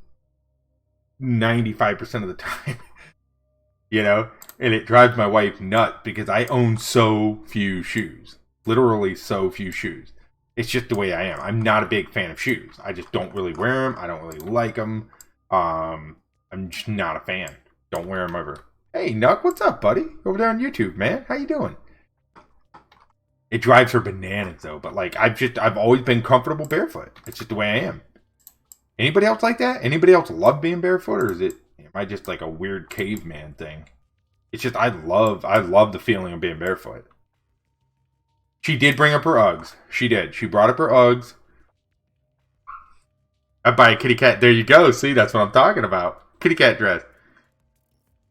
95% of the time, you know, and it drives my wife nuts because I own so few shoes, literally so few shoes. It's just the way I am. I'm not a big fan of shoes. I just don't really wear them. I don't really like them. I'm just not a fan. Don't wear them ever. Hey, Nuck, what's up, buddy? Over there on YouTube, man. How you doing? It drives her bananas though. But like I've always been comfortable barefoot. It's just the way I am. Anybody else like that? Anybody else love being barefoot, or am I just like a weird caveman thing? It's just I love the feeling of being barefoot. She did bring up her Uggs. She did. She brought up her Uggs. I buy a kitty cat. There you go. See, that's what I'm talking about. Kitty cat dress.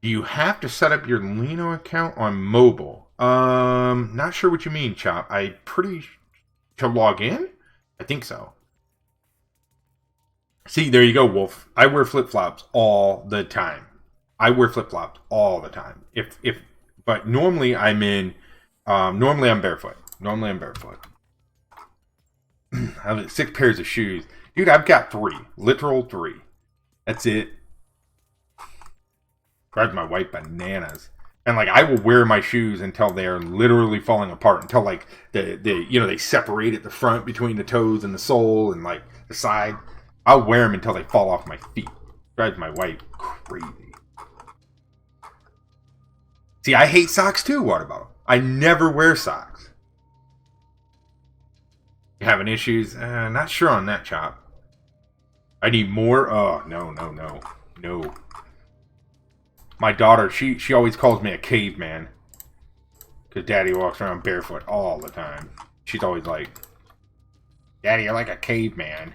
Do you have to set up your Lino account on mobile? Not sure what you mean, Chop. To log in? I think so. See, there you go, Wolf. I wear flip flops all the time. I wear flip flops all the time. But normally normally I'm barefoot. Normally I'm barefoot. I have 6 pairs of shoes. Dude, I've got 3. Literal 3. That's it. Drives my wife bananas. And like I will wear my shoes until they're literally falling apart. Until like they separate at the front between the toes and the sole and like the side. I'll wear them until they fall off my feet. Drives my wife crazy. See, I hate socks too, water bottle. I never wear socks. You having issues? Not sure on that, Chop. I need more. Oh, no. My daughter, she always calls me a caveman. Because Daddy walks around barefoot all the time. She's always like, Daddy, you're like a caveman.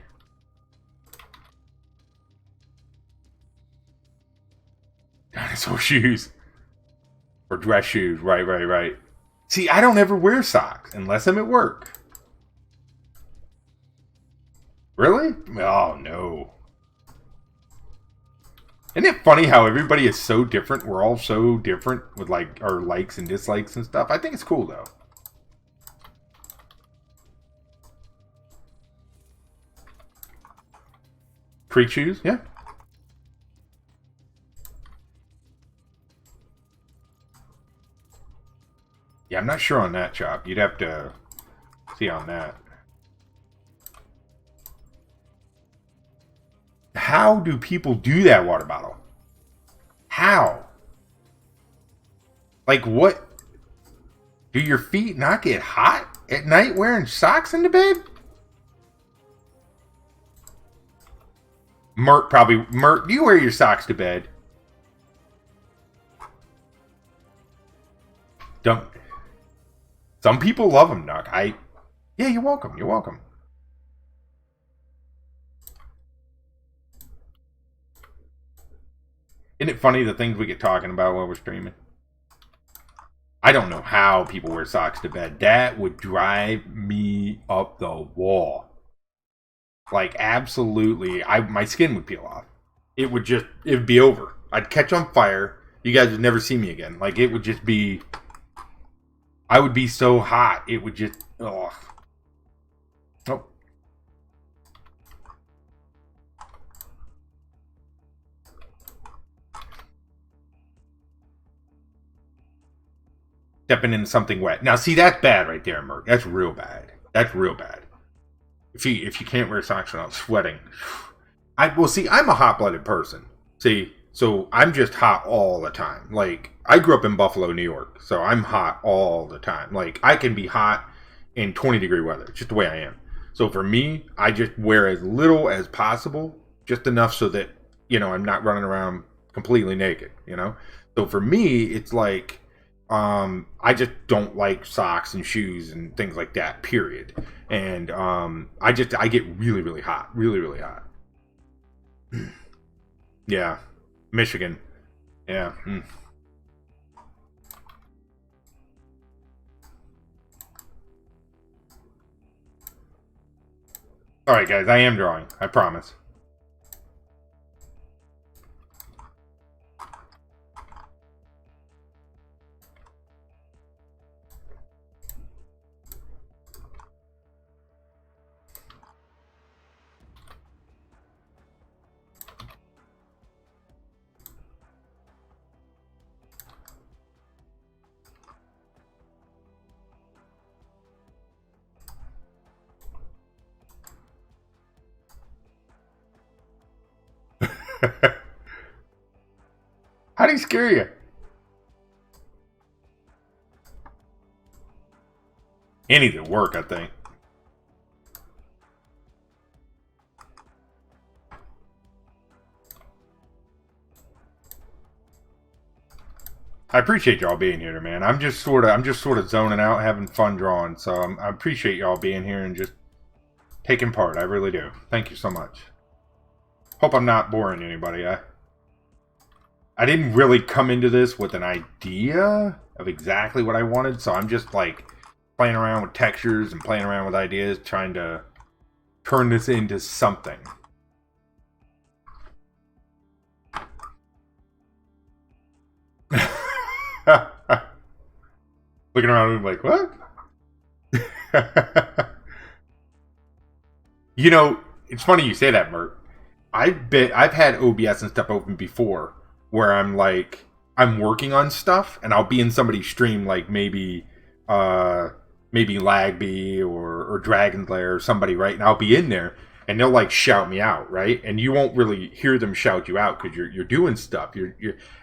Dinosaur shoes. Or dress shoes. Right. See, I don't ever wear socks unless I'm at work. Really? Oh, no. Isn't it funny how everybody is so different? We're all so different with like our likes and dislikes and stuff. I think it's cool though. Pre-choose? Yeah. Yeah, I'm not sure on that, Chop. You'd have to see on that. How do people do that, water bottle? How? Like, what? Do your feet not get hot at night wearing socks in the bed? Mert, do you wear your socks to bed? Don't. Some people love them, Doc. Yeah, you're welcome. You're welcome. Isn't it funny the things we get talking about while we're streaming? I don't know how people wear socks to bed. That would drive me up the wall. Like, absolutely. My skin would peel off. It would be over. I'd catch on fire. You guys would never see me again. Like, it would just be... I would be so hot. It would just... Ugh. Oh. Stepping into something wet. Now, see, that's bad right there, Merc. That's real bad. That's real bad. If you can't wear socks without sweating. See, I'm a hot-blooded person. See, so I'm just hot all the time. Like, I grew up in Buffalo, New York, so I'm hot all the time. Like, I can be hot in 20-degree weather. It's just the way I am. So for me, I just wear as little as possible, just enough so that, I'm not running around completely naked, So for me, it's like, I just don't like socks and shoes and things like that, period. And I get really, really hot. Really, really hot. Yeah. Michigan. Yeah. Alright, guys, I am drawing. I promise. How do he scare you? Anything work, I think. I appreciate y'all being here, man. I'm just sort of zoning out, having fun drawing. So I appreciate y'all being here and just taking part. I really do. Thank you so much. Hope I'm not boring anybody. I didn't really come into this with an idea of exactly what I wanted, so I'm just like playing around with textures and playing around with ideas, trying to turn this into something. Looking around and like, what? You know, it's funny you say that, Mert. I've had OBS and stuff open before where I'm like, I'm working on stuff and I'll be in somebody's stream, like maybe Lagby or Dragon's Lair or somebody, right? And I'll be in there and they'll like shout me out, right? And you won't really hear them shout you out because you're doing stuff.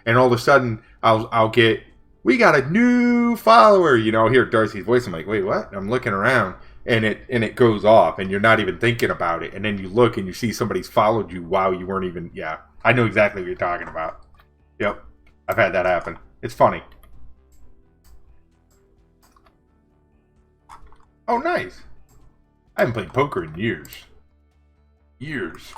And all of a sudden I'll get, we got a new follower, you know, I'll hear Darcy's voice. I'm like, wait, what? And I'm looking around and it goes off and you're not even thinking about it. And then you look and you see somebody's followed you while you weren't even, yeah. I know exactly what you're talking about. Yep. I've had that happen. It's funny. Oh, nice. I haven't played poker in years. Years.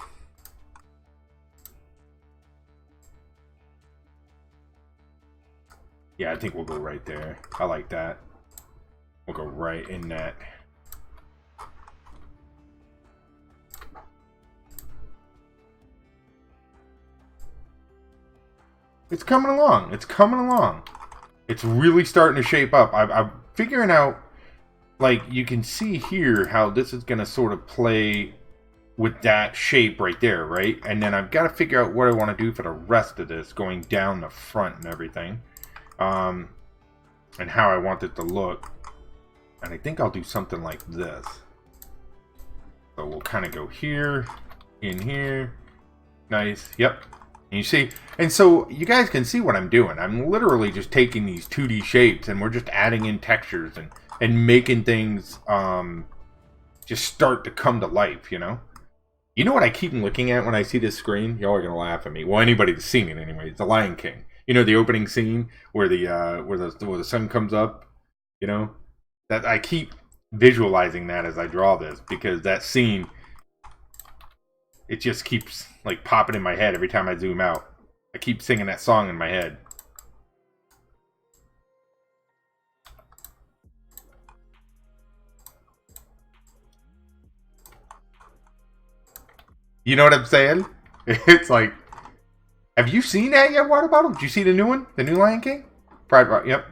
Yeah, I think we'll go right there. I like that. We'll go right in that. It's coming along. It's coming along. It's really starting to shape up. I'm figuring out, like, you can see here how this is going to sort of play with that shape right there, right? And then I've got to figure out what I want to do for the rest of this, going down the front and everything. And how I want it to look. And I think I'll do something like this. So we'll kind of go here, in here. Nice. Yep. And you see, and so you guys can see what I'm doing. I'm literally just taking these 2D shapes and we're just adding in textures and making things just start to come to life, you know? You know what I keep looking at when I see this screen? Y'all are going to laugh at me. Well, anybody that's seen it anyway. It's The Lion King. You know, the opening scene where the sun comes up, you know? That I keep visualizing that as I draw this because that scene, it just keeps like popping in my head every time I zoom out. I keep singing that song in my head. You know what I'm saying? It's like, have you seen that yet, Water Bottle? Did you see the new one? The new Lion King? Pride Rock, yep.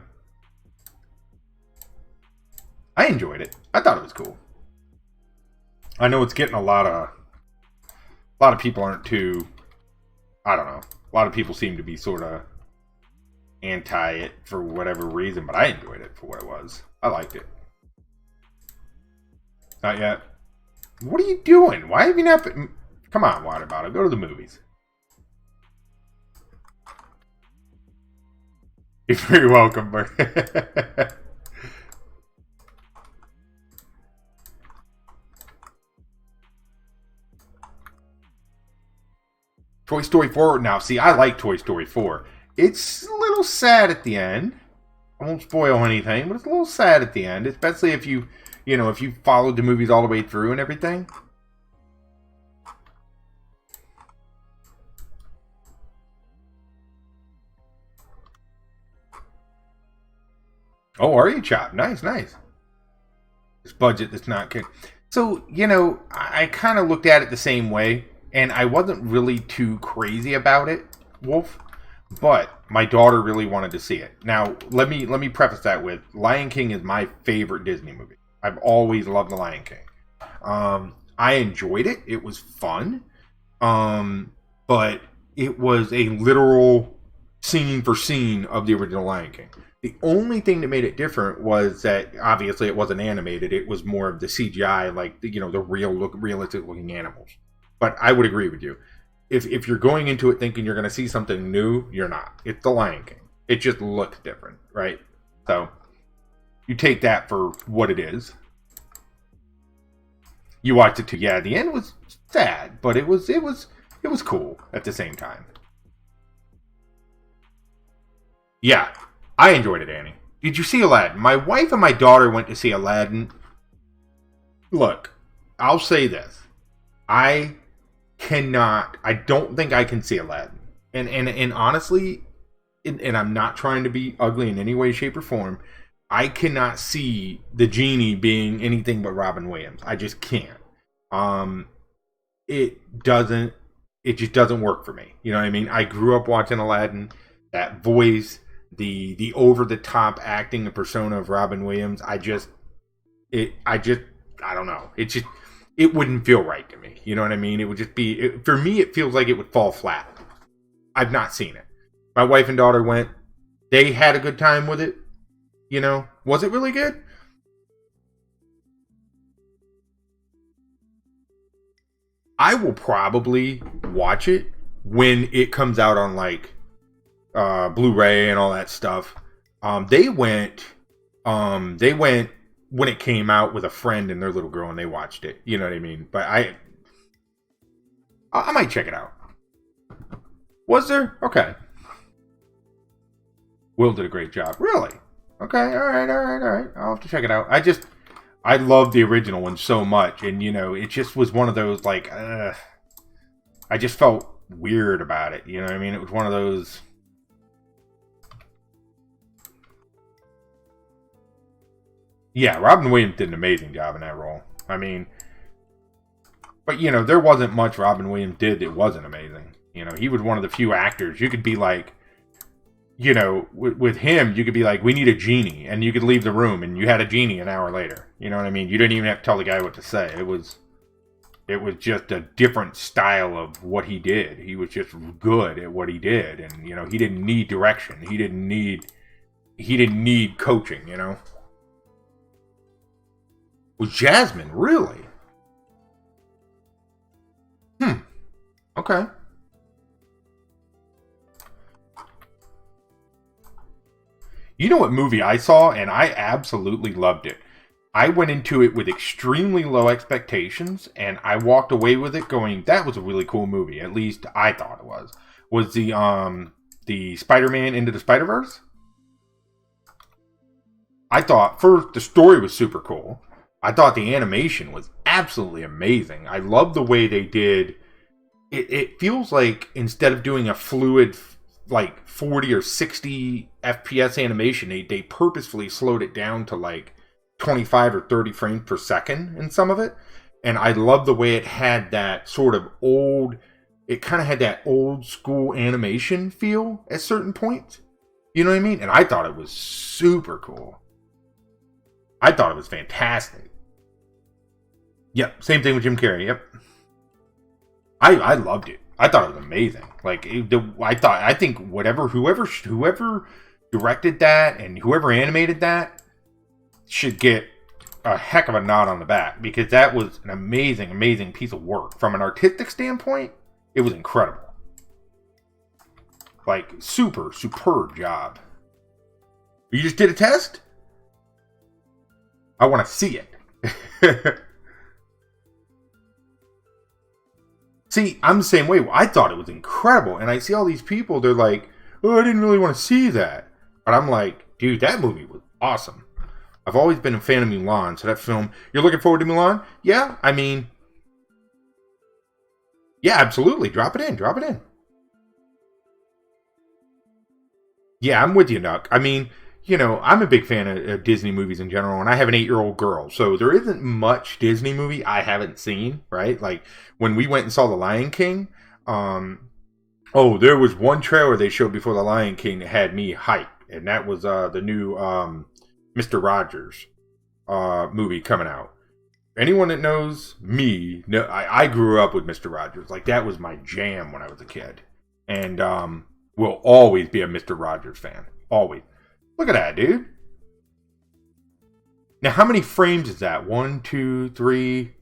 I enjoyed it. I thought it was cool. I know it's getting a lot of people aren't too, I don't know. A lot of people seem to be sort of anti it for whatever reason, but I enjoyed it for what it was. I liked it. Not yet. What are you doing? Why have you not been... Come on, Water Bottle. Go to the movies. You're very welcome, Bert. Toy Story 4. Now, see, I like Toy Story 4. It's a little sad at the end. I won't spoil anything, but it's a little sad at the end, especially if you followed the movies all the way through and everything. Oh, are you, Chop? Nice, nice. This budget that's not good. So, I kind of looked at it the same way, and I wasn't really too crazy about it, Wolf. But my daughter really wanted to see it. Now, let me preface that with Lion King is my favorite Disney movie. I've always loved The Lion King. I enjoyed it. It was fun. But it was a literal scene for scene of the original Lion King. The only thing that made it different was that obviously it wasn't animated. It was more of the CGI, like the realistic looking animals. But I would agree with you. If you're going into it thinking you're going to see something new, you're not. It's The Lion King. It just looks different, right? So you take that for what it is. You watched it too. Yeah, the end was sad, but it was cool at the same time. Yeah, I enjoyed it, Annie. Did you see Aladdin? My wife and my daughter went to see Aladdin. Look, I'll say this. I don't think I can see Aladdin. And honestly, and I'm not trying to be ugly in any way, shape, or form, I cannot see the genie being anything but Robin Williams. I just can't. It just doesn't work for me. You know what I mean? I grew up watching Aladdin. That voice, the over the top acting, the persona of Robin Williams. I don't know. It wouldn't feel right to me. You know what I mean? It would just be, for me, it feels like it would fall flat. I've not seen it. My wife and daughter went. They had a good time with it. You know, was it really good? I will probably watch it when it comes out on like Blu-ray and all that stuff. They went when it came out with a friend and their little girl, and they watched it. You know what I mean? But I might check it out. Was there? Okay. Will did a great job. Really? Okay. All right. I'll have to check it out. I love the original one so much, and you know, it just was one of those like, I just felt weird about it. You know what I mean? It was one of those. Yeah, Robin Williams did an amazing job in that role. I mean, but you know, there wasn't much Robin Williams did that wasn't amazing. You know, he was one of the few actors you could be like, you know, with him, you could be like, we need a genie, and you could leave the room, and you had a genie an hour later. You know what I mean? You didn't even have to tell the guy what to say. It was just a different style of what he did. He was just good at what he did, and you know, he didn't need direction. He didn't need coaching. You know. Was Jasmine really? Okay. You know what movie I saw, and I absolutely loved it. I went into it with extremely low expectations, and I walked away with it going, that was a really cool movie. At least I thought it was. Was the Spider-Man Into the Spider-Verse? I thought, first, the story was super cool. I thought the animation was absolutely amazing. I love the way they did. It feels like instead of doing a fluid like 40 or 60 FPS animation, they purposefully slowed it down to like 25 or 30 frames per second in some of it. And I love the way it had that sort of old, it kind of had that old school animation feel at certain points. You know what I mean? And I thought it was super cool. I thought it was fantastic. Yep, same thing with Jim Carrey. Yep. I loved it. I thought it was amazing. Like I think whoever directed that and whoever animated that should get a heck of a nod on the back, because that was an amazing piece of work. From an artistic standpoint, it was incredible. Like superb job. You just did a test? I want to see it. See, I'm the same way. I thought it was incredible. And I see all these people, they're like, oh, I didn't really want to see that. But I'm like, dude, that movie was awesome. I've always been a fan of Mulan, so that film... You're looking forward to Mulan? Yeah, I mean... Yeah, absolutely. Drop it in. Yeah, I'm with you, Nuck. I mean, you know, I'm a big fan of Disney movies in general, and I have an 8-year-old girl, so there isn't much Disney movie I haven't seen, right? Like, when we went and saw The Lion King, there was one trailer they showed before The Lion King that had me hyped, and that was the new Mr. Rogers movie coming out. Anyone that knows me, I grew up with Mr. Rogers. Like, that was my jam when I was a kid. And will always be a Mr. Rogers fan. Always. Look at that, dude. Now, how many frames is that? 1, 2, 3.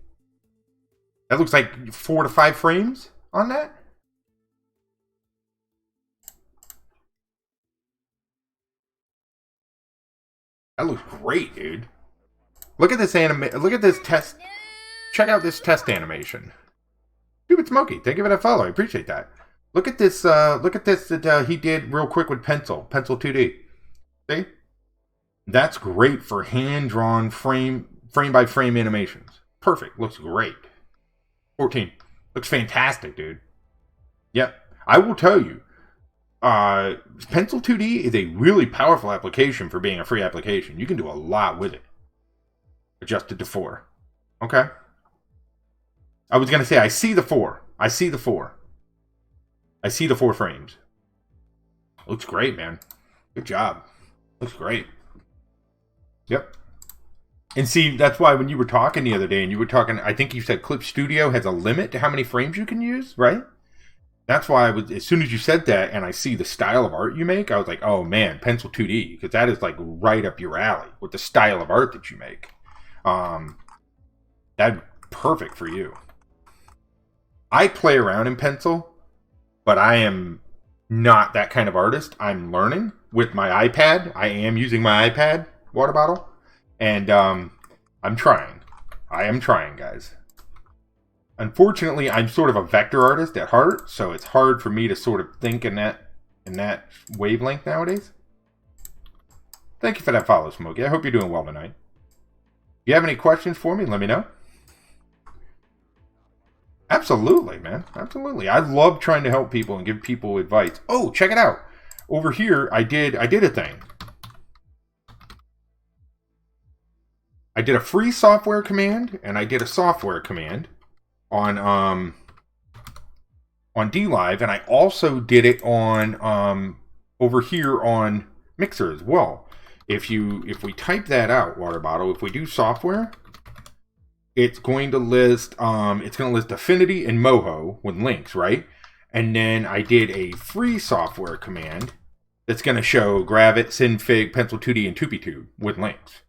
That looks like 4 to 5 frames on that. That looks great, dude. Look at this look at this test. Check out this test animation. Stupid Smokey, thank you for that follow. I appreciate that. Look at this. Look at this that he did real quick with Pencil 2D. See, that's great for hand-drawn frame by frame animations. Perfect. Looks great. 14 looks fantastic, dude. Yep. I will tell you, Pencil 2D is a really powerful application for being a free application. You can do a lot with it. Adjusted to 4. Okay. I was going to say, I see the 4. I see the 4 frames. Looks great, man. Good job. Looks great. Yep. And see, that's why when you were talking the other day, and you were talking, I think you said Clip Studio has a limit to how many frames you can use, right? That's why as soon as you said that, and I see the style of art you make, I was like, oh man, Pencil 2D, because that is like right up your alley with the style of art that you make. That'd be perfect for you. I play around in Pencil, but I am not that kind of artist. I'm learning with my iPad. I am using my iPad water bottle, and I'm trying. I am trying, guys. Unfortunately, I'm sort of a vector artist at heart, so it's hard for me to sort of think in that wavelength nowadays. Thank you for that follow, Smokey. I hope you're doing well tonight. If you have any questions for me, let me know. Absolutely, man. Absolutely. I love trying to help people and give people advice. Oh, check it out. Over here, I did a thing. I did a free software command, and I did a software command on DLive, and I also did it on over here on Mixer as well. If we type that out, water bottle, if we do software, it's going to list Affinity and Moho with links, right? And then I did a free software command that's going to show Gravit, Synfig, Pencil 2D, and TupiTube with links.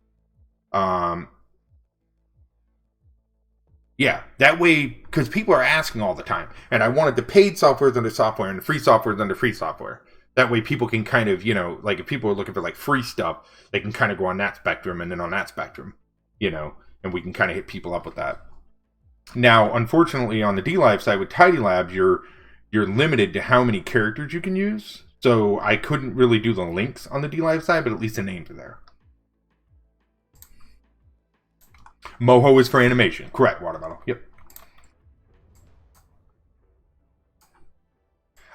Yeah, that way, because people are asking all the time, and I wanted the paid softwares under software and the free softwares under free software. That way people can kind of, like if people are looking for like free stuff, they can kind of go on that spectrum and then on that spectrum, and we can kind of hit people up with that. Now, unfortunately, on the DLive side with Tidy Labs, you're limited to how many characters you can use. So I couldn't really do the links on the DLive side, but at least the names are there. Moho is for animation. Correct, water bottle. Yep.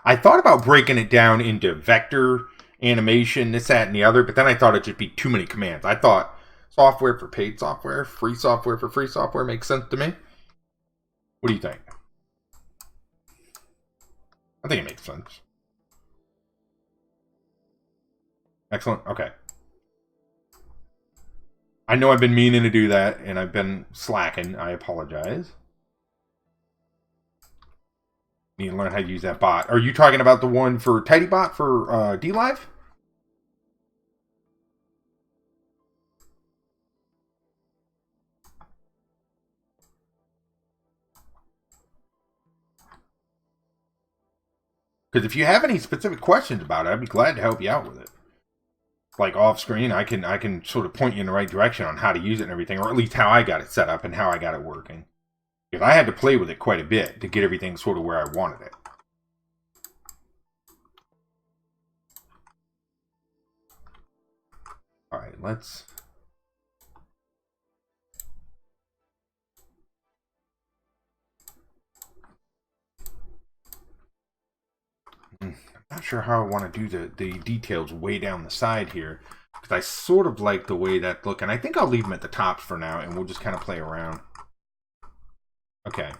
I thought about breaking it down into vector, animation, this, that, and the other, but then I thought it'd just be too many commands. I thought software for paid software, free software for free software makes sense to me. What do you think? I think it makes sense. Excellent. Okay. I know I've been meaning to do that, and I've been slacking. I apologize. Need to learn how to use that bot. Are you talking about the one for TidyBot for DLive? Because if you have any specific questions about it, I'd be glad to help you out with it. Like off screen, I can sort of point you in the right direction on how to use it and everything, or at least how I got it set up and how I got it working. Because I had to play with it quite a bit to get everything sort of where I wanted it. All right, let's... I'm not sure how I want to do the details way down the side here, because I sort of like the way that look, and I think I'll leave them at the tops for now, and we'll just kind of play around. Okay,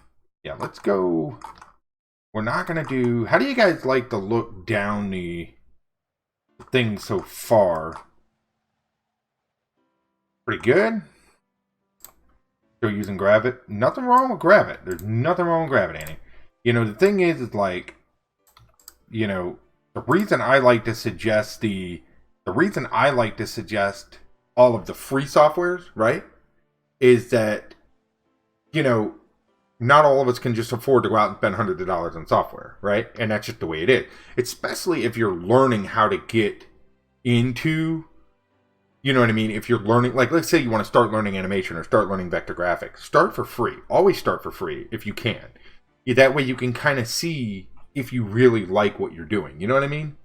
yeah, let's go. We're not going to do... How do you guys like the look down the thing so far? Pretty good. Still using Gravit. Nothing wrong with Gravit. There's nothing wrong with Gravit, Annie. The thing is like... the reason I like to suggest all of the free softwares, right, is that, not all of us can just afford to go out and spend hundreds of dollars on software, right? And that's just the way it is. Especially if you're learning how to get into You know what I mean? If you're learning, like, let's say you want to start learning animation or start learning vector graphics, start for free. Always start for free if you can. That way you can kind of see if you really like what you're doing. You know what I mean?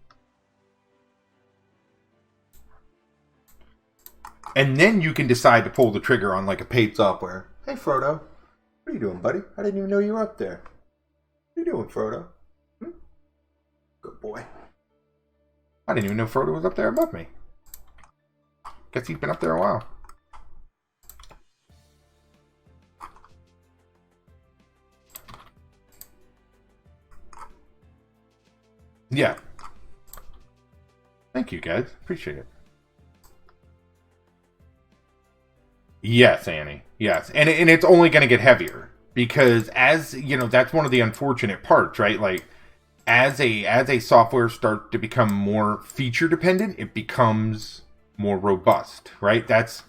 And then you can decide to pull the trigger on like a paid software. Hey, Frodo. What are you doing, buddy? I didn't even know you were up there. What are you doing, Frodo? Good boy. I didn't even know Frodo was up there above me. Guess he's been up there a while. Yeah. Thank you, guys. Appreciate it. Yes, Annie. Yes. And it's only going to get heavier. Because as, you know, that's one of the unfortunate parts, right? Like, as a software starts to become more feature dependent, it becomes more robust, right? That's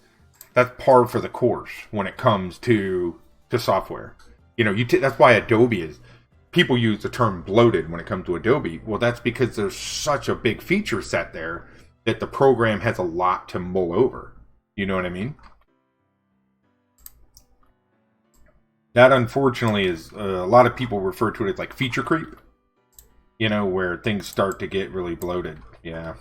par for the course when it comes to software. You know, that's why Adobe is. People use the term bloated when it comes to Adobe. Well, that's because there's such a big feature set there that the program has a lot to mull over. You know what I mean? That unfortunately is a lot of people refer to it as like feature creep. You know, where things start to get really bloated. Yeah.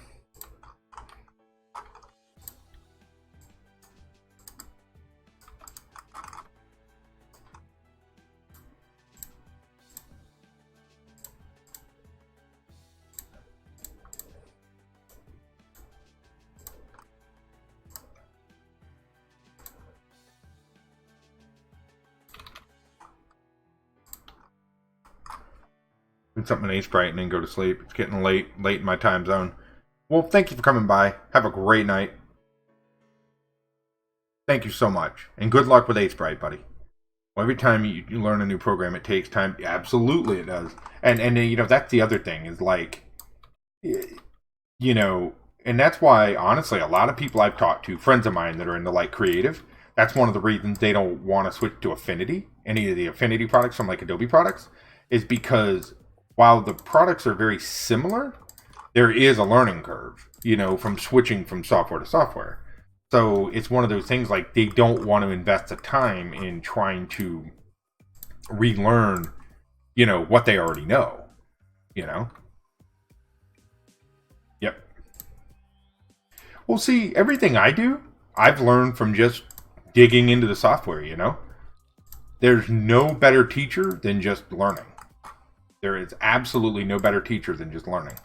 Something in Sprite and then go to sleep. It's getting late in my time zone. Well, thank you for coming by. Have a great night. Thank you so much. And good luck with Sprite, buddy. Well, every time you learn a new program, it takes time. Absolutely, it does. And you know, that's the other thing is like, you know, and that's why, honestly, a lot of people I've talked to, friends of mine that are into like creative, that's one of the reasons they don't want to switch to Affinity, any of the Affinity products from like Adobe products, is because while the products are very similar, there is a learning curve, you know, from switching from software to software. So it's one of those things like they don't want to invest the time in trying to relearn, you know, what they already know, you know? Yep. Well, see, everything I do, I've learned from just digging into the software, you know? There's no better teacher than just learning. There is absolutely no better teacher than just learning.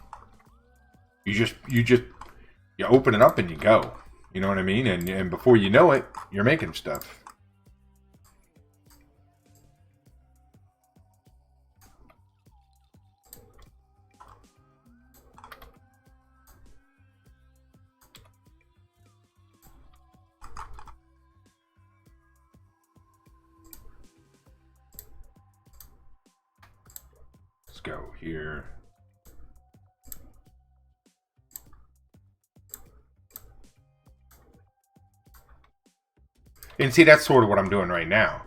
You open it up and you go. You know what I mean? And before you know it, you're making stuff. Let's go here. And see, that's sort of what I'm doing right now,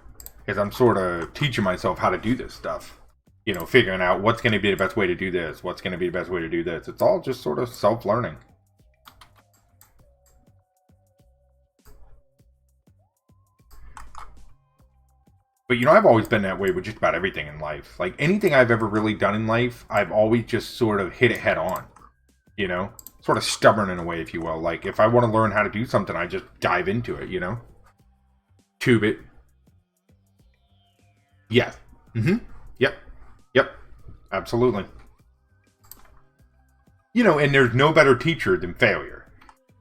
is I'm sort of teaching myself how to do this stuff. You know, figuring out what's going to be the best way to do this, what's going to be the best way to do this. It's all just sort of self-learning. But, you know, I've always been that way with just about everything in life. Like, anything I've ever really done in life, I've always just sort of hit it head on. You know? Sort of stubborn in a way, if you will. Like, if I want to learn how to do something, I just dive into it, you know? Tube it. Yeah. Mm-hmm. Yep. Absolutely. You know, and there's no better teacher than failure.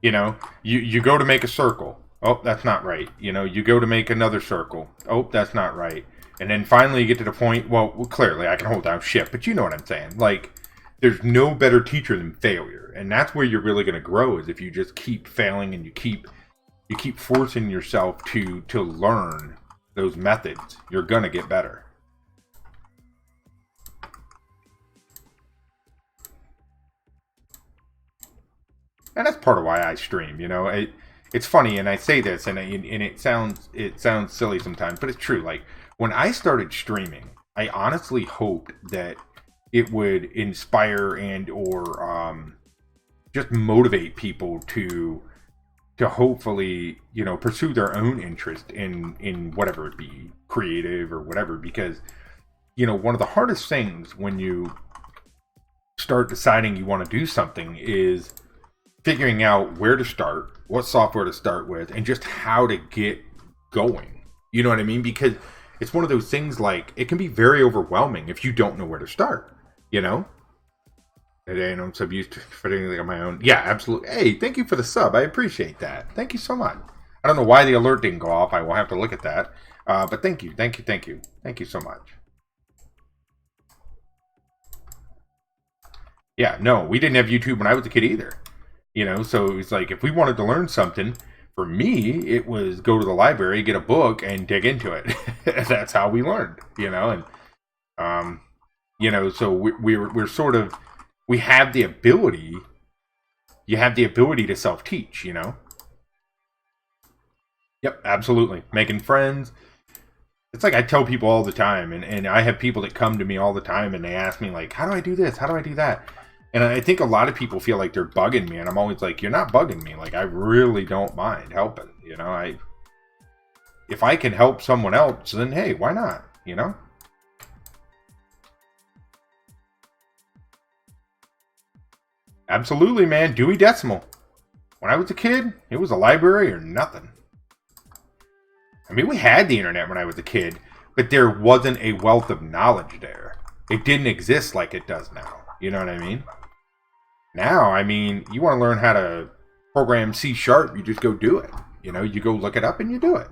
You know, you go to make a circle. Oh, that's not right. You know, you go to make another circle. Oh, that's not right. And then finally you get to the point, well, clearly I can hold down shit, but you know what I'm saying. Like, there's no better teacher than failure. And that's where you're really going to grow, is if you just keep failing and you keep forcing yourself to learn those methods. You're going to get better. And that's part of why I stream, you know. It's funny, and I say this, and it sounds silly sometimes, but it's true. Like, when I started streaming, I honestly hoped that it would inspire and or just motivate people to to hopefully, pursue their own interest in whatever it be, creative or whatever. Because, one of the hardest things when you start deciding you want to do something is figuring out where to start, what software to start with, and just how to get going. You know what I mean? Because it's one of those things, like, it can be very overwhelming if you don't know where to start, Today, I'm so used to fitting on my own. Yeah, absolutely. Hey, thank you for the sub. I appreciate that. Thank you so much. I don't know why the alert didn't go off. I will have to look at that. But thank you. Thank you so much. Yeah, no, we didn't have YouTube when I was a kid either. So it's like, if we wanted to learn something, for me, it was go to the library, get a book, and dig into it. That's how we learned, and so we're sort of, we have the ability. You have the ability to self-teach, Yep, absolutely. Making friends. It's like I tell people all the time, and I have people that come to me all the time, and they ask me, like, how do I do this? How do I do that? And I think a lot of people feel like they're bugging me, and I'm always like, you're not bugging me. Like, I really don't mind helping, if I can help someone else, then hey, why not, Absolutely, man. Dewey Decimal. When I was a kid, it was a library or nothing. I mean, we had the internet when I was a kid, but there wasn't a wealth of knowledge there. It didn't exist like it does now. You know what I mean? Now, I mean, you want to learn how to program C#, you just go do it. You go look it up and you do it.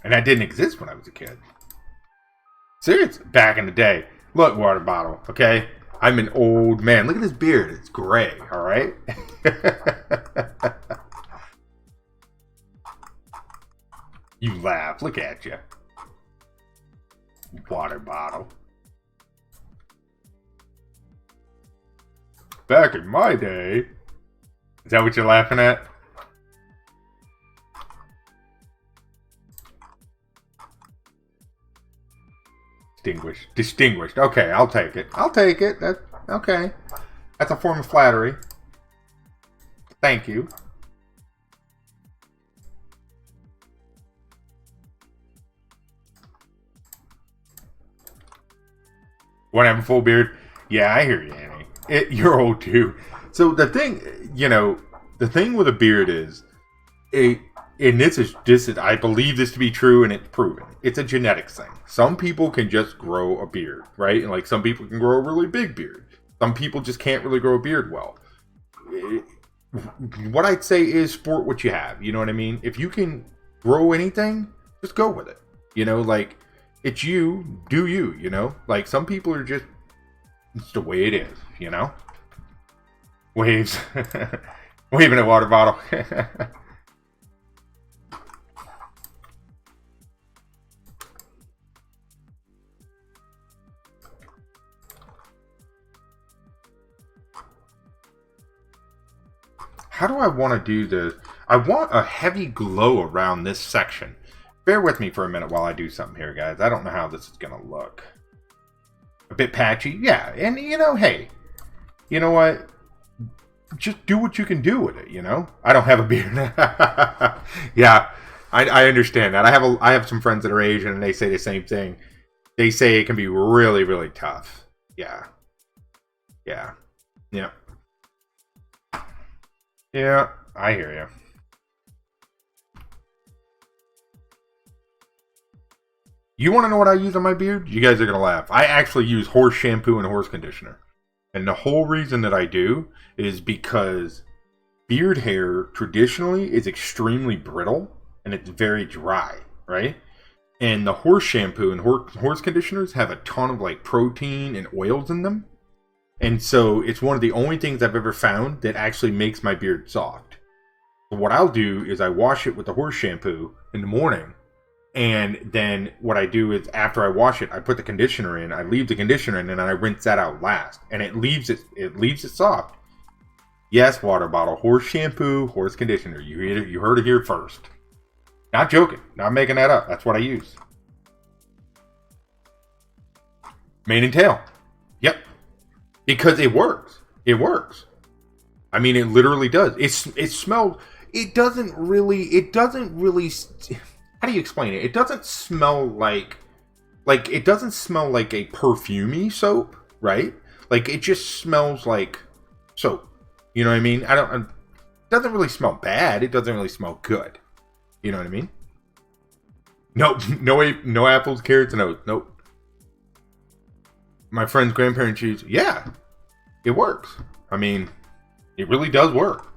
And that didn't exist when I was a kid. Serious. Back in the day. Look, water bottle, okay? I'm an old man. Look at this beard. It's gray, all right? You laugh. Look at you. Water bottle. Back in my day. Is that what you're laughing at? Distinguished. Okay, I'll take it. That's okay. That's a form of flattery. Thank you. Want to have a full beard? Yeah, I hear you, Annie. You're old too. So the thing, the thing with a beard is, and this is, I believe this to be true, and it's proven. It's a genetics thing. Some people can just grow a beard, right? And like some people can grow a really big beard. Some people just can't really grow a beard well. What I'd say is sport what you have. You know what I mean? If you can grow anything, just go with it. Like, it's you, do you, Like, some people are just, it's the way it is, Waves. Waving a water bottle. How do I want to do this? I want a heavy glow around this section. Bear with me for a minute while I do something here, guys. I don't know how this is going to look. A bit patchy? Yeah. And, hey. You know what? Just do what you can do with it, I don't have a beard. Yeah. I understand that. I have some friends that are Asian, and they say the same thing. They say it can be really, really tough. Yeah. Yeah. Yeah. Yeah, I hear you. You want to know what I use on my beard? You guys are going to laugh. I actually use horse shampoo and horse conditioner. And the whole reason that I do is because beard hair traditionally is extremely brittle and it's very dry, right? And the horse shampoo and horse conditioners have a ton of like protein and oils in them. And so it's one of the only things I've ever found that actually makes my beard soft. So what I'll do is I wash it with the horse shampoo in the morning. And then what I do is after I wash it, I put the conditioner in. I leave the conditioner in, and then I rinse that out last. And it leaves it soft. Yes, water bottle, horse shampoo, horse conditioner. You heard it here first. Not joking. Not making that up. That's what I use. Mane and tail. Yep. Because it works. It works. I mean, it literally does. It smells. It doesn't really. It doesn't really. How do you explain it? It doesn't smell like it doesn't smell like a perfumey soap, right? Like it just smells like soap. You know what I mean? I don't. It doesn't really smell bad. It doesn't really smell good. You know what I mean? Nope. No apples, carrots, and oats. Nope. My friend's grandparents use. Yeah, it works. I mean, it really does work.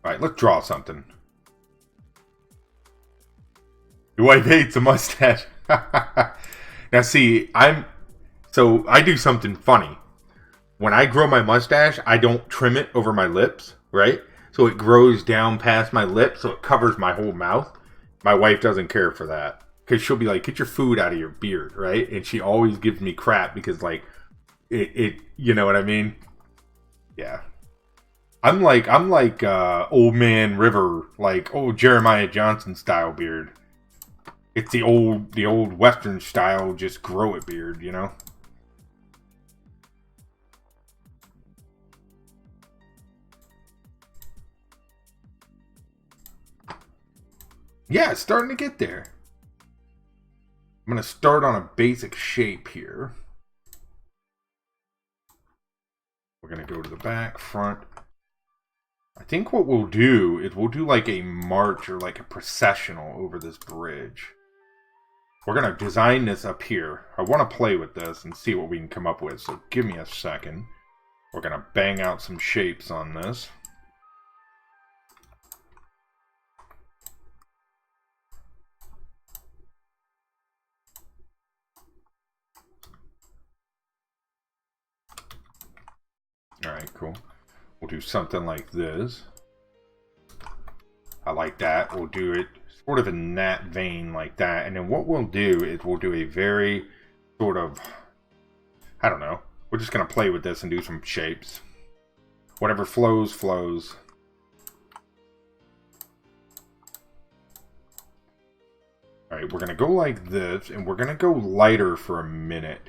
All right, let's draw something. Your wife hates a mustache. Now, see, I do something funny. When I grow my mustache, I don't trim it over my lips, right? So it grows down past my lips, so it covers my whole mouth. My wife doesn't care for that because she'll be like, "Get your food out of your beard," right? And she always gives me crap because, like, you know what I mean? Yeah. I'm like old man River, like old Jeremiah Johnson style beard. It's the old Western style, just grow it beard, you know? Yeah, it's starting to get there. I'm going to start on a basic shape here. We're going to go to the back, front. I think what we'll do is we'll do like a march or like a processional over this bridge. We're going to design this up here. I want to play with this and see what we can come up with, so give me a second. We're going to bang out some shapes on this. Alright, cool. We'll do something like this. I like that. We'll do it sort of in that vein like that. And then what we'll do is we'll do a very sort of, I don't know. We're just going to play with this and do some shapes. Whatever flows, flows. Alright, we're going to go like this. And we're going to go lighter for a minute.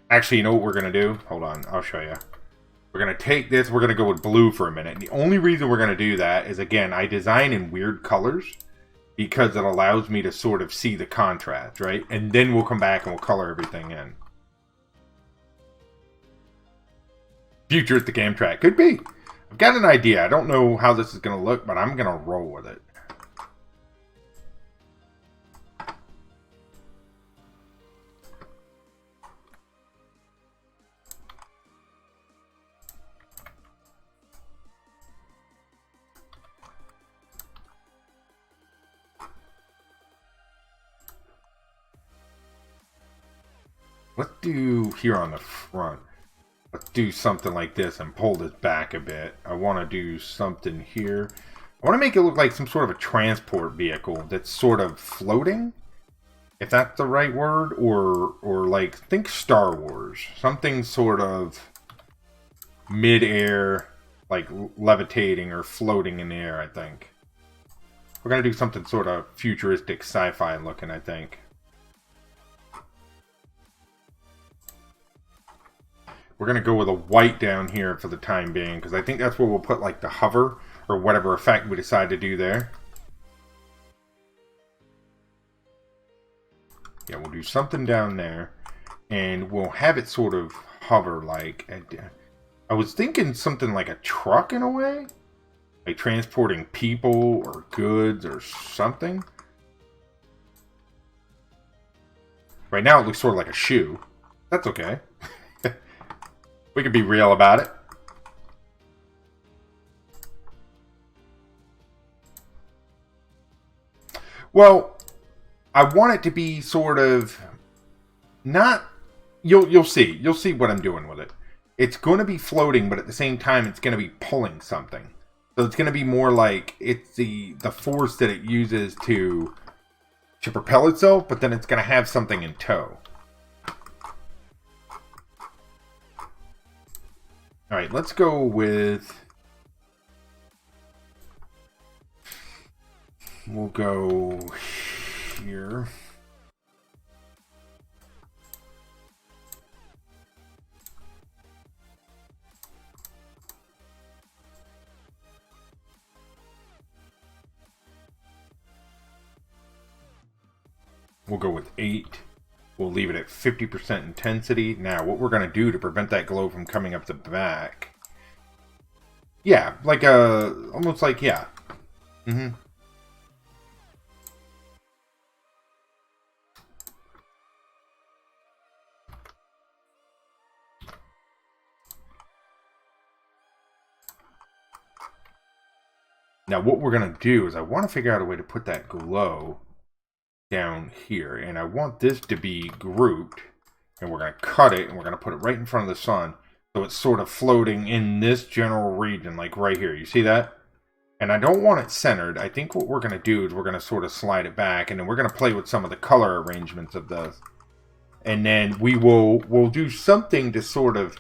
Actually, you know what we're going to do? Hold on, I'll show you. We're going to take this, we're going to go with blue for a minute. And the only reason we're going to do that is, again, I design in weird colors because it allows me to sort of see the contrast, right? And then we'll come back and we'll color everything in. Futuristic Amtrak. Could be. I've got an idea. I don't know how this is going to look, but I'm going to roll with it. Let's do here on the front. Let's do something like this and pull this back a bit. I want to do something here. I want to make it look like some sort of a transport vehicle that's sort of floating, if that's the right word, or like, think Star Wars. Something sort of mid-air, like levitating or floating in the air, I think. We're going to do something sort of futuristic sci-fi looking, I think. We're going to go with a white down here for the time being, because I think that's where we'll put like the hover or whatever effect we decide to do there. Yeah, we'll do something down there, and we'll have it sort of hover like... I was thinking something like a truck in a way? Like transporting people or goods or something. Right now it looks sort of like a shoe. That's okay. We can be real about it. Well, I want it to be sort of not. You'll see. You'll see what I'm doing with it. It's going to be floating, but at the same time, it's going to be pulling something. So it's going to be more like it's the force that it uses to propel itself, but then it's going to have something in tow. Alright, let's go with... We'll go here. We'll go with 8. We'll leave it at 50% intensity. Now, what we're going to do to prevent that glow from coming up the back... Yeah, like almost like, yeah. Mm-hmm. Now, what we're going to do is I want to figure out a way to put that glow down here. And I want this to be grouped. And we're going to cut it, and we're going to put it right in front of the sun. So it's sort of floating in this general region, like right here. You see that? And I don't want it centered. I think what we're going to do is we're going to sort of slide it back. And then we're going to play with some of the color arrangements of this. And then we'll do something to sort of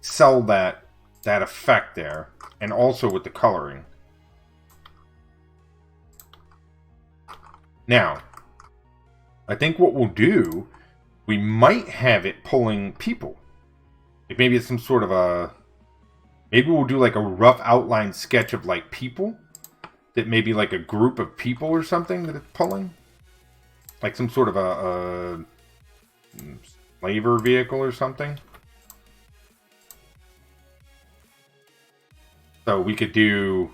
sell that effect there. And also with the coloring. Now, I think what we'll do, we might have it pulling people. Like maybe it's some sort of a... Maybe we'll do like a rough outline sketch of like people. That maybe like a group of people or something that it's pulling. Like some sort of a slaver vehicle or something. So we could do...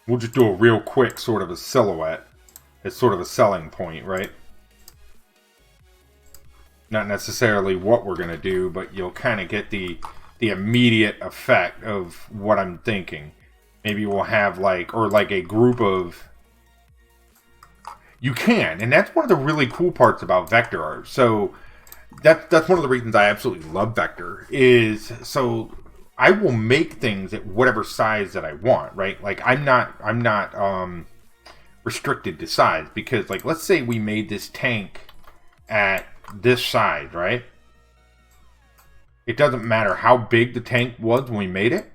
We'll just do a real quick sort of a silhouette. It's sort of a selling point, right? Not necessarily what we're going to do, but you'll kind of get the immediate effect of what I'm thinking. Maybe we'll have like, or like a group of... You can, and that's one of the really cool parts about vector art. So that's one of the reasons I absolutely love vector, is so I will make things at whatever size that I want, right? Like I'm not restricted to size, because like let's say we made this tank at this size, right? It doesn't matter how big the tank was when we made it,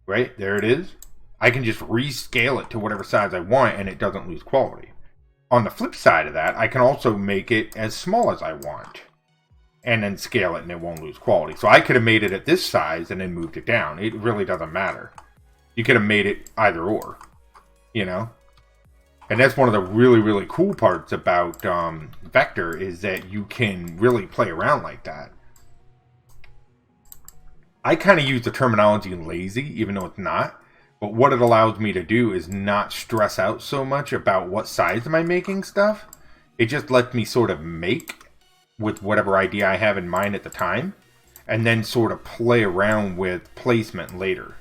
right? There it is. I can just rescale it to whatever size I want and it doesn't lose quality. On the flip side of that, I can also make it as small as I want and then scale it and it won't lose quality. So I could have made it at this size and then moved it down. It really doesn't matter. You could have made it either or, you know? And that's one of the really, really cool parts about vector, is that you can really play around like that. I kind of use the terminology lazy, even though it's not. But what it allows me to do is not stress out so much about what size am I making stuff. It just lets me sort of make with whatever idea I have in mind at the time. And then sort of play around with placement later.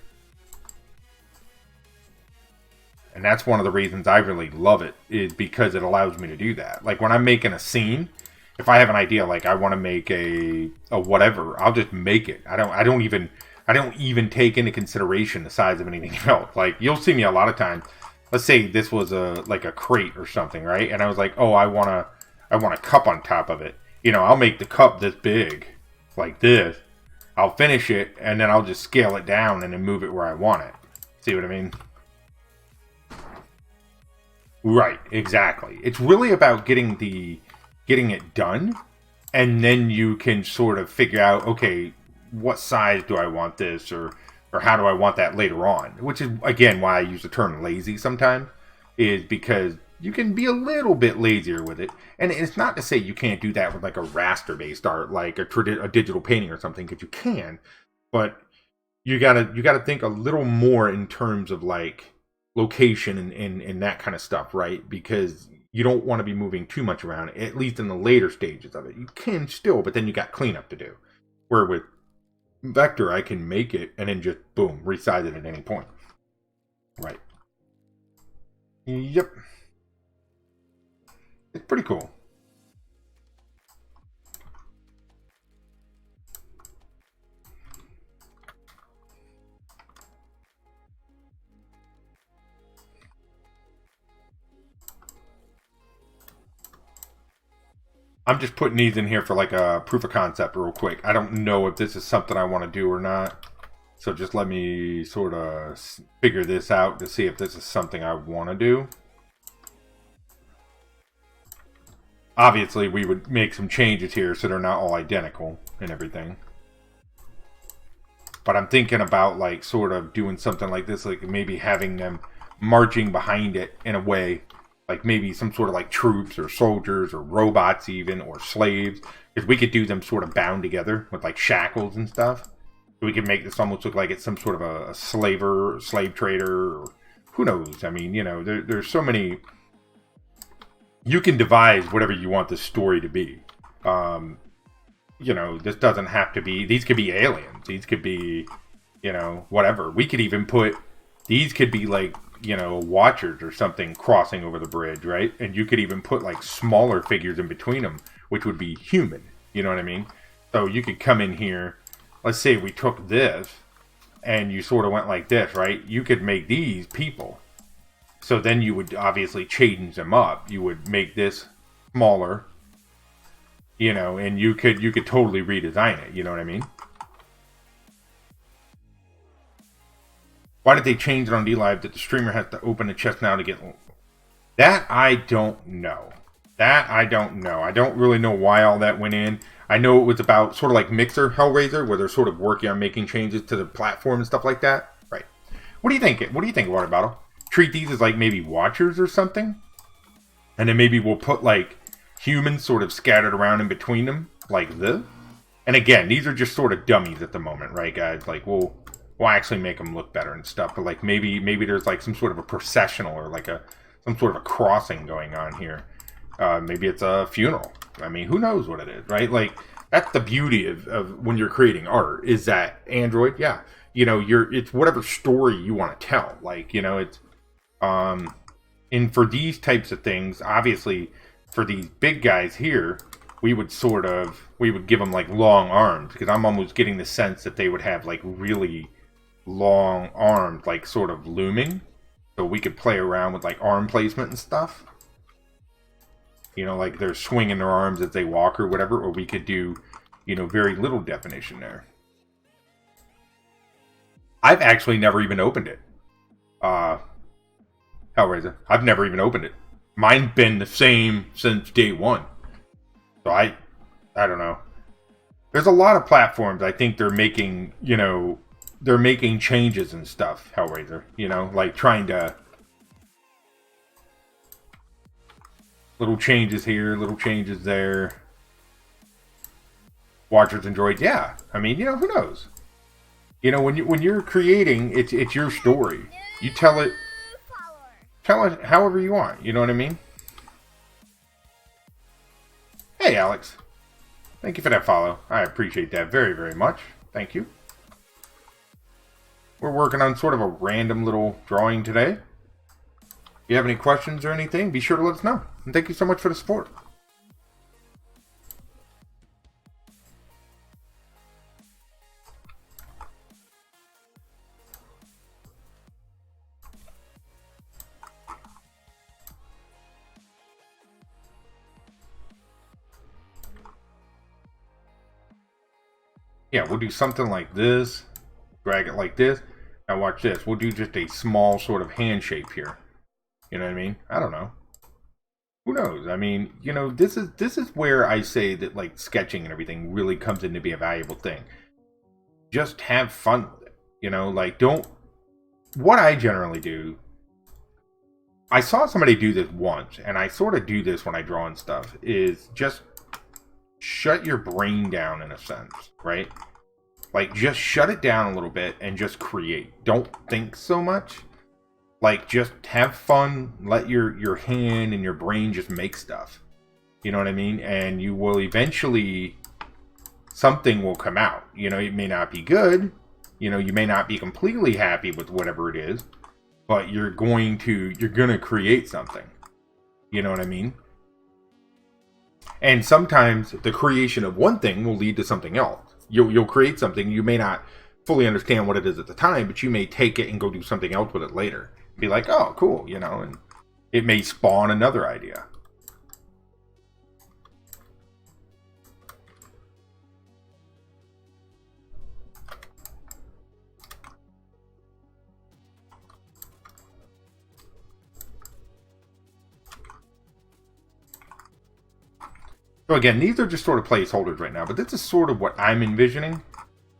And that's one of the reasons I really love it, is because it allows me to do that. Like when I'm making a scene, if I have an idea, like I want to make a whatever, I'll just make it. I don't even take into consideration the size of anything else. Like you'll see me a lot of times. Let's say this was like a crate or something, right? And I was like, oh, I want a cup on top of it. You know, I'll make the cup this big, like this. I'll finish it, and then I'll just scale it down and then move it where I want it. See what I mean? Right, exactly. It's really about getting it done, and then you can sort of figure out, okay, what size do I want this, or how do I want that later on? Which is, again, why I use the term lazy sometimes, is because you can be a little bit lazier with it. And it's not to say you can't do that with like a raster-based art, like a digital painting or something, because you can, but you gotta think a little more in terms of like location and that kind of stuff, right? Because you don't want to be moving too much around, at least in the later stages of it. You can still, but then you got cleanup to do. Where with vector, I can make it and then just boom, resize it at any point. Right. Yep. It's pretty cool. I'm just putting these in here for like a proof of concept real quick. I don't know if this is something I want to do or not. So just let me sort of figure this out to see if this is something I want to do. Obviously, we would make some changes here so they're not all identical and everything. But I'm thinking about like sort of doing something like this, like maybe having them marching behind it in a way, like maybe some sort of like troops or soldiers or robots even, or slaves. Because we could do them sort of bound together with like shackles and stuff. So we could make this almost look like it's some sort of a slaver, slave trader, or who knows. I mean, you know, there's so many. You can devise whatever you want this story to be. You know, this doesn't have to be, these could be aliens. These could be, you know, whatever. We could even put, these could be like, you know, watchers or something crossing over the bridge, right? And you could even put like smaller figures in between them, which would be human. You know what I mean? So you could come in here, let's say we took this and you sort of went like this, right? You could make these people. So then you would obviously change them up. You would make this smaller, you know, and you could totally redesign it. You know what I mean? Why did they change it on DLive that the streamer has to open the chest now to get? That I don't know. I don't really know why all that went in. I know it was about sort of like Mixer Hellraiser, where they're sort of working on making changes to the platform and stuff like that. Right. What do you think? What do you think, Water Battle? Treat these as like maybe watchers or something? And then maybe we'll put like humans sort of scattered around in between them, like this. And again, these are just sort of dummies at the moment, right, guys? Like, we'll actually make them look better and stuff. But like maybe there's like some sort of a processional or like some sort of a crossing going on here. Maybe it's a funeral. I mean, who knows what it is, right? Like, that's the beauty of when you're creating art, is that Android, yeah, you know, it's whatever story you want to tell. Like, you know, it's and for these types of things, obviously, for these big guys here, we would give them like long arms, because I'm almost getting the sense that they would have like really long arms, like sort of looming, so we could play around with like arm placement and stuff. You know, like they're swinging their arms as they walk or whatever, or we could do, you know, very little definition there. I've actually never even opened it. Hellraiser. I've never even opened it. Mine's been the same since day one. So I don't know. There's a lot of platforms I think they're making, you know, they're making changes and stuff, Hellraiser. You know, like trying to... Little changes here, little changes there. Watchers and droids, yeah. I mean, you know, who knows? You know, when you're creating, it's your story. You tell it however you want. You know what I mean? Hey, Alex. Thank you for that follow. I appreciate that very, very much. Thank you. We're working on sort of a random little drawing today. If you have any questions or anything, be sure to let us know. And thank you so much for the support. Yeah, we'll do something like this. Drag it like this. Now watch this. We'll do just a small sort of hand shape here. You know what I mean? I don't know. Who knows? I mean, you know, this is where I say that like sketching and everything really comes in to be a valuable thing. Just have fun with it. You know, like don't... What I generally do... I saw somebody do this once, and I sort of do this when I draw and stuff, is just shut your brain down in a sense, right? Like, just shut it down a little bit and just create. Don't think so much. Like, just have fun. Let your hand and your brain just make stuff. You know what I mean? And you will eventually... Something will come out. You know, it may not be good. You know, you may not be completely happy with whatever it is. But you're going to create something. You know what I mean? And sometimes the creation of one thing will lead to something else. You'll create something. You may not fully understand what it is at the time, but you may take it and go do something else with it later. Be like, oh, cool, you know, and it may spawn another idea. So again, these are just sort of placeholders right now, but this is sort of what I'm envisioning,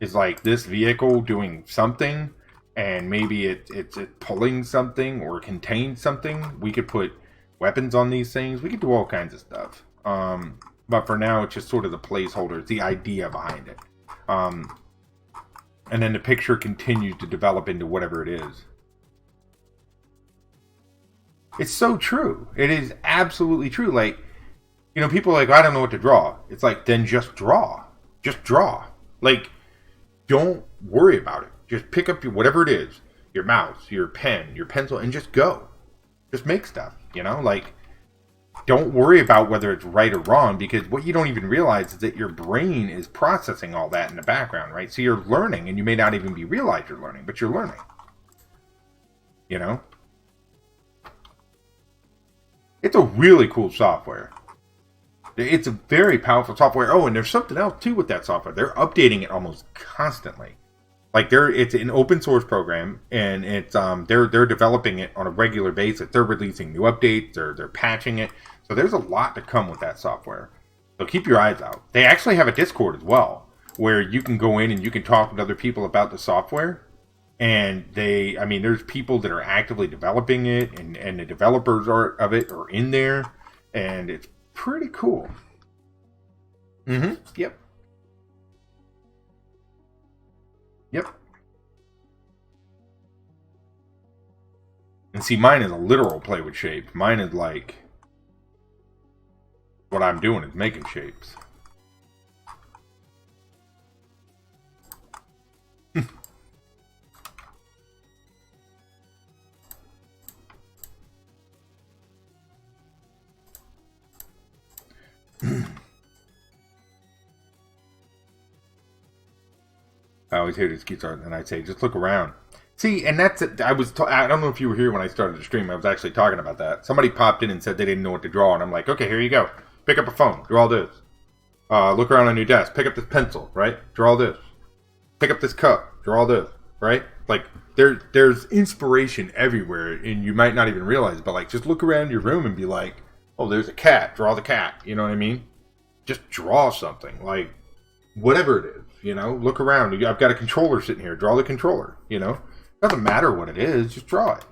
is like this vehicle doing something, and maybe it's pulling something or contains something. We could put weapons on these things. We could do all kinds of stuff. But for now, it's just sort of the placeholder. It's the idea behind it. And then the picture continues to develop into whatever it is. It's so true. It is absolutely true. Like, you know, people are like, I don't know what to draw. It's like, then just draw. Just draw. Like, don't worry about it. Just pick up your, whatever it is, your mouse, your pen, your pencil, and just go. Just make stuff, you know? Like, don't worry about whether it's right or wrong, because what you don't even realize is that your brain is processing all that in the background, right? So you're learning, and you may not even realize you're learning, but you're learning. You know? It's a really cool software. It's a very powerful software. Oh, and there's something else too with that software. They're updating it almost constantly. Like it's an open source program, and it's they're developing it on a regular basis. They're releasing new updates. They're patching it. So there's a lot to come with that software. So keep your eyes out. They actually have a Discord as well, where you can go in and you can talk with other people about the software. And there's people that are actively developing it, and the developers of it are in there, and it's pretty cool. Yep. Yep. And see, mine is a literal play with shapes. Mine is like, what I'm doing is making shapes. I always hear this guitar, and I say, just look around. See, and that's it. I don't know if you were here when I started the stream. I was actually talking about that. Somebody popped in and said they didn't know what to draw, and I'm like, okay, here you go. Pick up a phone, draw this. Look around on your desk, pick up this pencil, right? Draw this. Pick up this cup, draw this, right? Like, there's inspiration everywhere, and you might not even realize it, but like, just look around your room and be like, oh, there's a cat, draw the cat. You know what I mean? Just draw something, like, whatever it is, you know? Look around. I've got a controller sitting here, draw the controller, you know? Doesn't matter what it is, just draw it.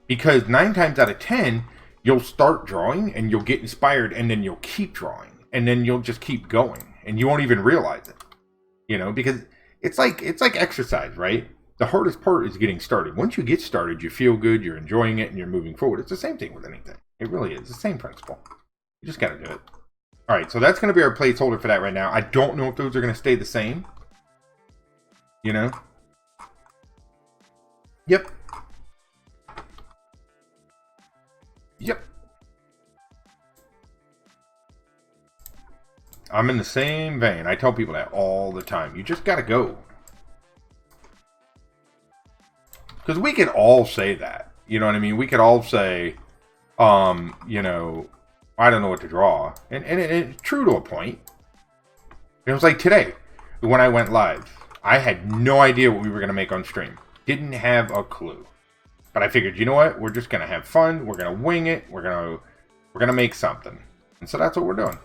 Because 9 times out of 10, you'll start drawing and you'll get inspired, and then you'll keep drawing, and then you'll just keep going, and you won't even realize it. You know, because it's like exercise, right? The hardest part is getting started. Once you get started, you feel good, you're enjoying it, and you're moving forward. It's the same thing with anything. It really is. It's the same principle. You just gotta do it. Alright, so that's gonna be our placeholder for that right now. I don't know if those are gonna stay the same. You know? Yep. Yep. I'm in the same vein. I tell people that all the time. You just gotta go. Because we could all say that. You know what I mean? We could all say, you know, I don't know what to draw. And it's true to a point. It was like today, when I went live. I had no idea what we were going to make on stream. Didn't have a clue. But I figured, you know what? We're just going to have fun. We're going to wing it. We're going to make something. And so that's what we're doing.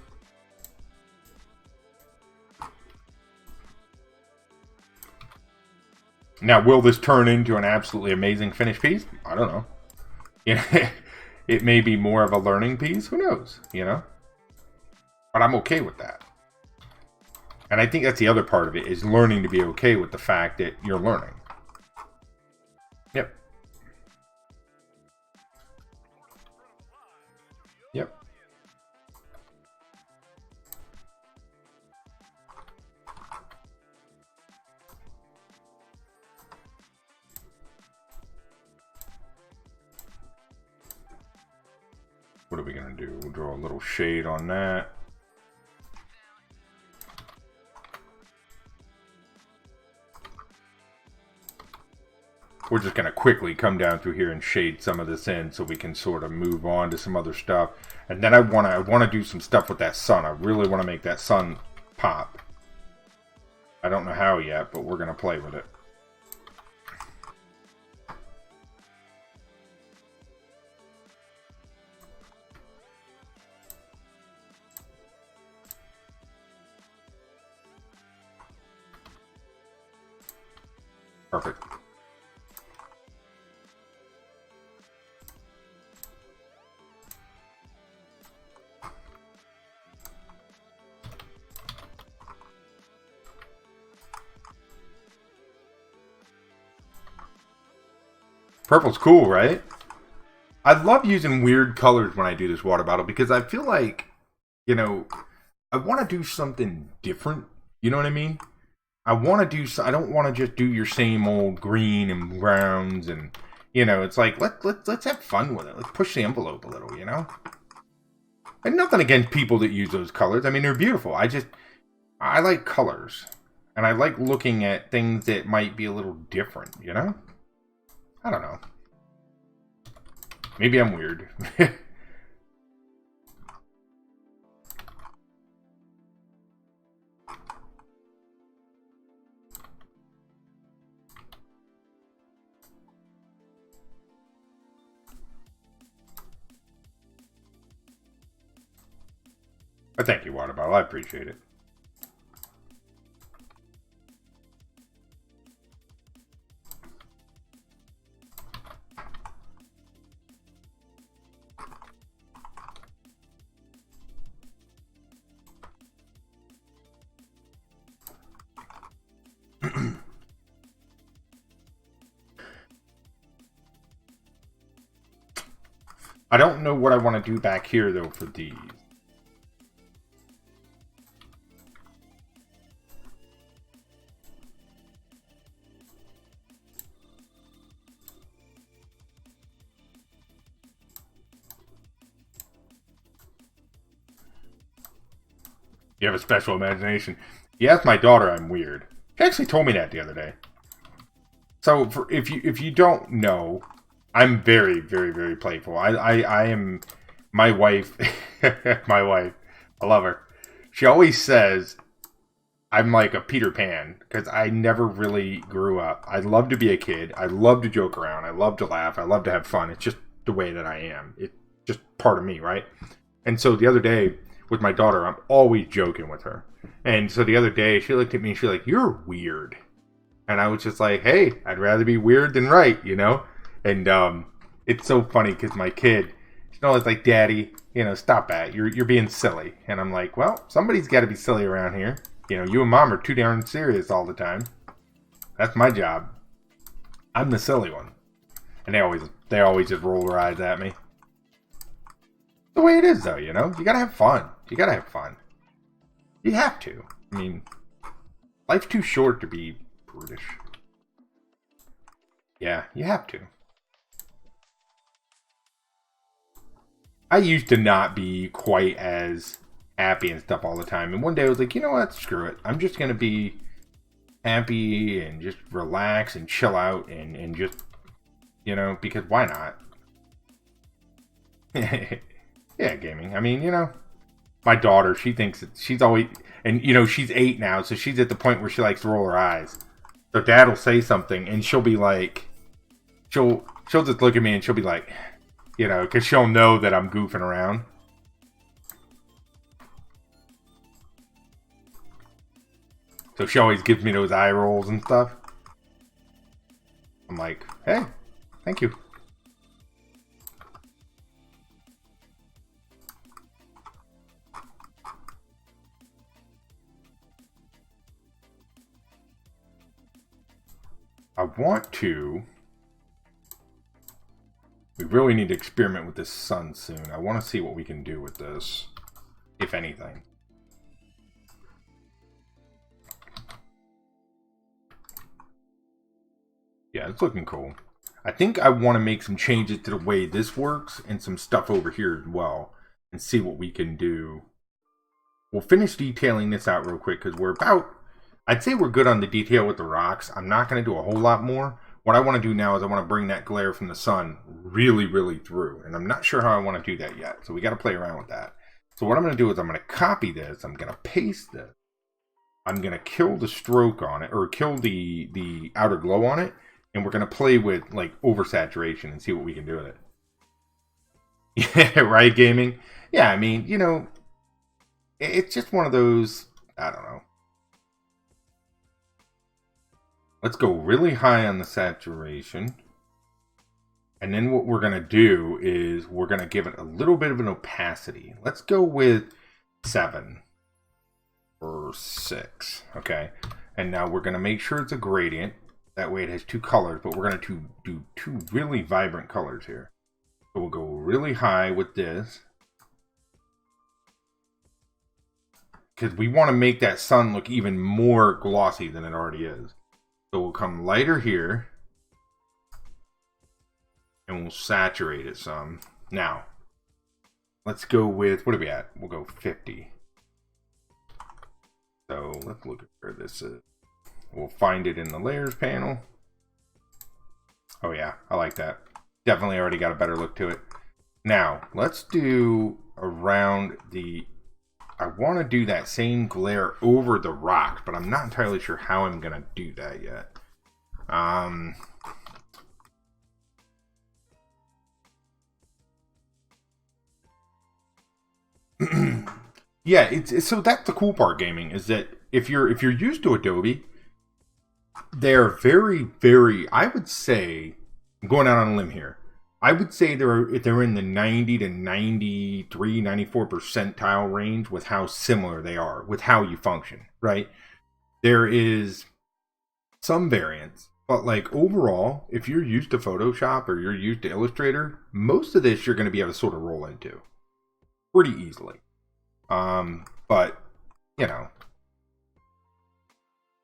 Now, will this turn into an absolutely amazing finished piece? I don't know. You know, it may be more of a learning piece. Who knows? You know? But I'm okay with that. And I think that's the other part of it, is learning to be okay with the fact that you're learning. Yep. Yep. What are we going to do? We'll draw a little shade on that. We're just going to quickly come down through here and shade some of this in so we can sort of move on to some other stuff. And then I want to do some stuff with that sun. I really want to make that sun pop. I don't know how yet, but we're going to play with it. Perfect. Purple's cool, right? I love using weird colors when I do this water bottle because I feel like, you know, I want to do something different. You know what I mean? I want to do. I don't want to just do your same old green and browns and, you know, it's like let's have fun with it. Let's push the envelope a little, you know. And nothing against people that use those colors. I mean, they're beautiful. I like colors, and I like looking at things that might be a little different. You know. I don't know. Maybe I'm weird. But thank you, water bottle. I appreciate it. I don't know what I want to do back here, though, for these. You have a special imagination. You asked my daughter I'm weird. She actually told me that the other day. So, if you don't know, I'm very, very, very playful. I am... My wife... my wife. I love her. She always says I'm like a Peter Pan, because I never really grew up. I love to be a kid. I love to joke around. I love to laugh. I love to have fun. It's just the way that I am. It's just part of me, right? And so the other day, with my daughter, I'm always joking with her. And so the other day, she looked at me and she's like, "You're weird." And I was just like, "Hey, I'd rather be weird than right, you know?" And it's so funny because my kid, she's always like, "Daddy, you know, stop that. You're being silly." And I'm like, "Well, somebody's got to be silly around here. You know, you and Mom are too darn serious all the time. That's my job. I'm the silly one." And they always just roll their eyes at me. The way it is, though, you know? You gotta have fun. You gotta have fun. You have to. I mean, life's too short to be brutish. Yeah, you have to. I used to not be quite as happy and stuff all the time. And one day I was like, you know what? Screw it. I'm just gonna be happy and just relax and chill out and just, you know, because why not? Yeah, gaming. I mean, you know, my daughter, she thinks that she's always, and you know, she's 8 now, so she's at the point where she likes to roll her eyes. So Dad will say something, and she'll be like, she'll just look at me, and she'll be like, you know, because she'll know that I'm goofing around. So she always gives me those eye rolls and stuff. I'm like, hey, thank you. I want to... We really need to experiment with this sun soon. I want to see what we can do with this, if anything. Yeah, it's looking cool. I think I want to make some changes to the way this works and some stuff over here as well and see what we can do. We'll finish detailing this out real quick because we're about... I'd say we're good on the detail with the rocks. I'm not going to do a whole lot more. What I want to do now is I want to bring that glare from the sun really, really through. And I'm not sure how I want to do that yet. So we got to play around with that. So what I'm going to do is I'm going to copy this. I'm going to paste this. I'm going to kill the stroke on it, or kill the outer glow on it. And we're going to play with like oversaturation and see what we can do with it. Yeah, right, gaming? Yeah, I mean, you know, it's just one of those, I don't know. let's go really high on the saturation. And then what we're going to do is we're going to give it a little bit of an opacity. Let's go with 7 or 6. Okay. And now we're going to make sure it's a gradient. That way it has 2 colors, but we're going to do 2 really vibrant colors here. So we'll go really high with this. Because we want to make that sun look even more glossy than it already is. So we'll come lighter here. And we'll saturate it some. Now, let's go with, what are we at? We'll go 50. So let's look at where this is. We'll find it in the layers panel. Oh yeah, I like that. Definitely already got a better look to it. Now, let's do around the, I want to do that same glare over the rock, but I'm not entirely sure how I'm going to do that yet. Yeah, it's so that's the cool part, gaming, is that if you're used to Adobe, they're very, I would say, I'm going out on a limb here, I would say they're in the 90 to 93, 94 percentile range with how similar they are with how you function, right? There is some variance, but like overall, if you're used to Photoshop or you're used to Illustrator, most of this you're going to be able to sort of roll into pretty easily. But, you know,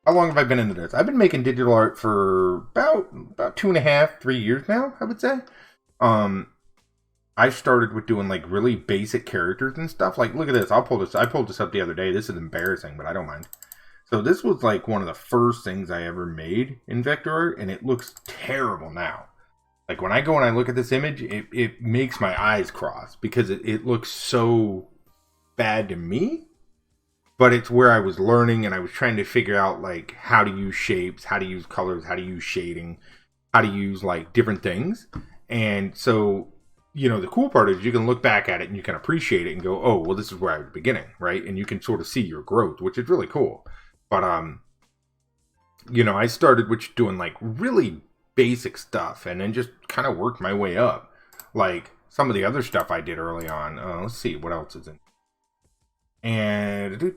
how long have I been into this? I've been making digital art for about 2.5, 3 years now, I would say. I started with doing like really basic characters and stuff. Like, look at this. I pulled this up the other day. This is embarrassing, but I don't mind. So this was like one of the first things I ever made in vector art, and it looks terrible now. Like when I go and I look at this image, it makes my eyes cross because it looks so bad to me. But it's where I was learning and I was trying to figure out like how to use shapes, how to use colors, how to use shading, how to use like different things. And so, you know, the cool part is you can look back at it and you can appreciate it and go, oh, well, this is where I was beginning, right? And you can sort of see your growth, which is really cool. But, you know, I started with doing like really basic stuff and then just kind of worked my way up. Like some of the other stuff I did early on. Let's see, what else is in. And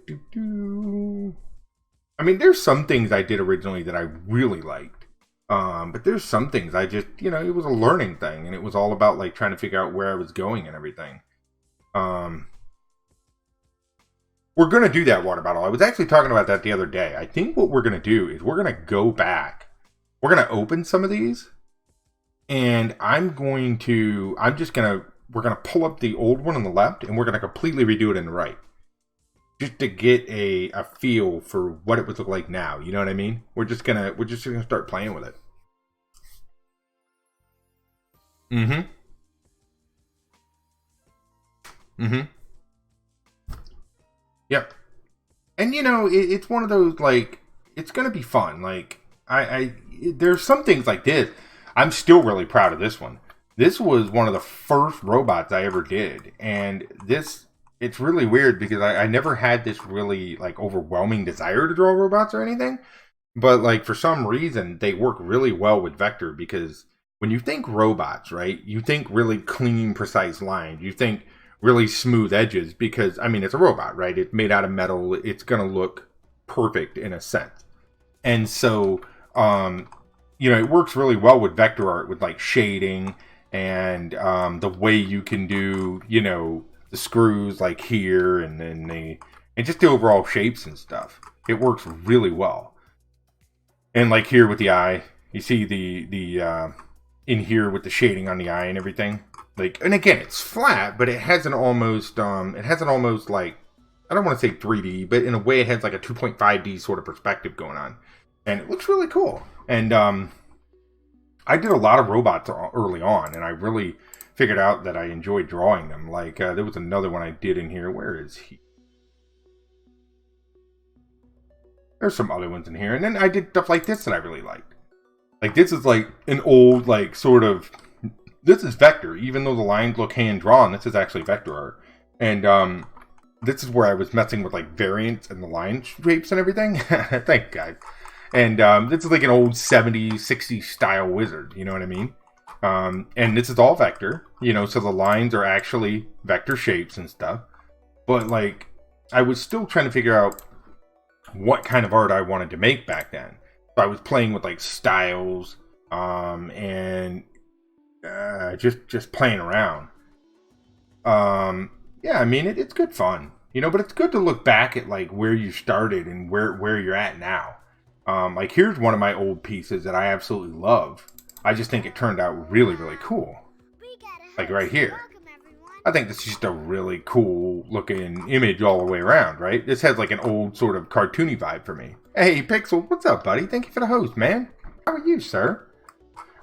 I mean, there's some things I did originally that I really liked. But there's some things I just, you know, it was a learning thing and it was all about like trying to figure out where I was going and everything. We're going to do that water bottle. I was actually talking about that the other day. I think what we're going to do is we're going to go back. We're going to open some of these and we're going to pull up the old one on the left and we're going to completely redo it in the right. Just to get a feel for what it would look like now. You know what I mean? We're just gonna start playing with it. Yep. And you know, it's one of those like it's gonna be fun. Like there's some things like this. I'm still really proud of this one. This was one of the first robots I ever did, and it's really weird because I never had this really like overwhelming desire to draw robots or anything. But like for some reason they work really well with vector because when you think robots, right, you think really clean, precise lines. You think really smooth edges because I mean it's a robot, right? It's made out of metal. It's gonna look perfect in a sense. And so you know, it works really well with vector art with like shading and the way you can do, you know, the screws like here and then and just the overall shapes and stuff. It works really well. And like here with the eye, you see the in here with the shading on the eye and everything. Like, and again, it's flat, but it has an almost like, I don't want to say 3D, but in a way it has like a 2.5D sort of perspective going on. And it looks really cool. And I did a lot of robots early on, and I really figured out that I enjoyed drawing them. Like there was another one I did in here. Where is he? There's some other ones in here. And then I did stuff like this that I really liked. Like this is like an old like sort of, this is vector. Even though the lines look hand drawn, this is actually vector art. And this is where I was messing with like variants and the line shapes and everything. Thank God. And this is like an old 70s, 60s style wizard, you know what I mean? And this is all vector, you know, so the lines are actually vector shapes and stuff. But like, I was still trying to figure out what kind of art I wanted to make back then. So I was playing with like styles, and just playing around. Yeah, I mean it's good fun, you know. But it's good to look back at like where you started and where you're at now. Like here's one of my old pieces that I absolutely love. I just think it turned out really really cool. Like right here. I think this is just a really cool looking image all the way around, right? This has like an old sort of cartoony vibe for me. Hey, Pixel, what's up, buddy? Thank you for the host, man. How are you, sir?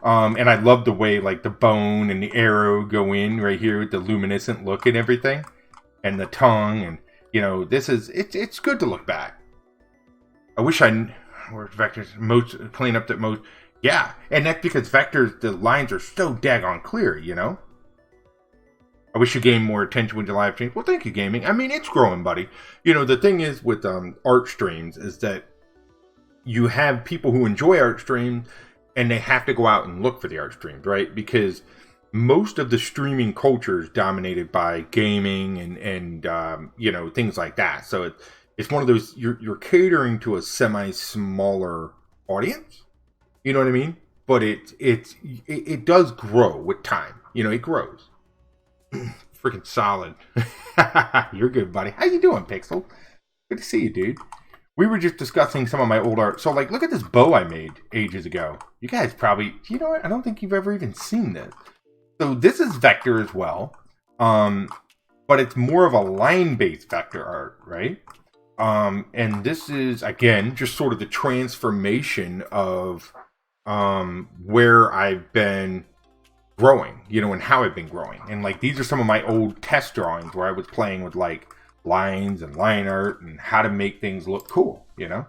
And I love the way like the bone and the arrow go in right here with the luminescent look and everything. And the tongue, and you know, it's good to look back. I wish where's vectors most clean up that most. Yeah, and that's because vectors, the lines are so daggone clear, you know? I wish you gained more attention with your live streams. Well, thank you, gaming. I mean, it's growing, buddy. You know, the thing is with art streams is that you have people who enjoy art streams and they have to go out and look for the art streams, right? Because most of the streaming culture is dominated by gaming and you know, things like that. So it's one of those, you're catering to a semi-smaller audience. You know what I mean? But it does grow with time. You know, it grows. Freaking solid. You're good, buddy. How you doing, Pixel? Good to see you, dude. We were just discussing some of my old art. So, like, look at this bow I made ages ago. You guys probably, you know what? I don't think you've ever even seen this. So this is vector as well. But it's more of a line-based vector art, right? And this is, again, just sort of the transformation of where I've been growing, you know, and how I've been growing. And like these are some of my old test drawings where I was playing with like lines and line art and how to make things look cool, you know.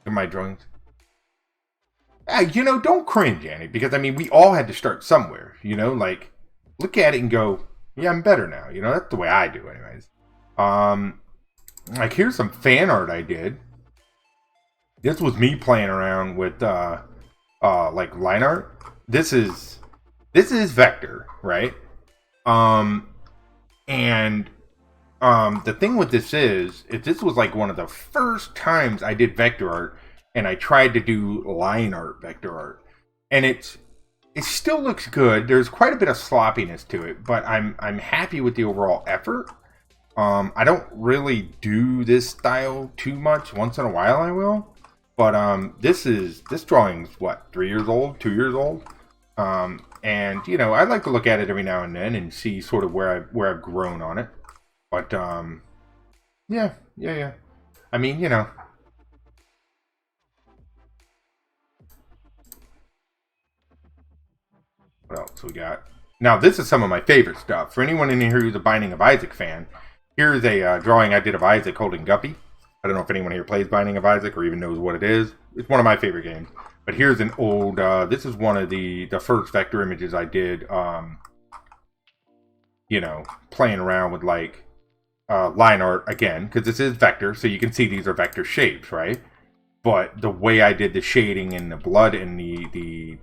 In my drawings. You know, don't cringe, Annie, because I mean we all had to start somewhere, you know, like look at it and go, yeah, I'm better now, you know. That's the way I do anyways. Like here's some fan art I did. This was me playing around with like line art. This is vector, right? And the thing with this is this was like one of the first times I did vector art, and I tried to do line art vector art, and it still looks good. There's quite a bit of sloppiness to it, but I'm happy with the overall effort. I don't really do this style too much. Once in a while I will, but this drawing's what, 3 years old, 2 years old. And you know, I like to look at it every now and then and see sort of where I've grown on it. But yeah. I mean, you know. What else we got? Now, this is some of my favorite stuff. For anyone in here who's a Binding of Isaac fan, here's a drawing I did of Isaac holding Guppy. I don't know if anyone here plays Binding of Isaac or even knows what it is. It's one of my favorite games. But here's an old, this is one of the first vector images I did, you know, playing around with like line art again, because this is vector, so you can see these are vector shapes, right? But the way I did the shading and the blood and the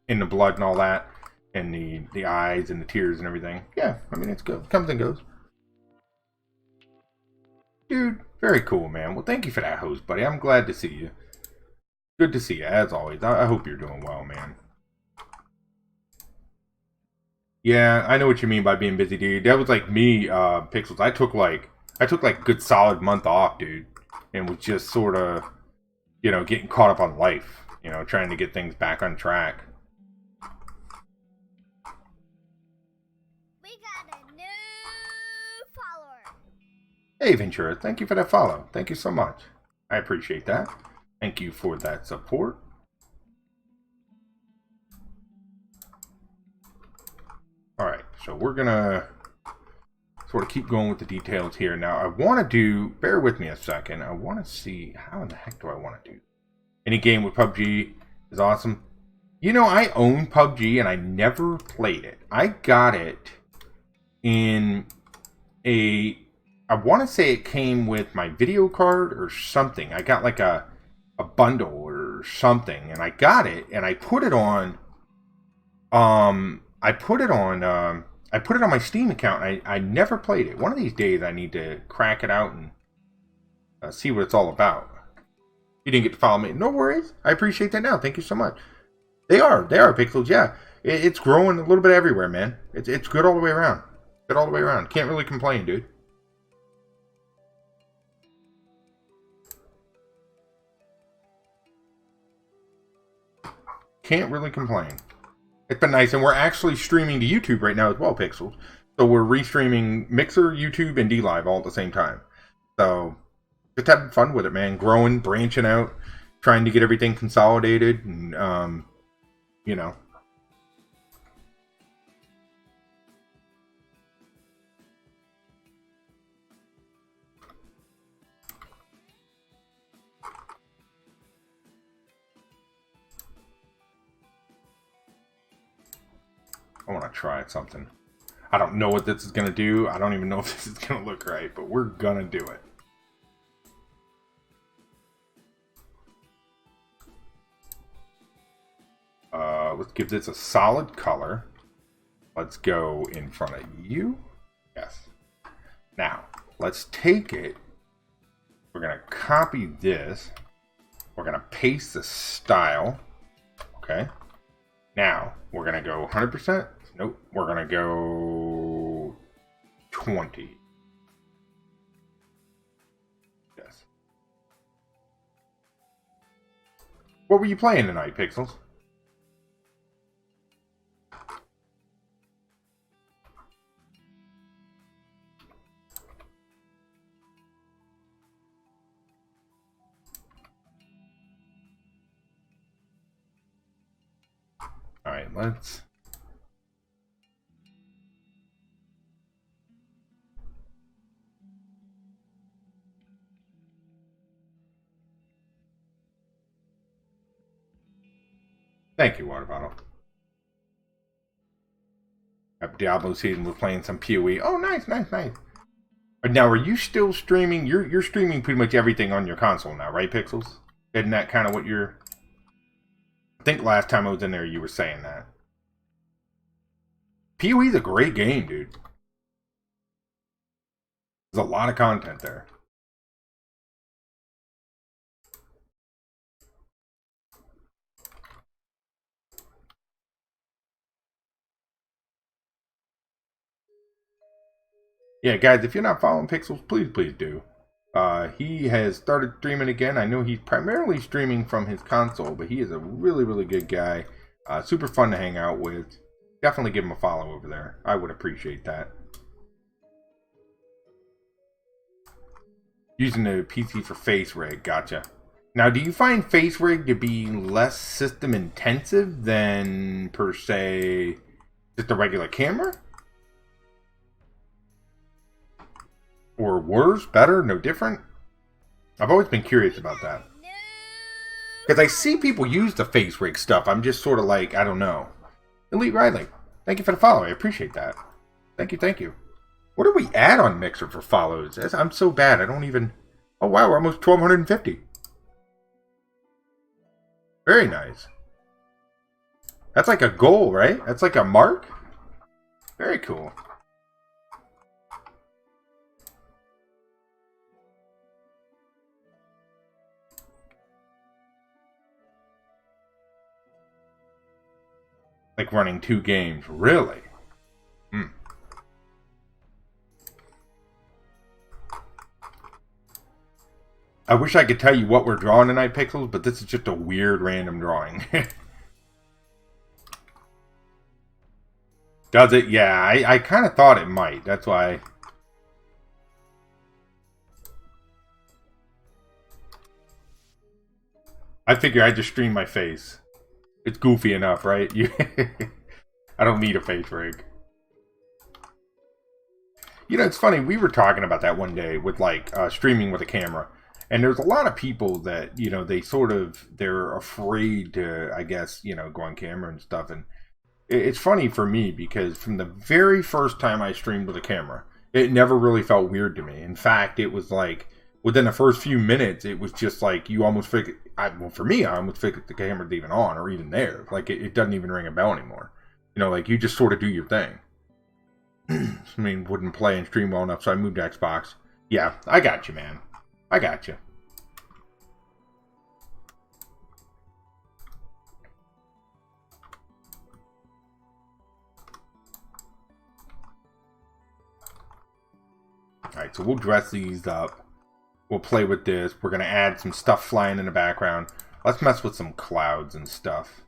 in the blood and all that, and the eyes and the tears and everything, yeah, I mean it's good, comes and goes. Dude, very cool, man. Well, thank you for that, host, buddy. I'm glad to see you. Good to see you, as always. I hope you're doing well, man. Yeah, I know what you mean by being busy, dude. That was like me, Pixels. I took like a good solid month off, dude, and was just sort of, you know, getting caught up on life. You know, trying to get things back on track. We got a new follower. Hey, Ventura, thank you for that follow. Thank you so much. I appreciate that. Thank you for that support. Alright, so we're gonna sort of keep going with the details here. Now, I want to do, bear with me a second, I want to see, how in the heck do I want to do? Any game with PUBG is awesome. You know, I own PUBG and I never played it. I got it in a I want to say it came with my video card or something. I got like a bundle or something, and I got it, and I put it on. I put it on. I put it on my Steam account. I never played it. One of these days, I need to crack it out and see what it's all about. You didn't get to follow me. No worries. I appreciate that now. Thank you so much. They are pixels. Yeah, it's growing a little bit everywhere, man. It's good all the way around. Good all the way around. Can't really complain, dude. Can't really complain. It's been nice, and we're actually streaming to YouTube right now as well, Pixels. So we're restreaming Mixer, YouTube, and DLive all at the same time. So just having fun with it, man. Growing, branching out, trying to get everything consolidated, and you know. I want to try something. I don't know what this is going to do. I don't even know if this is going to look right, but we're going to do it. Let's give this a solid color. Let's go in front of you. Yes. Now, let's take it. We're going to copy this. We're going to paste the style. Okay. Now, we're going to go 100%. Nope. We're going to go 20. Yes. What were you playing tonight, Pixels? Alright, let's... Thank you, Water Bottle. Diablo season, we're playing some PoE. Oh, nice, nice, nice. Now, are you still streaming? You're streaming pretty much everything on your console now, right, Pixels? Isn't that kind of what you're... I think last time I was in there, you were saying that. PoE's a great game, dude. There's a lot of content there. Yeah, guys, if you're not following Pixels, please do. He has started streaming again. I know he's primarily streaming from his console, but he is a really good guy. Super fun to hang out with. Definitely give him a follow over there. I would appreciate that. Using the PC for face rig, gotcha. Now, do you find face rig to be less system intensive than, per se, just a regular camera? Or worse, better, no different? I've always been curious about that. Because I see people use the face rig stuff. I'm just sort of like, I don't know. Elite Riley, thank you for the follow. I appreciate that. Thank you. What do we add on Mixer for follows? I'm so bad. I don't even... Oh, wow, we're almost 1,250. Very nice. That's like a goal, right? That's like a mark? Very cool. Like running 2 games. Really? Hmm. I wish I could tell you what we're drawing tonight, Pixels, but this is just a weird random drawing. Does it? Yeah, I kind of thought it might. That's why... I figure I just stream my face. It's goofy enough, right? I don't need a face rig. You know, it's funny. We were talking about that one day with, like, streaming with a camera. And there's a lot of people that, you know, they're afraid to, I guess, you know, go on camera and stuff. And it's funny for me because from the very first time I streamed with a camera, It never really felt weird to me. In fact, it was like within the first few minutes, it was just like you almost figured. Well, for me, I almost figured the camera's even on or even there. Like it doesn't even ring a bell anymore. You know, like you just sort of do your thing. I mean, wouldn't play and stream well enough, so I moved to Xbox. Yeah, I got you, man. I got you. Alright, so we'll dress these up. We'll play with this. We're going to add some stuff flying in the background. Let's mess with some clouds and stuff.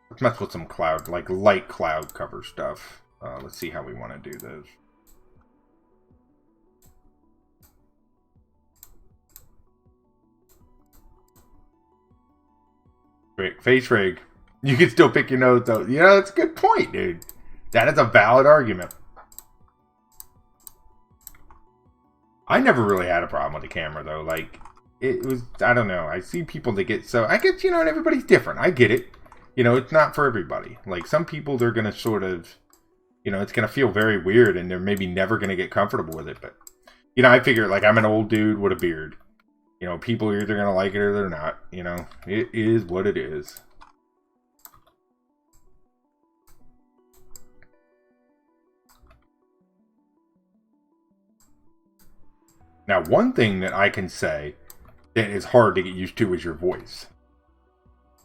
Let's mess with some cloud, like light cloud cover stuff. Let's see how we want to do this. Face rig. You can still pick your nose, though. Yeah, that's a good point, dude. That is a valid argument. I never really had a problem with the camera, though. Like, it was, I don't know. I see people that get so, I guess, you know, and everybody's different. I get it. You know, it's not for everybody. Like, some people, they're going to sort of, you know, it's going to feel very weird, and they're maybe never going to get comfortable with it. But, you know, I figure, like, I'm an old dude with a beard. You know, people are either going to like it or they're not. You know, it is what it is. Now, one thing that I can say that is hard to get used to is your voice.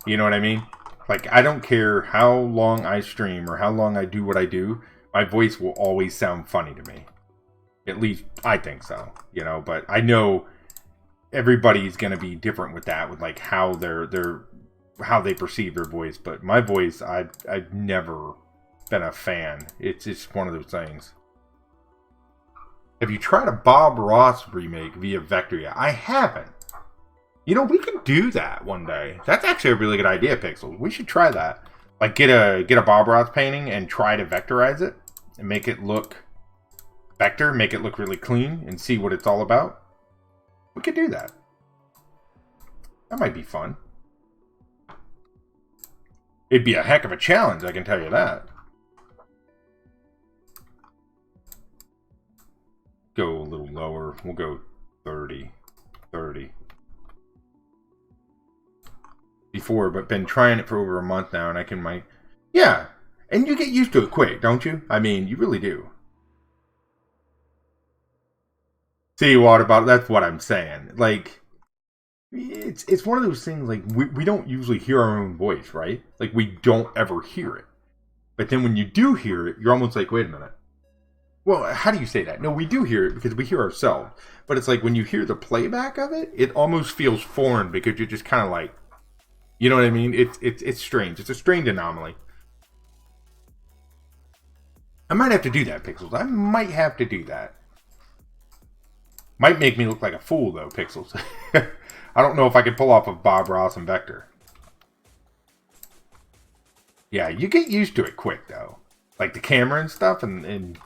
You know what I mean? Like, I don't care how long I stream or how long I do what I do, my voice will always sound funny to me. At least, I think so. You know, but I know everybody's going to be different with that, with like how how they perceive their voice. But my voice, I've never been a fan. It's just one of those things. Have you tried a Bob Ross remake via Vector yet? I haven't. You know, we could do that one day. That's actually a really good idea, Pixel. We should try that. Like, get a Bob Ross painting and try to vectorize it and make it look vector, make it look really clean, and see what it's all about. We could do that. That might be fun. It'd be a heck of a challenge, I can tell you that. Go a little lower. We'll go 30. 30. Before, but been trying it for over a month now, and I can yeah, and you get used to it quick, don't you? I mean, you really do. See what about that's what I'm saying. Like, it's one of those things. Like, we don't usually hear our own voice, right? Like, we don't ever hear it. But then when you do hear it, you're almost like, wait a minute. Well, how do you say that? No, we do hear it because we hear ourselves. But it's like when you hear the playback of it, it almost feels foreign because you're just kind of like, you know what I mean? It's strange. It's a strange anomaly. I might have to do that, Pixels. I might have to do that. Might make me look like a fool, though, Pixels. I don't know if I could pull off of Bob Ross and Vector. Yeah, you get used to it quick, though. Like the camera and stuff, and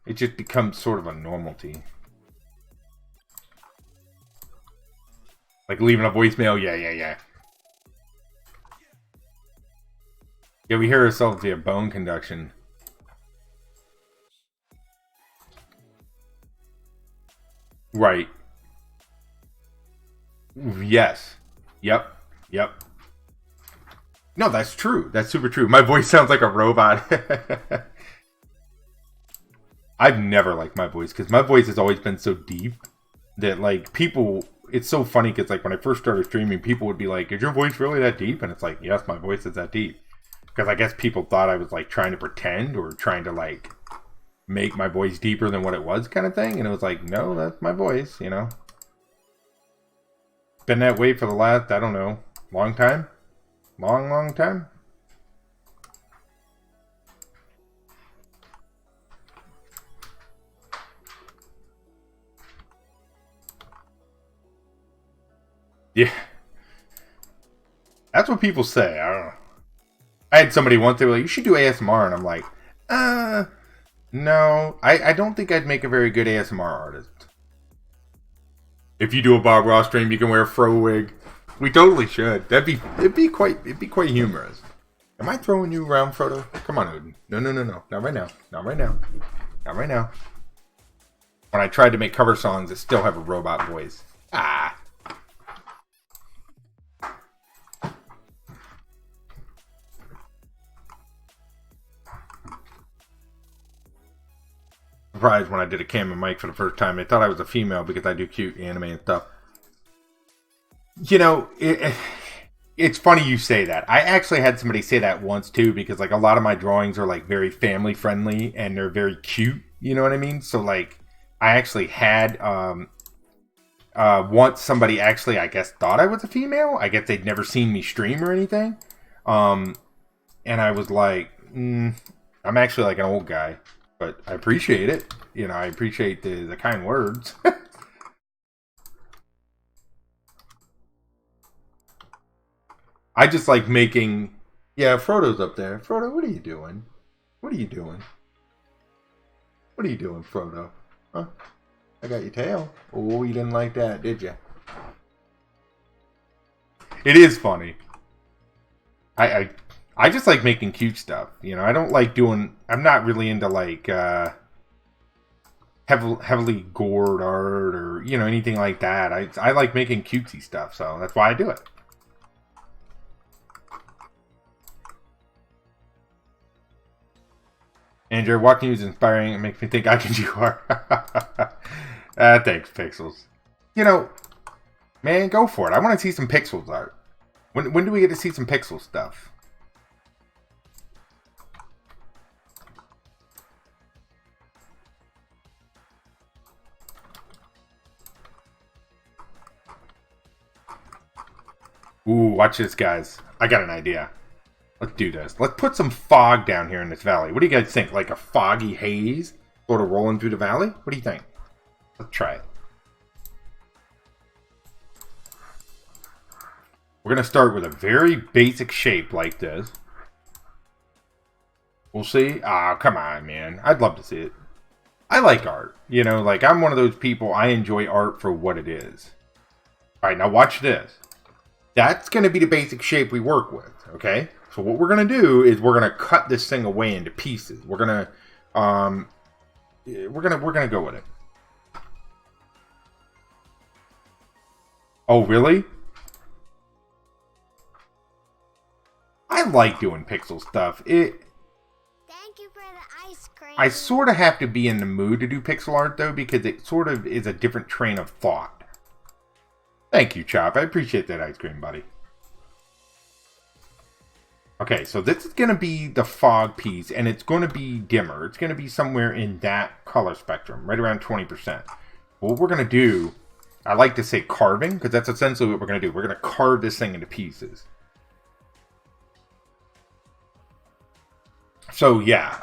it just becomes sort of a normality. Like leaving a voicemail, yeah. Yeah, we hear ourselves via bone conduction. Right. Yes. Yep. No, that's true. That's super true. My voice sounds like a robot. I've never liked my voice because my voice has always been so deep that, like, people, it's so funny because, like, when I first started streaming, people would be like, is your voice really that deep? And it's like, yes, my voice is that deep. Because I guess people thought I was, like, trying to pretend or trying to, like, make my voice deeper than what it was kind of thing. And it was like, no, that's my voice, you know. Been that way for the last, I don't know, long time. Long time. Yeah. That's what people say. I don't know. I had somebody once, they were like, you should do ASMR. And I'm like, no. I don't think I'd make a very good ASMR artist. If you do a Bob Ross stream, you can wear a fro wig. We totally should. It'd be quite humorous. Am I throwing you around, Frodo? Come on, Odin. No. Not right now. Not right now. Not right now. When I tried to make cover songs that still have a robot voice. Ah. Surprised when I did a cam and mic for the first time. They thought I was a female because I do cute anime and stuff. You know, it's funny you say that. I actually had somebody say that once too, because like a lot of my drawings are like very family friendly and they're very cute. You know what I mean? So like, I actually had once somebody actually, I guess, thought I was a female. I guess they'd never seen me stream or anything. And I was like, I'm actually like an old guy. But I appreciate it. You know, I appreciate the kind words. I just like making... Yeah, Frodo's up there. Frodo, what are you doing? What are you doing? What are you doing, Frodo? Huh? I got your tail. Oh, you didn't like that, did you? It is funny. I just like making cute stuff. You know, I don't like doing... I'm not really into, like, heavily gored art or, you know, anything like that. I like making cutesy stuff, so that's why I do it. Andrew, watching you is inspiring. It makes me think I can do art. Thanks, Pixels. You know, man, go for it. I want to see some Pixels art. When do we get to see some Pixel stuff? Ooh, watch this, guys. I got an idea. Let's do this. Let's put some fog down here in this valley. What do you guys think? Like a foggy haze sort of rolling through the valley? What do you think? Let's try it. We're going to start with a very basic shape like this. We'll see. Ah, come on, man. I'd love to see it. I like art. You know, like I'm one of those people, I enjoy art for what it is. All right, now watch this. That's going to be the basic shape we work with, okay? So what we're going to do is we're going to cut this thing away into pieces. We're going to go with it. Oh, really? I like doing pixel stuff. Thank you for the ice cream. I sort of have to be in the mood to do pixel art though, because it sort of is a different train of thought. Thank you, Chop. I appreciate that ice cream, buddy. Okay, so this is going to be the fog piece, and it's going to be dimmer. It's going to be somewhere in that color spectrum, right around 20%. What we're going to do, I like to say carving, because that's essentially what we're going to do. We're going to carve this thing into pieces. So, yeah.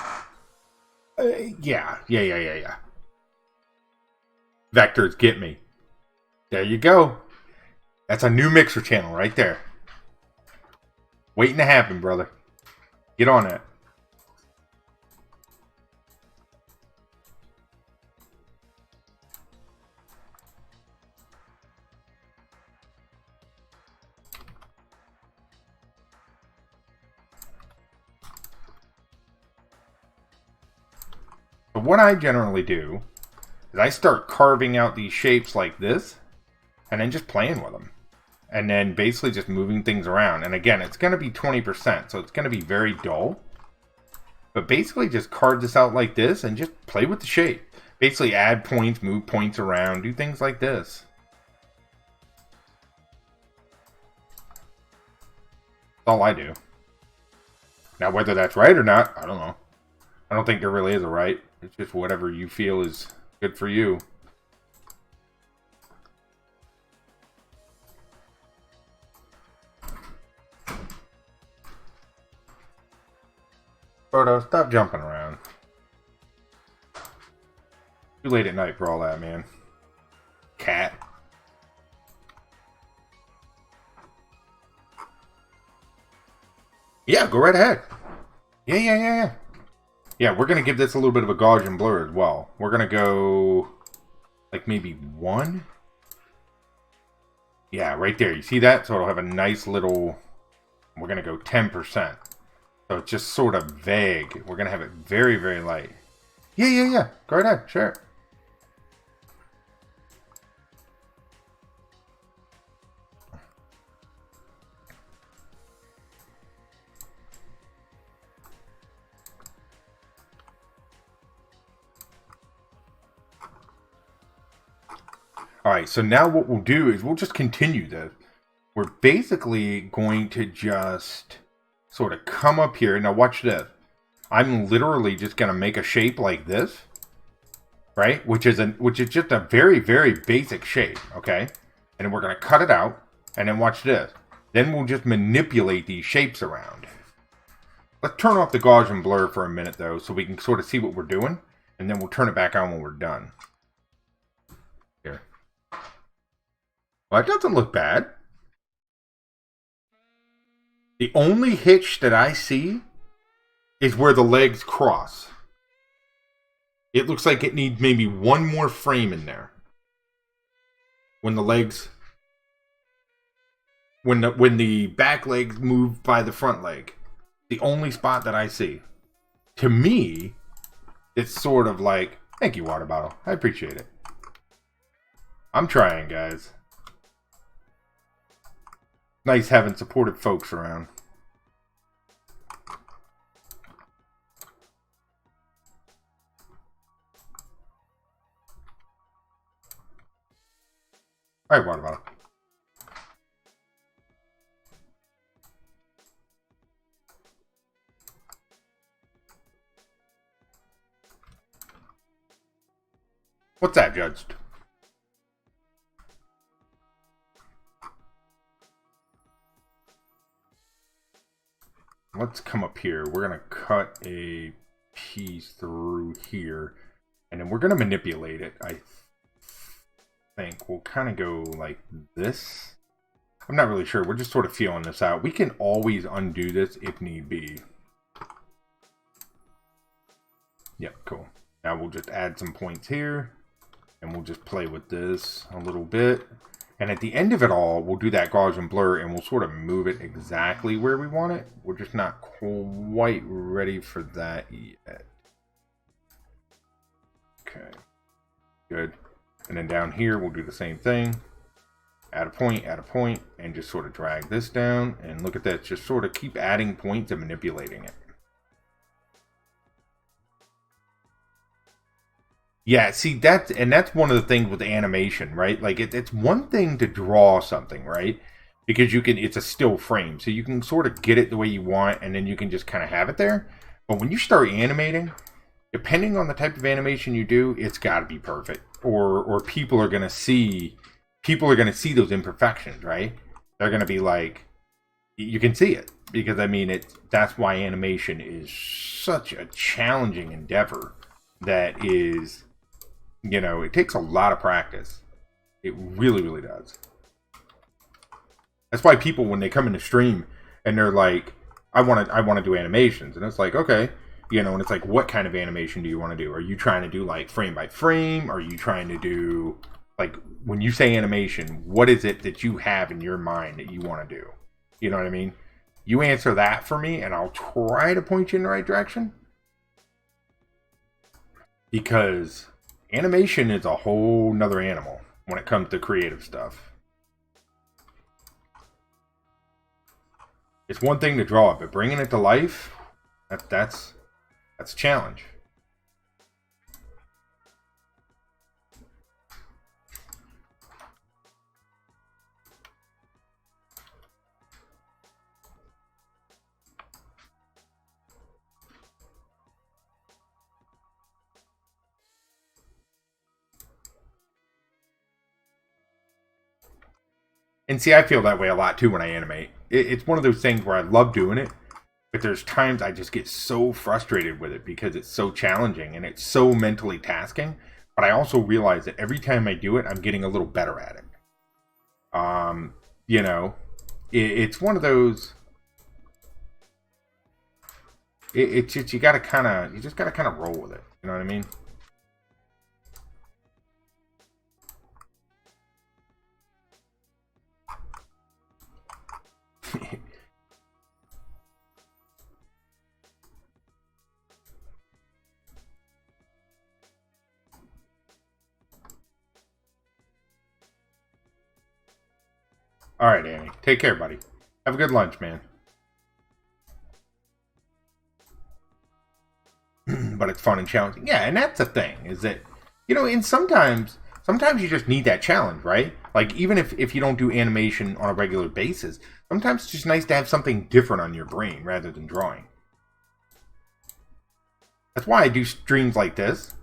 Yeah. Vectors, get me. There you go. That's a new mixer channel right there. Waiting to happen, brother. Get on that. But what I generally do is I start carving out these shapes like this and then just playing with them. And then basically just moving things around. And again, it's going to be 20%, so it's going to be very dull. But basically just carve this out like this and just play with the shape. Basically add points, move points around, do things like this. That's all I do. Now whether that's right or not, I don't know. I don't think there really is a right. It's just whatever you feel is good for you. Frodo, stop jumping around. Too late at night for all that, man. Cat. Yeah, go right ahead. Yeah. Yeah, we're going to give this a little bit of a Gaussian blur as well. We're going to go like maybe 1. Yeah, right there. You see that? So it'll have a nice little... We're going to go 10%. So it's just sort of vague. We're going to have it very, very light. Yeah. Go right ahead. Share it. All right, so now what we'll do is we'll just continue this. We're basically going to just sort of come up here. Now watch this. I'm literally just going to make a shape like this, right? Which is just a very, very basic shape, okay? And then we're going to cut it out, and then watch this. Then we'll just manipulate these shapes around. Let's turn off the Gaussian blur for a minute, though, so we can sort of see what we're doing, and then we'll turn it back on when we're done. Here. Well, it doesn't look bad. The only hitch that I see is where the legs cross. It looks like it needs maybe one more frame in there. When the legs... When the back legs move by the front leg. The only spot that I see. To me, it's sort of like... Thank you, water bottle. I appreciate it. I'm trying, guys. Nice having supportive folks around. Alright, water bottle. What's that, Judged? Let's come up here. We're going to cut a piece through here. And then we're going to manipulate it. I think we'll kind of go like this. I'm not really sure. We're just sort of feeling this out. We can always undo this if need be. Yep, cool. Now we'll just add some points here. And we'll just play with this a little bit. And at the end of it all, we'll do that Gaussian blur and we'll sort of move it exactly where we want it. We're just not quite ready for that yet. Okay, good. And then down here, we'll do the same thing. Add a point, and just sort of drag this down. And look at that, just sort of keep adding points and manipulating it. Yeah, see, that's one of the things with animation, right? Like, it's one thing to draw something, right? Because it's a still frame, so you can sort of get it the way you want, and then you can just kind of have it there. But when you start animating, depending on the type of animation you do, it's got to be perfect, or people are gonna see those imperfections, right? They're gonna be like, you can see it because I mean that's why animation is such a challenging endeavor. That is. You know, it takes a lot of practice. It really, really does. That's why people, when they come into stream and they're like, I want to do animations. And it's like, okay. You know, and it's like, what kind of animation do you want to do? Are you trying to do like frame by frame? Are you trying to do, like, when you say animation, what is it that you have in your mind that you want to do? You know what I mean? You answer that for me and I'll try to point you in the right direction. Because animation is a whole nother animal when it comes to creative stuff. It's one thing to draw it, but bringing it to life, that's a challenge. And see, I feel that way a lot too when I animate. It's one of those things where I love doing it, but there's times I just get so frustrated with it because it's so challenging and it's so mentally tasking. But I also realize that every time I do it, I'm getting a little better at it. You know, it's one of those. It's just you just gotta kind of roll with it. You know what I mean? All right, Annie. Take care, buddy. Have a good lunch, man. But it's fun and challenging. Yeah, and that's the thing, is that, and sometimes you just need that challenge, right? Like, even if you don't do animation on a regular basis, sometimes it's just nice to have something different on your brain rather than drawing. That's why I do streams like this,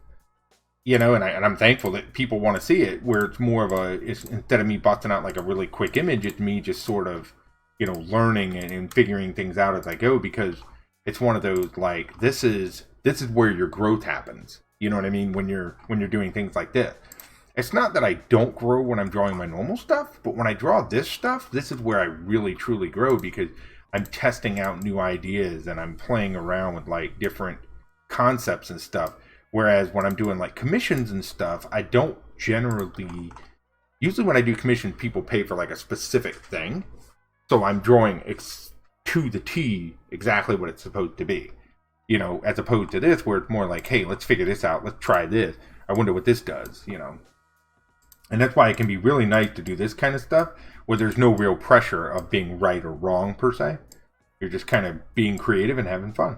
and I'm thankful that people want to see it, where it's more of instead of me busting out like a really quick image, it's me just sort of, learning and figuring things out as I go, because it's one of those, like, this is where your growth happens. You know what I mean? When you're doing things like this. It's not that I don't grow when I'm drawing my normal stuff, but when I draw this stuff, this is where I really truly grow, because I'm testing out new ideas and I'm playing around with like different concepts and stuff. Whereas when I'm doing like commissions and stuff, I don't usually when I do commissions, people pay for like a specific thing. So I'm drawing to the T exactly what it's supposed to be. As opposed to this, where it's more like, hey, let's figure this out. Let's try this. I wonder what this does, And that's why it can be really nice to do this kind of stuff, where there's no real pressure of being right or wrong, per se. You're just kind of being creative and having fun.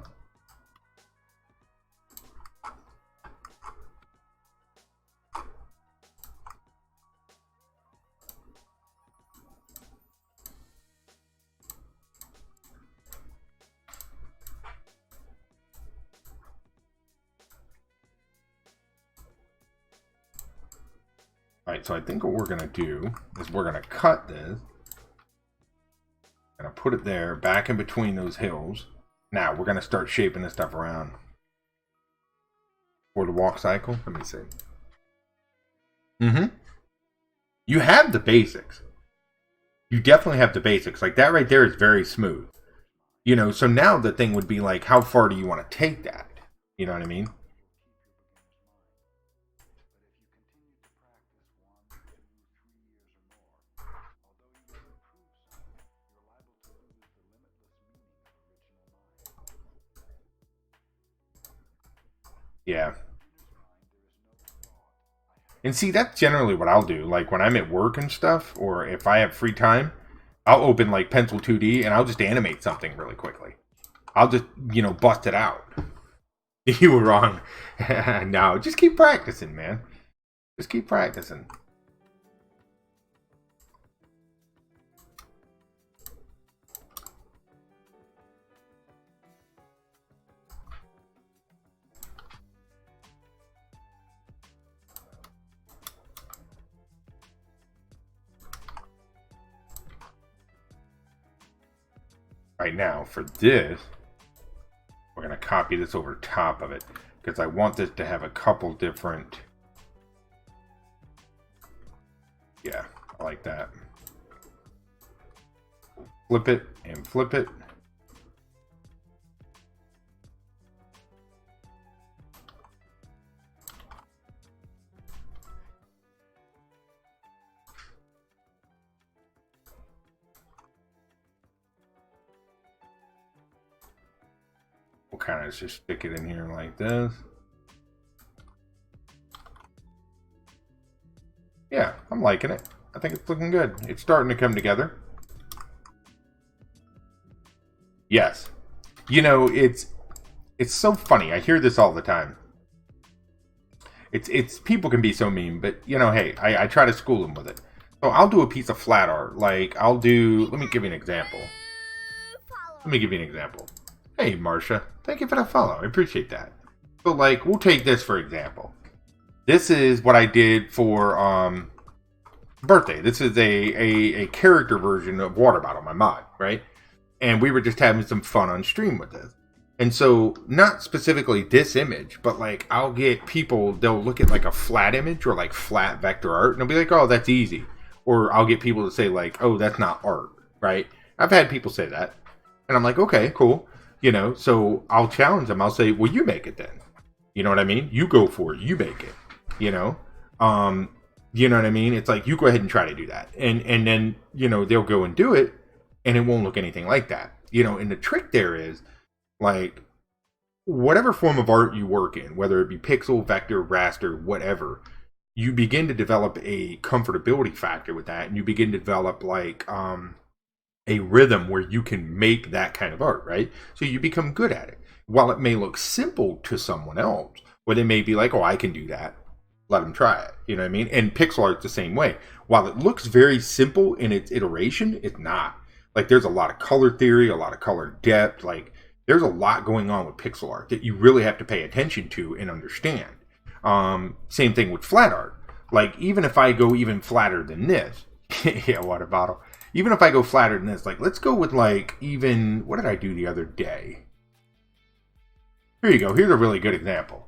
Alright, so I think what we're going to do is we're going to cut this. Going to put it there, back in between those hills. Now, we're going to start shaping this stuff around. For the walk cycle, let me see. You have the basics. You definitely have the basics. Like, that right there is very smooth. So now the thing would be like, how far do you want to take that? You know what I mean? Yeah. And see, that's generally what I'll do. Like, when I'm at work and stuff, or if I have free time, I'll open, like, Pencil 2D, and I'll just animate something really quickly. I'll just, bust it out. You were wrong. No, just keep practicing, man. Just keep practicing. Right now, for this, we're going to copy this over top of it, because I want this to have a couple different... Yeah, I like that. Flip it and flip it. We'll kind of just stick it in here like this. Yeah, I'm liking it. I think it's looking good. It's starting to come together. Yes. It's so funny. I hear this all the time. It's people can be so mean, but hey, I try to school them with it. So I'll do a piece of flat art. Like, let me give you an example. Hey, Marcia. Thank you for the follow. I appreciate that. So, like, we'll take this for example. This is what I did for birthday. This is a character version of Water Bottle, my mod, right? And we were just having some fun on stream with this. And so, not specifically this image, but like, I'll get people, they'll look at like a flat image or like flat vector art, and they'll be like, oh, that's easy. Or I'll get people to say like, oh, that's not art, right? I've had people say that. And I'm like, okay, cool. So I'll challenge them. I'll say, well, you make it then. You know what I mean? You go for it. You make it. You know what I mean? It's like, you go ahead and try to do that. And then, they'll go and do it, and it won't look anything like that. And the trick there is, like, whatever form of art you work in, whether it be pixel, vector, raster, whatever, you begin to develop a comfortability factor with that, and you begin to develop like a rhythm where you can make that kind of art, right? So you become good at it. While it may look simple to someone else, where they may be like, oh, I can do that. Let them try it. You know what I mean? And pixel art's the same way. While it looks very simple in its iteration, it's not. Like there's a lot of color theory, a lot of color depth. Like there's a lot going on with pixel art that you really have to pay attention to and understand. Same thing with flat art. Like even if I go even flatter than this, yeah, water bottle. Even if I go flatter than this, like let's go with like even, what did I do the other day? Here you go. Here's a really good example.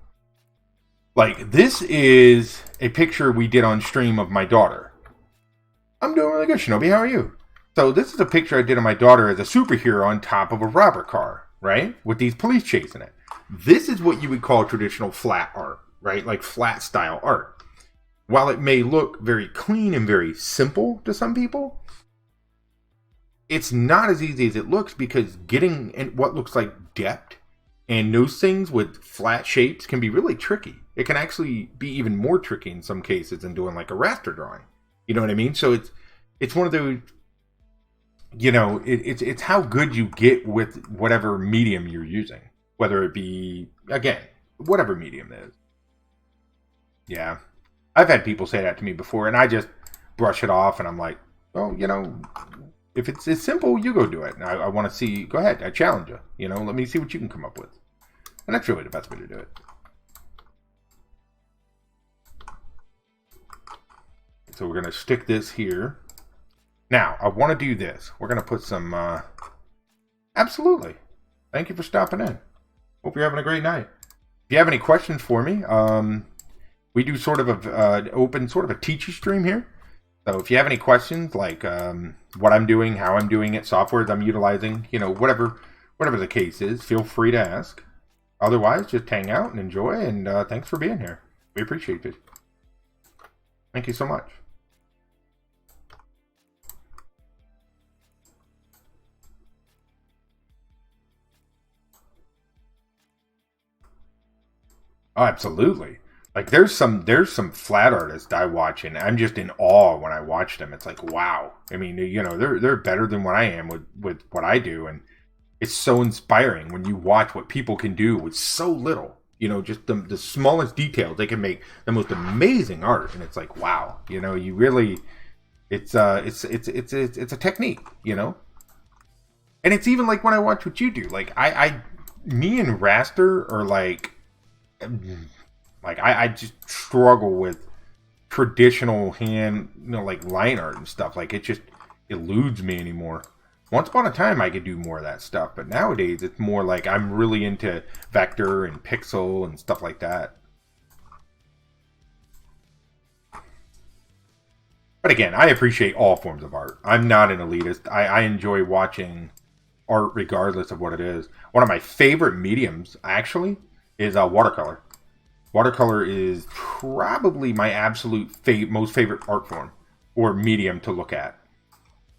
Like this is a picture we did on stream of my daughter. I'm doing really good, Shinobi. How are you? So this is a picture I did of my daughter as a superhero on top of a robber car, right? With these police chasing it. This is what you would call traditional flat art, right? Like flat style art. While it may look very clean and very simple to some people, it's not as easy as it looks, because getting in what looks like depth and those things with flat shapes can be really tricky. It can actually be even more tricky in some cases than doing like a raster drawing. You know what I mean? So it's one of those, you know, it's how good you get with whatever medium you're using, whether it be, again, whatever medium it is. Yeah, I've had people say that to me before, and I just brush it off, and I'm like, well, you know, if it's simple, you go do it. And I want to see. Go ahead, I challenge you. You know, let me see what you can come up with, and that's really the best way to do it. So we're gonna stick this here. Now, I want to do this. We're going to put some... Absolutely. Thank you for stopping in. Hope you're having a great night. If you have any questions for me, we do sort of a open, sort of a teachy stream here. So if you have any questions, like what I'm doing, how I'm doing it, softwares I'm utilizing, you know, whatever the case is, feel free to ask. Otherwise, just hang out and enjoy, and thanks for being here. We appreciate it. Thank you so much. Oh, absolutely. Like there's some flat artists I watch, and I'm just in awe when I watch them. It's like, wow. I mean, you know, they're better than what I am with what I do, and it's so inspiring when you watch what people can do with so little. You know, just the smallest details, they can make the most amazing art, and it's like, wow. You know, you really, it's a technique. You know, and it's even like when I watch what you do. Like me and Raster are like I just struggle with traditional hand, you know, like line art and stuff. Like it just eludes me anymore. Once upon a time I could do more of that stuff, but nowadays it's more like I'm really into vector and pixel and stuff like that. But again, I appreciate all forms of art. I'm not an elitist. I enjoy watching art regardless of what it is. One of my favorite mediums, actually, is watercolor. Watercolor is probably my absolute most favorite art form or medium to look at.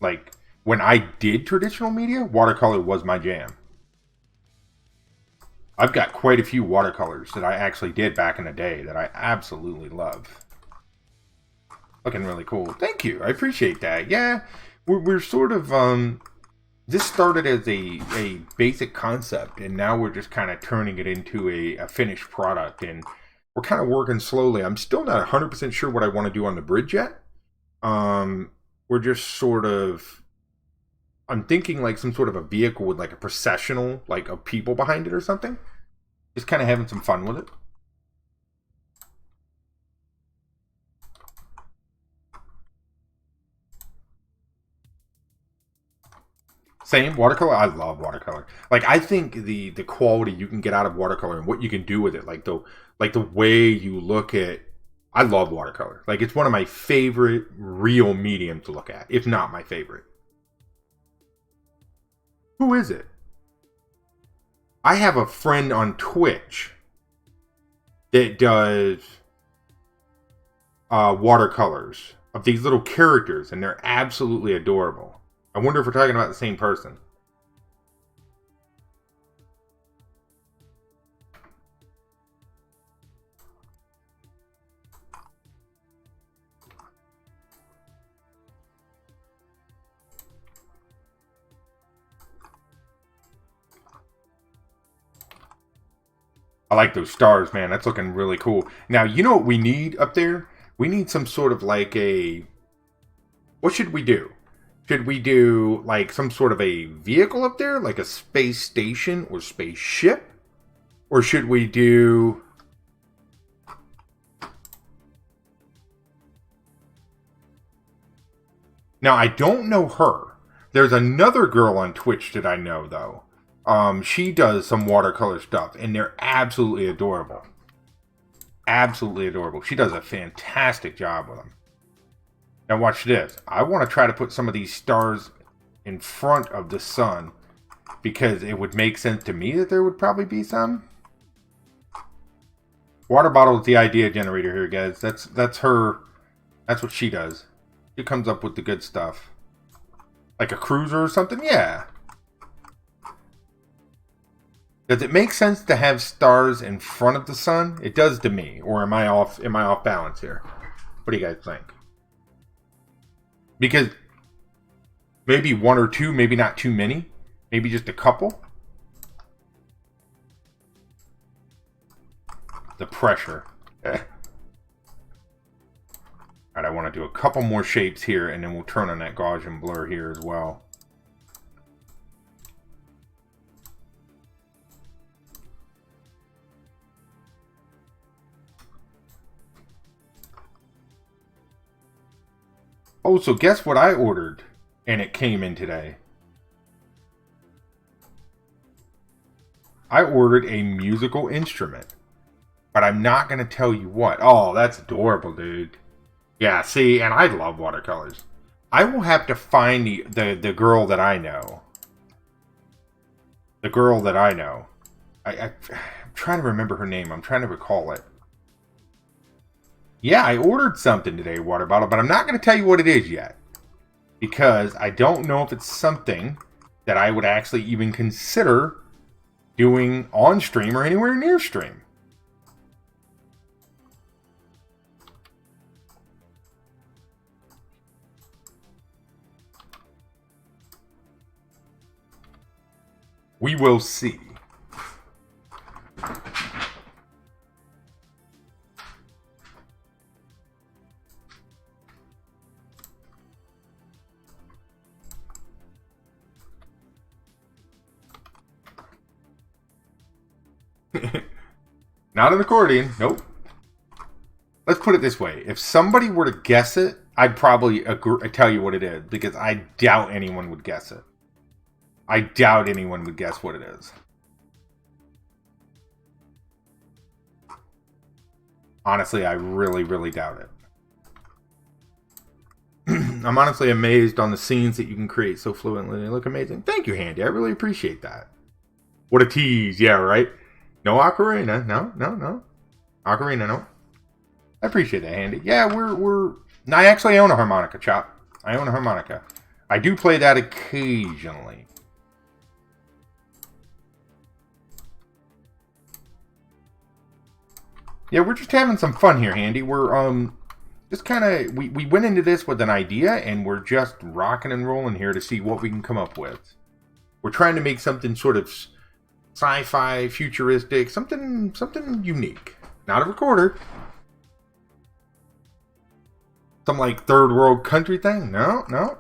Like, when I did traditional media, watercolor was my jam. I've got quite a few watercolors that I actually did back in the day that I absolutely love. Looking really cool. Thank you. I appreciate that. Yeah, we're sort of... this started as a basic concept, and now we're just kind of turning it into a finished product, and we're kind of working slowly. I'm still not 100% sure what I want to do on the bridge yet. We're just sort of... I'm thinking like some sort of a vehicle with like a processional, like of people behind it or something. Just kind of having some fun with it. Same watercolor. I love watercolor. Like I think the quality you can get out of watercolor and what you can do with it, like the way you look at. I love watercolor. Like it's one of my favorite real medium to look at, if not my favorite. Who is it? I have a friend on Twitch that does watercolors of these little characters, and they're absolutely adorable. I wonder if we're talking about the same person. I like those stars, man. That's looking really cool. Now, you know what we need up there? We need some sort of like a... What should we do? Should we do like some sort of a vehicle up there? Like a space station or spaceship? Or should we do... Now, I don't know her. There's another girl on Twitch that I know, though. She does some watercolor stuff, and they're absolutely adorable. Absolutely adorable. She does a fantastic job with them. Now watch this. I want to try to put some of these stars in front of the sun, because it would make sense to me that there would probably be some. Water bottle is the idea generator here, guys. That's her. That's what she does. She comes up with the good stuff. Like a cruiser or something? Yeah. Does it make sense to have stars in front of the sun? It does to me. Or am I off balance here? What do you guys think? Because maybe one or two, maybe not too many. Maybe just a couple. The pressure. Alright, I want to do a couple more shapes here, and then we'll turn on that Gaussian blur here as well. Oh, so guess what I ordered? And it came in today. I ordered a musical instrument. But I'm not going to tell you what. Oh, that's adorable, dude. Yeah, see, and I love watercolors. I will have to find the girl that I know. The girl that I know. I'm trying to remember her name. I'm trying to recall it. Yeah, I ordered something today, water bottle, but I'm not going to tell you what it is yet. Because I don't know if it's something that I would actually even consider doing on stream or anywhere near stream. We will see. Not an accordion. Nope. Let's put it this way. If somebody were to guess it, I'd probably tell you what it is. Because I doubt anyone would guess it. I doubt anyone would guess what it is. Honestly, I really, really doubt it. I'm honestly amazed on the scenes that you can create so fluently. They look amazing. Thank you, Handy. I really appreciate that. What a tease. Yeah, right? No ocarina. No. Ocarina, no. I appreciate that, Handy. Yeah, we're... I actually own a harmonica, Chop. I own a harmonica. I do play that occasionally. Yeah, we're just having some fun here, Handy. We're, just kind of... We went into this with an idea, and we're just rocking and rolling here to see what we can come up with. We're trying to make something sort of sci-fi, futuristic, something unique. Not a recorder. Some, like, third world country thing? No.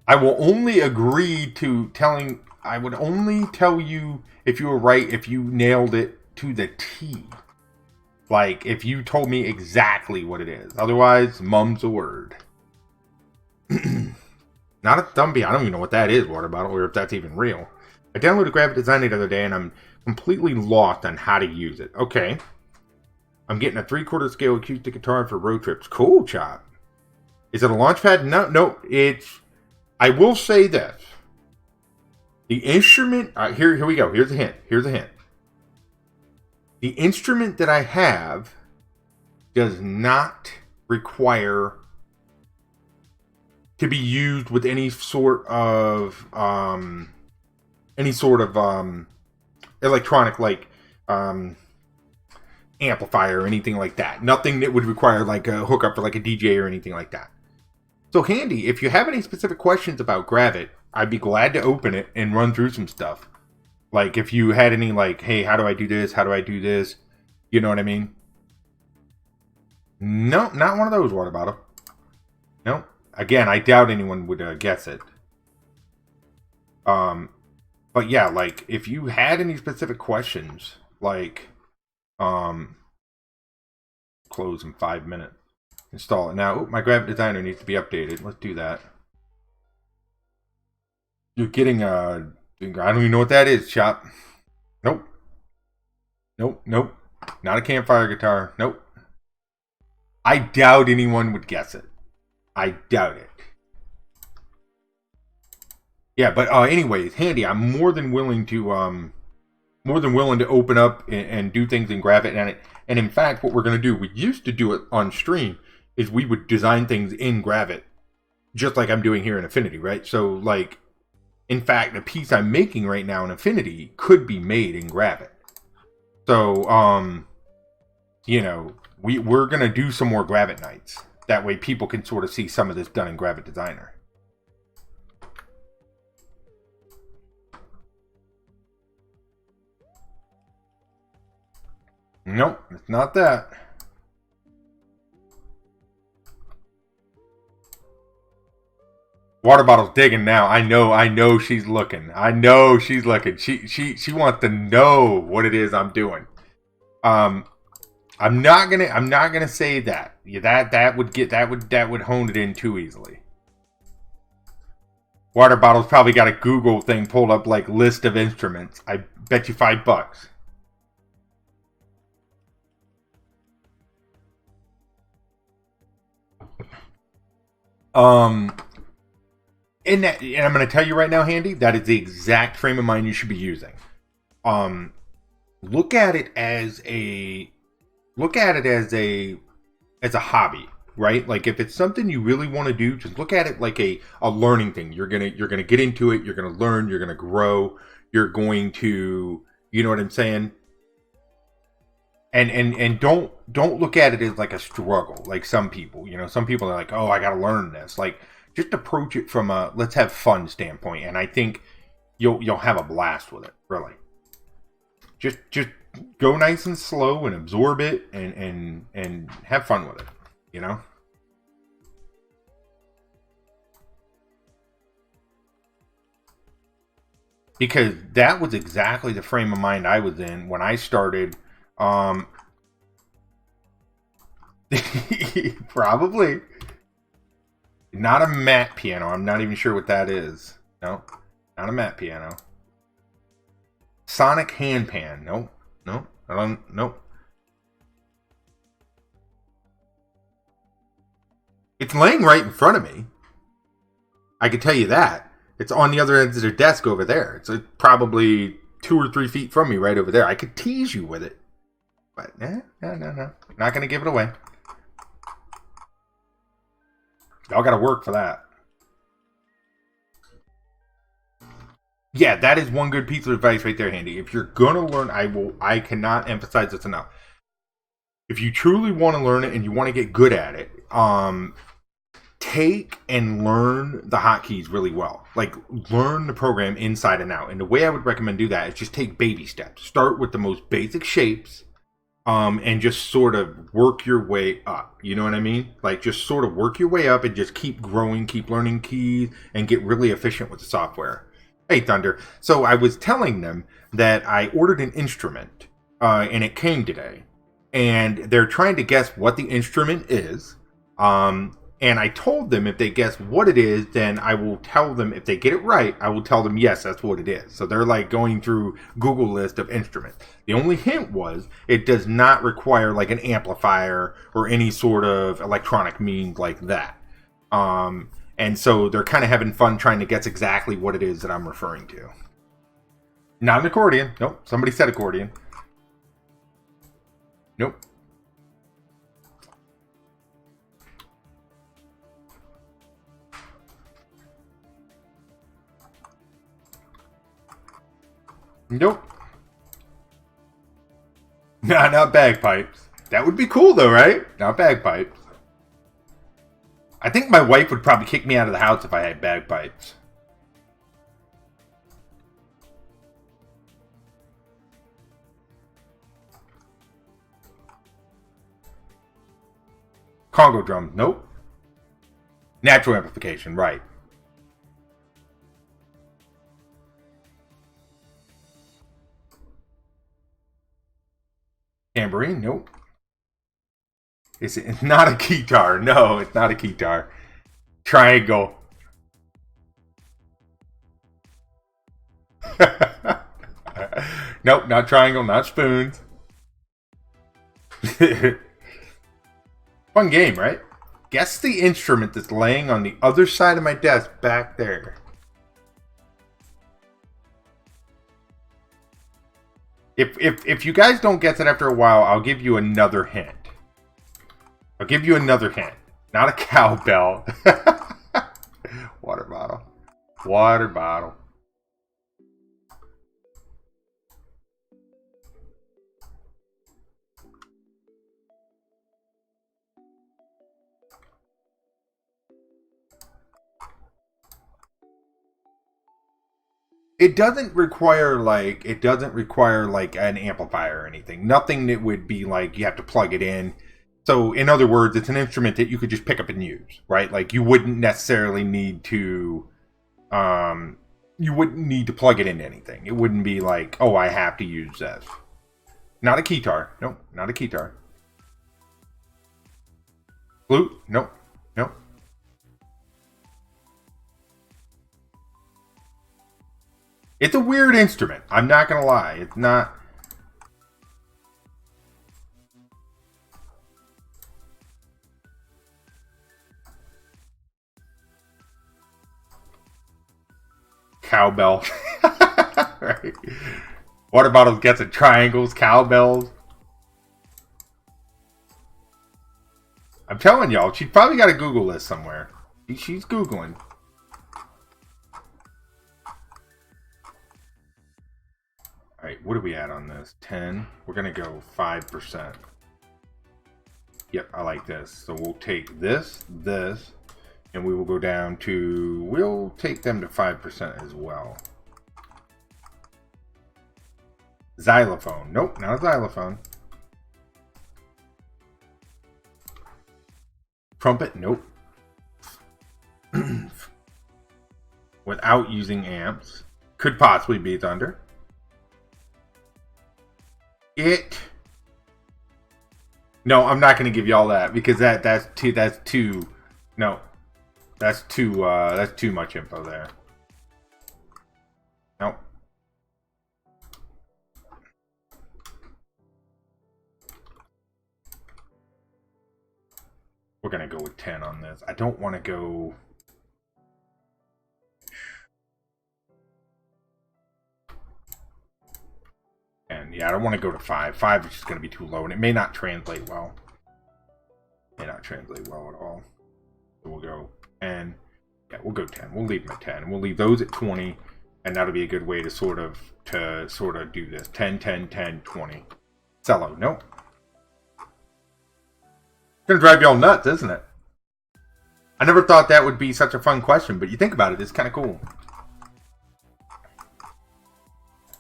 I will only agree to telling... I would only tell you if you were right, if you nailed it to the T. Like, if you told me exactly what it is. Otherwise, mum's a word. Not a thumbie. I don't even know what that is, water bottle, or if that's even real. I downloaded Graphic Designer the other day, and I'm completely lost on how to use it. Okay. I'm getting a 3/4 scale acoustic guitar for road trips. Cool, Chop. Is it a launch pad? No, it's... I will say this. The instrument... here we go. Here's a hint. The instrument that I have does not require to be used with any sort of electronic, like amplifier or anything like that. Nothing that would require like a hookup for like a DJ or anything like that. So Handy, if you have any specific questions about Gravit, I'd be glad to open it and run through some stuff. Like, if you had any, like, hey, how do I do this? How do I do this? You know what I mean? No, not one of those, water bottle. No. Again, I doubt anyone would guess it. But yeah, like, if you had any specific questions, like, close in 5 minutes. Install it. Now, my graphic designer needs to be updated. Let's do that. You're getting a... I don't even know what that is, Chop. Nope. Nope, nope. Not a campfire guitar. Nope. I doubt anyone would guess it. I doubt it. Yeah, but anyways, Handy, I'm more than willing to open up and do things and grab it. And in fact, what we're going to do, we used to do it on stream, is we would design things in Gravit, just like I'm doing here in Affinity, right? So, like, in fact, the piece I'm making right now in Affinity could be made in Gravit. So, you know, we're going to do some more Gravit nights. That way people can sort of see some of this done in Gravit Designer. Nope, it's not that. Water bottle's digging now. I know she's looking. I know she's looking. She wants to know what it is I'm doing. I'm not gonna say that. Yeah, that would hone it in too easily. Water bottle's probably got a Google thing pulled up, like list of instruments. I bet you $5. And I'm going to tell you right now, Handy, that is the exact frame of mind you should be using. Look at it as a hobby, right? Like, if it's something you really want to do, just look at it like a learning thing. You're gonna get into it. You're gonna learn. You're gonna grow. You're going to, you know what I'm saying? And don't look at it as like a struggle, like some people. You know, some people are like, oh, I got to learn this. Like, just approach it from a let's have fun standpoint, and I think you'll have a blast with it. Really, just go nice and slow and absorb it, and have fun with it. You know. Because that was exactly the frame of mind I was in when I started. Probably. Not a matte piano. I'm not even sure what that is. No, not a matte piano. Sonic handpan. No, no, I don't. Nope. It's laying right in front of me. I can tell you that. It's on the other end of the desk over there. It's probably 2 or 3 feet from me, right over there. I could tease you with it, but no. Not gonna give it away. Y'all gotta work for that. Yeah, that is one good piece of advice right there, Handy. If you're gonna learn, I cannot emphasize this enough. If you truly want to learn it and you want to get good at it, take and learn the hotkeys really well. Like, learn the program inside and out. And the way I would recommend do that is just take baby steps. Start with the most basic shapes. And just sort of work your way up. You know what I mean? Like, just sort of work your way up and just keep growing, keep learning keys, and get really efficient with the software. Hey, Thunder. So I was telling them that I ordered an instrument, and it came today. And they're trying to guess what the instrument is. And I told them if they guess what it is, then I will tell them, if they get it right, I will tell them, yes, that's what it is. So they're like going through Google list of instruments. The only hint was it does not require like an amplifier or any sort of electronic means like that. And so they're kind of having fun trying to guess exactly what it is that I'm referring to. Not an accordion. Nope. Somebody said accordion. Nope. Nope. Nah, not bagpipes. That would be cool though, right? Not bagpipes. I think my wife would probably kick me out of the house if I had bagpipes. Congo drums, nope. Natural amplification, right. Tambourine, nope. It's not a guitar. No, it's not a guitar. Triangle. Nope, not triangle, not spoons. Fun game, right? Guess the instrument that's laying on the other side of my desk back there. If you guys don't guess it after a while, I'll give you another hint. I'll give you another hint. Not a cowbell. Water bottle. Water bottle. It doesn't require like an amplifier or anything. Nothing that would be like you have to plug it in. So in other words, it's an instrument that you could just pick up and use, right? Like you wouldn't necessarily need to plug it into anything. It wouldn't be like, oh, I have to use this. Not a guitar. Nope, not a guitar. Flute? Nope. Nope. It's a weird instrument. I'm not going to lie. It's not... Cowbell. Right. Water bottles gets at triangles, cowbells. I'm telling y'all, she's probably got a Google list somewhere. She's Googling. Alright, what are we at on this? 10. We're going to go 5%. Yep, I like this. So we'll take this, and we will go down to... We'll take them to 5% as well. Xylophone. Nope, not a xylophone. Trumpet. Nope. Without using amps. Could possibly be thunder. No, I'm not going to give you all that because that's too much info there. Nope. We're going to go with 10 on this. I don't want to go... And yeah, I don't want to go to 5. 5 is just going to be too low, and it may not translate well. May not translate well at all. So we'll go 10. Yeah, we'll go 10. We'll leave them at 10. And we'll leave those at 20, and that'll be a good way to sort of do this. 10, 10, 10, 20. Cello. Nope. It's going to drive you all nuts, isn't it? I never thought that would be such a fun question, but you think about it, it's kind of cool.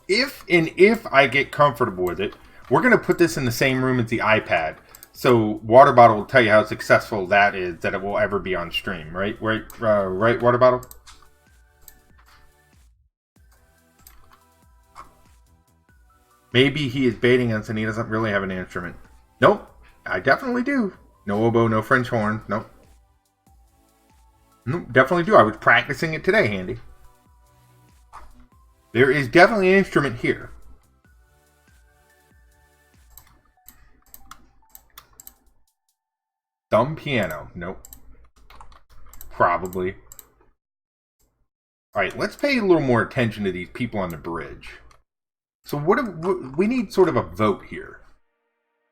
If I get comfortable with it, we're going to put this in the same room as the iPad. So Water Bottle will tell you how successful that is, that it will ever be on stream. Right, Water Bottle? Maybe he is baiting us and he doesn't really have an instrument. Nope, I definitely do. No oboe, no French horn. Nope. Nope, definitely do. I was practicing it today, Handy. There is definitely an instrument here. Thumb piano. Nope. Probably. Alright, let's pay a little more attention to these people on the bridge. So we need sort of a vote here.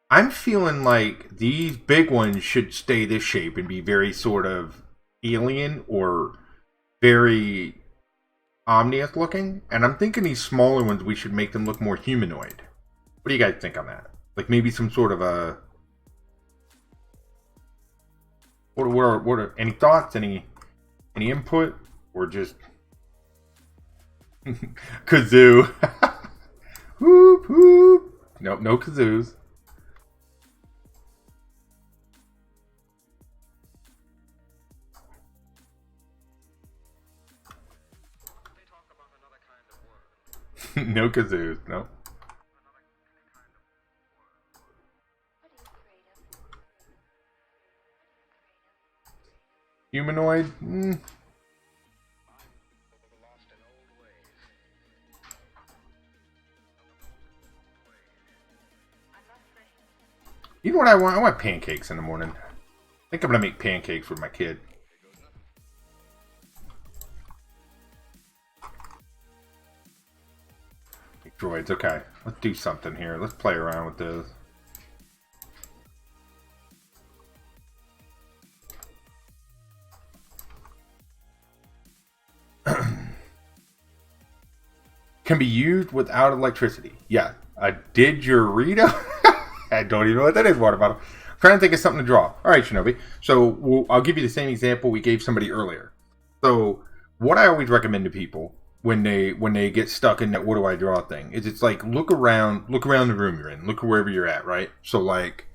I'm feeling like these big ones should stay this shape and be very sort of alien or very... omnious looking, and I'm thinking these smaller ones we should make them look more humanoid. What do you guys think on that? Like maybe some sort of a... What are any thoughts? Any input? Or just kazoo? Whoop whoop. Nope, no kazoos. No kazoos. No. Humanoid? You know what I want? I want pancakes in the morning. I think I'm going to make pancakes with my kid. Droids, okay. Let's do something here. Let's play around with this. Can be used without electricity. Yeah. A didgeridoo? I don't even know what that is. Water bottle. I'm trying to think of something to draw. All right, Shinobi. So I'll give you the same example we gave somebody earlier. So what I always recommend to people when they get stuck in that what do I draw thing is it's like look around the room you're in, look wherever you're at, right? So like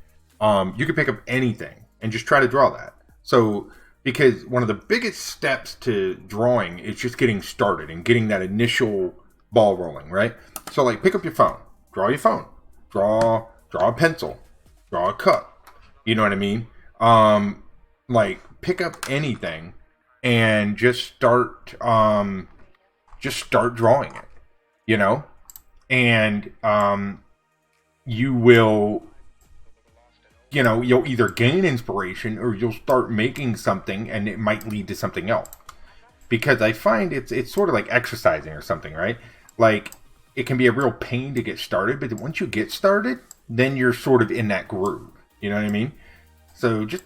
you can pick up anything and just try to draw that. So because one of the biggest steps to drawing is just getting started and getting that initial ball rolling, right? So like pick up your phone, draw your phone, draw a pencil, draw a cup. You know what I mean? Like pick up anything and just start drawing it, you know? And you will, you know, you'll either gain inspiration or you'll start making something and it might lead to something else. Because I find it's sort of like exercising or something, right? Like it can be a real pain to get started, but once you get started, then you're sort of in that groove. You know what I mean? So just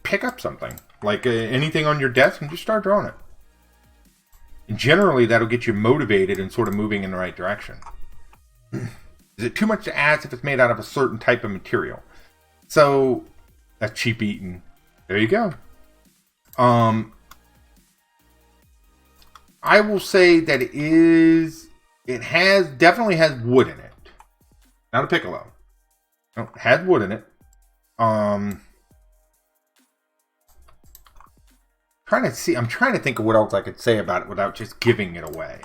pick up something like anything on your desk and just start drawing it. And generally, that'll get you motivated and sort of moving in the right direction. Is it too much to ask if it's made out of a certain type of material? So that's cheap eating. There you go. I will say that it definitely has wood in it. Not a piccolo. No, it has wood in it. I'm trying to think of what else I could say about it without just giving it away.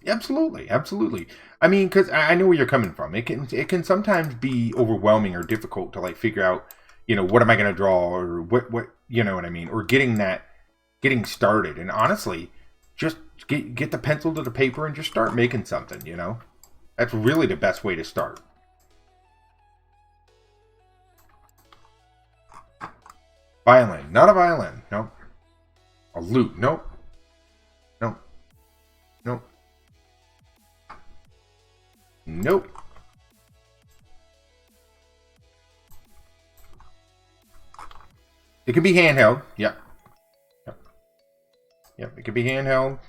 Absolutely, absolutely. I mean, because I know where you're coming from. It can sometimes be overwhelming or difficult to like figure out, you know, what am I going to draw or what you know what I mean, or getting started. And honestly, just get the pencil to the paper and just start making something. You know, that's really the best way to start. Violin, not a violin. Nope. A lute. Nope. Nope. Nope. Nope. It can be handheld. Yep. Yep. Yep. It can be handheld.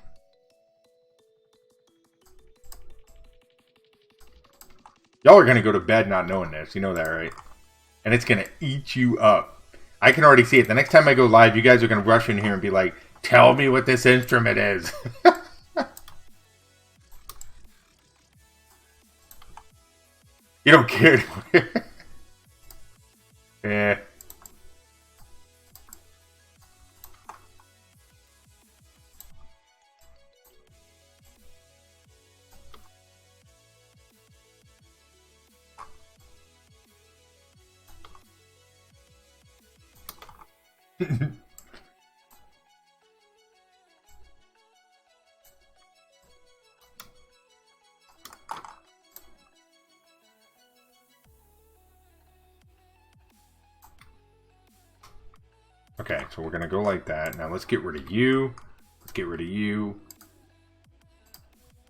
Y'all are gonna go to bed not knowing this. You know that, right? And it's gonna eat you up. I can already see it. The next time I go live, you guys are gonna rush in here and be like, "Tell me what this instrument is." You don't care. Yeah. Okay, so we're gonna go like that. Now let's get rid of you. Let's get rid of you.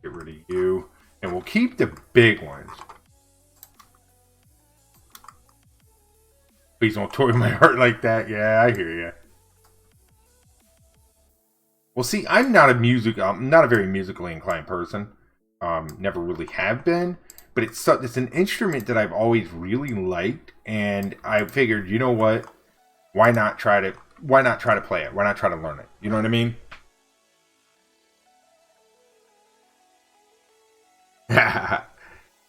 Get rid of you. And we'll keep the big ones. Please don't toy my heart like that. Yeah, I hear you. Well, see, I'm not a very musically inclined person. Never really have been. But it's an instrument that I've always really liked, and I figured, you know what? Why not try to why not try to play it? Why not try to learn it? You know what I mean?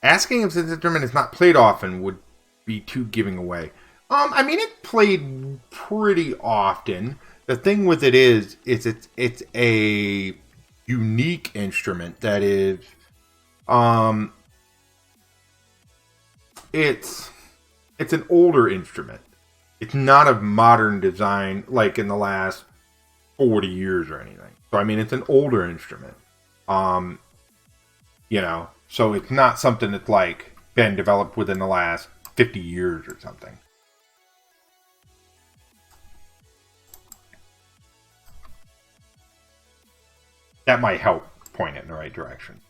Asking if this instrument is not played often would be too giving away. I mean, it's played pretty often. The thing with it is it's a unique instrument that is, it's an older instrument. It's not of modern design, like in the last 40 years or anything. So I mean, it's an older instrument. You know, so it's not something that's like been developed within the last 50 years or something. That might help point it in the right direction.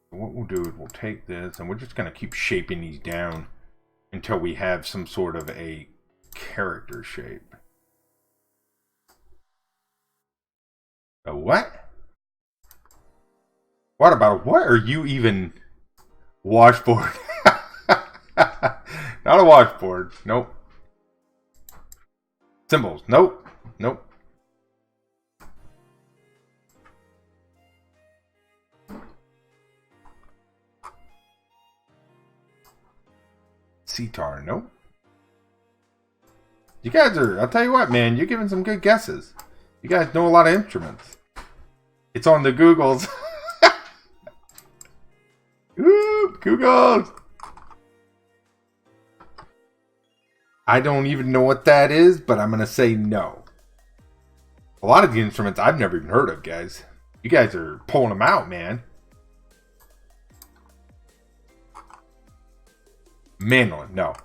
What we'll do is we'll take this and we're just going to keep shaping these down until we have some sort of a character shape. A what? What about what are you even? Washboard. Not a washboard. Nope. Symbols. Nope. Nope. Sitar. Nope. You guys are, I'll tell you what, man, you're giving some good guesses. You guys know a lot of instruments. It's on the Googles. Ooh, Googles. I don't even know what that is, but I'm going to say no. A lot of the instruments I've never even heard of, guys. You guys are pulling them out, man. Mandolin, no.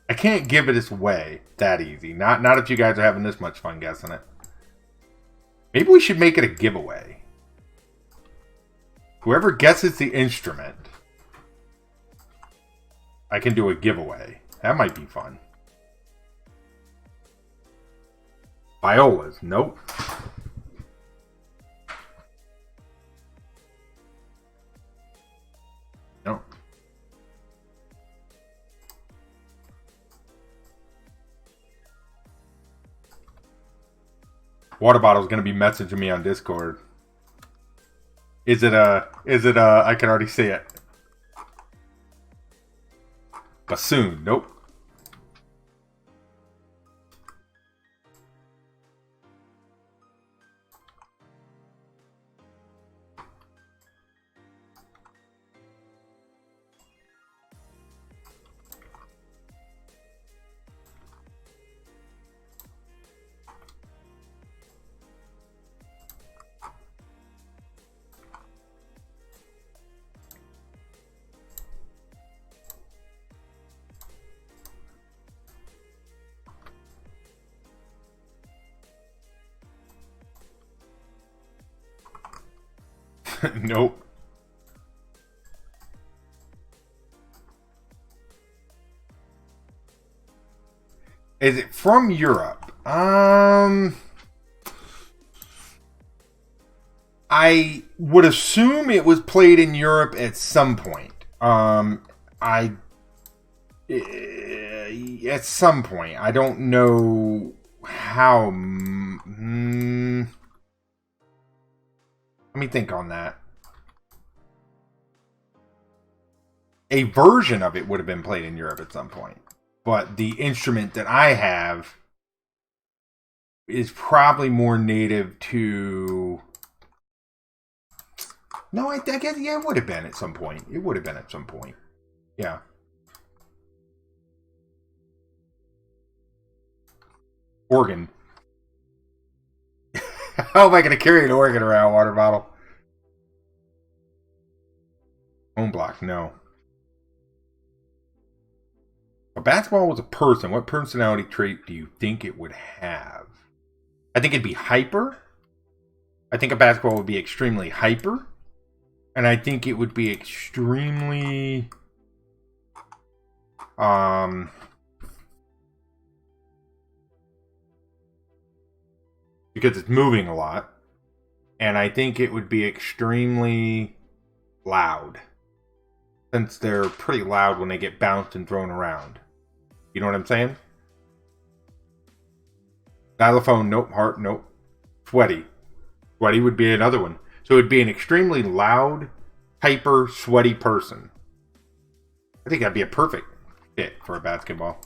I can't give it away that easy. Not if you guys are having this much fun guessing it. Maybe we should make it a giveaway. Whoever guesses the instrument, I can do a giveaway. That might be fun. Violas, nope. Nope. Water bottle's gonna be messaging me on Discord. Is it I can already see it. Bassoon, nope. Nope. Is it from Europe? I would assume it was played in Europe at some point. At some point. I don't know how. Let me think on that. A version of it would have been played in Europe at some point. But the instrument that I have is probably more native to... No, I guess, yeah, it would have been at some point. It would have been at some point. Yeah. Organ. How am I going to carry an organ around, water bottle? Home block, no. A basketball was a person. What personality trait do you think it would have? I think it'd be hyper. I think a basketball would be extremely hyper. And I think it would be extremely... because it's moving a lot. And I think it would be extremely loud. since they're pretty loud when they get bounced and thrown around. You know what I'm saying? Xylophone, nope. Heart, nope. Sweaty. Sweaty would be another one. So it would be an extremely loud, hyper, sweaty person. I think that'd be a perfect fit for a basketball.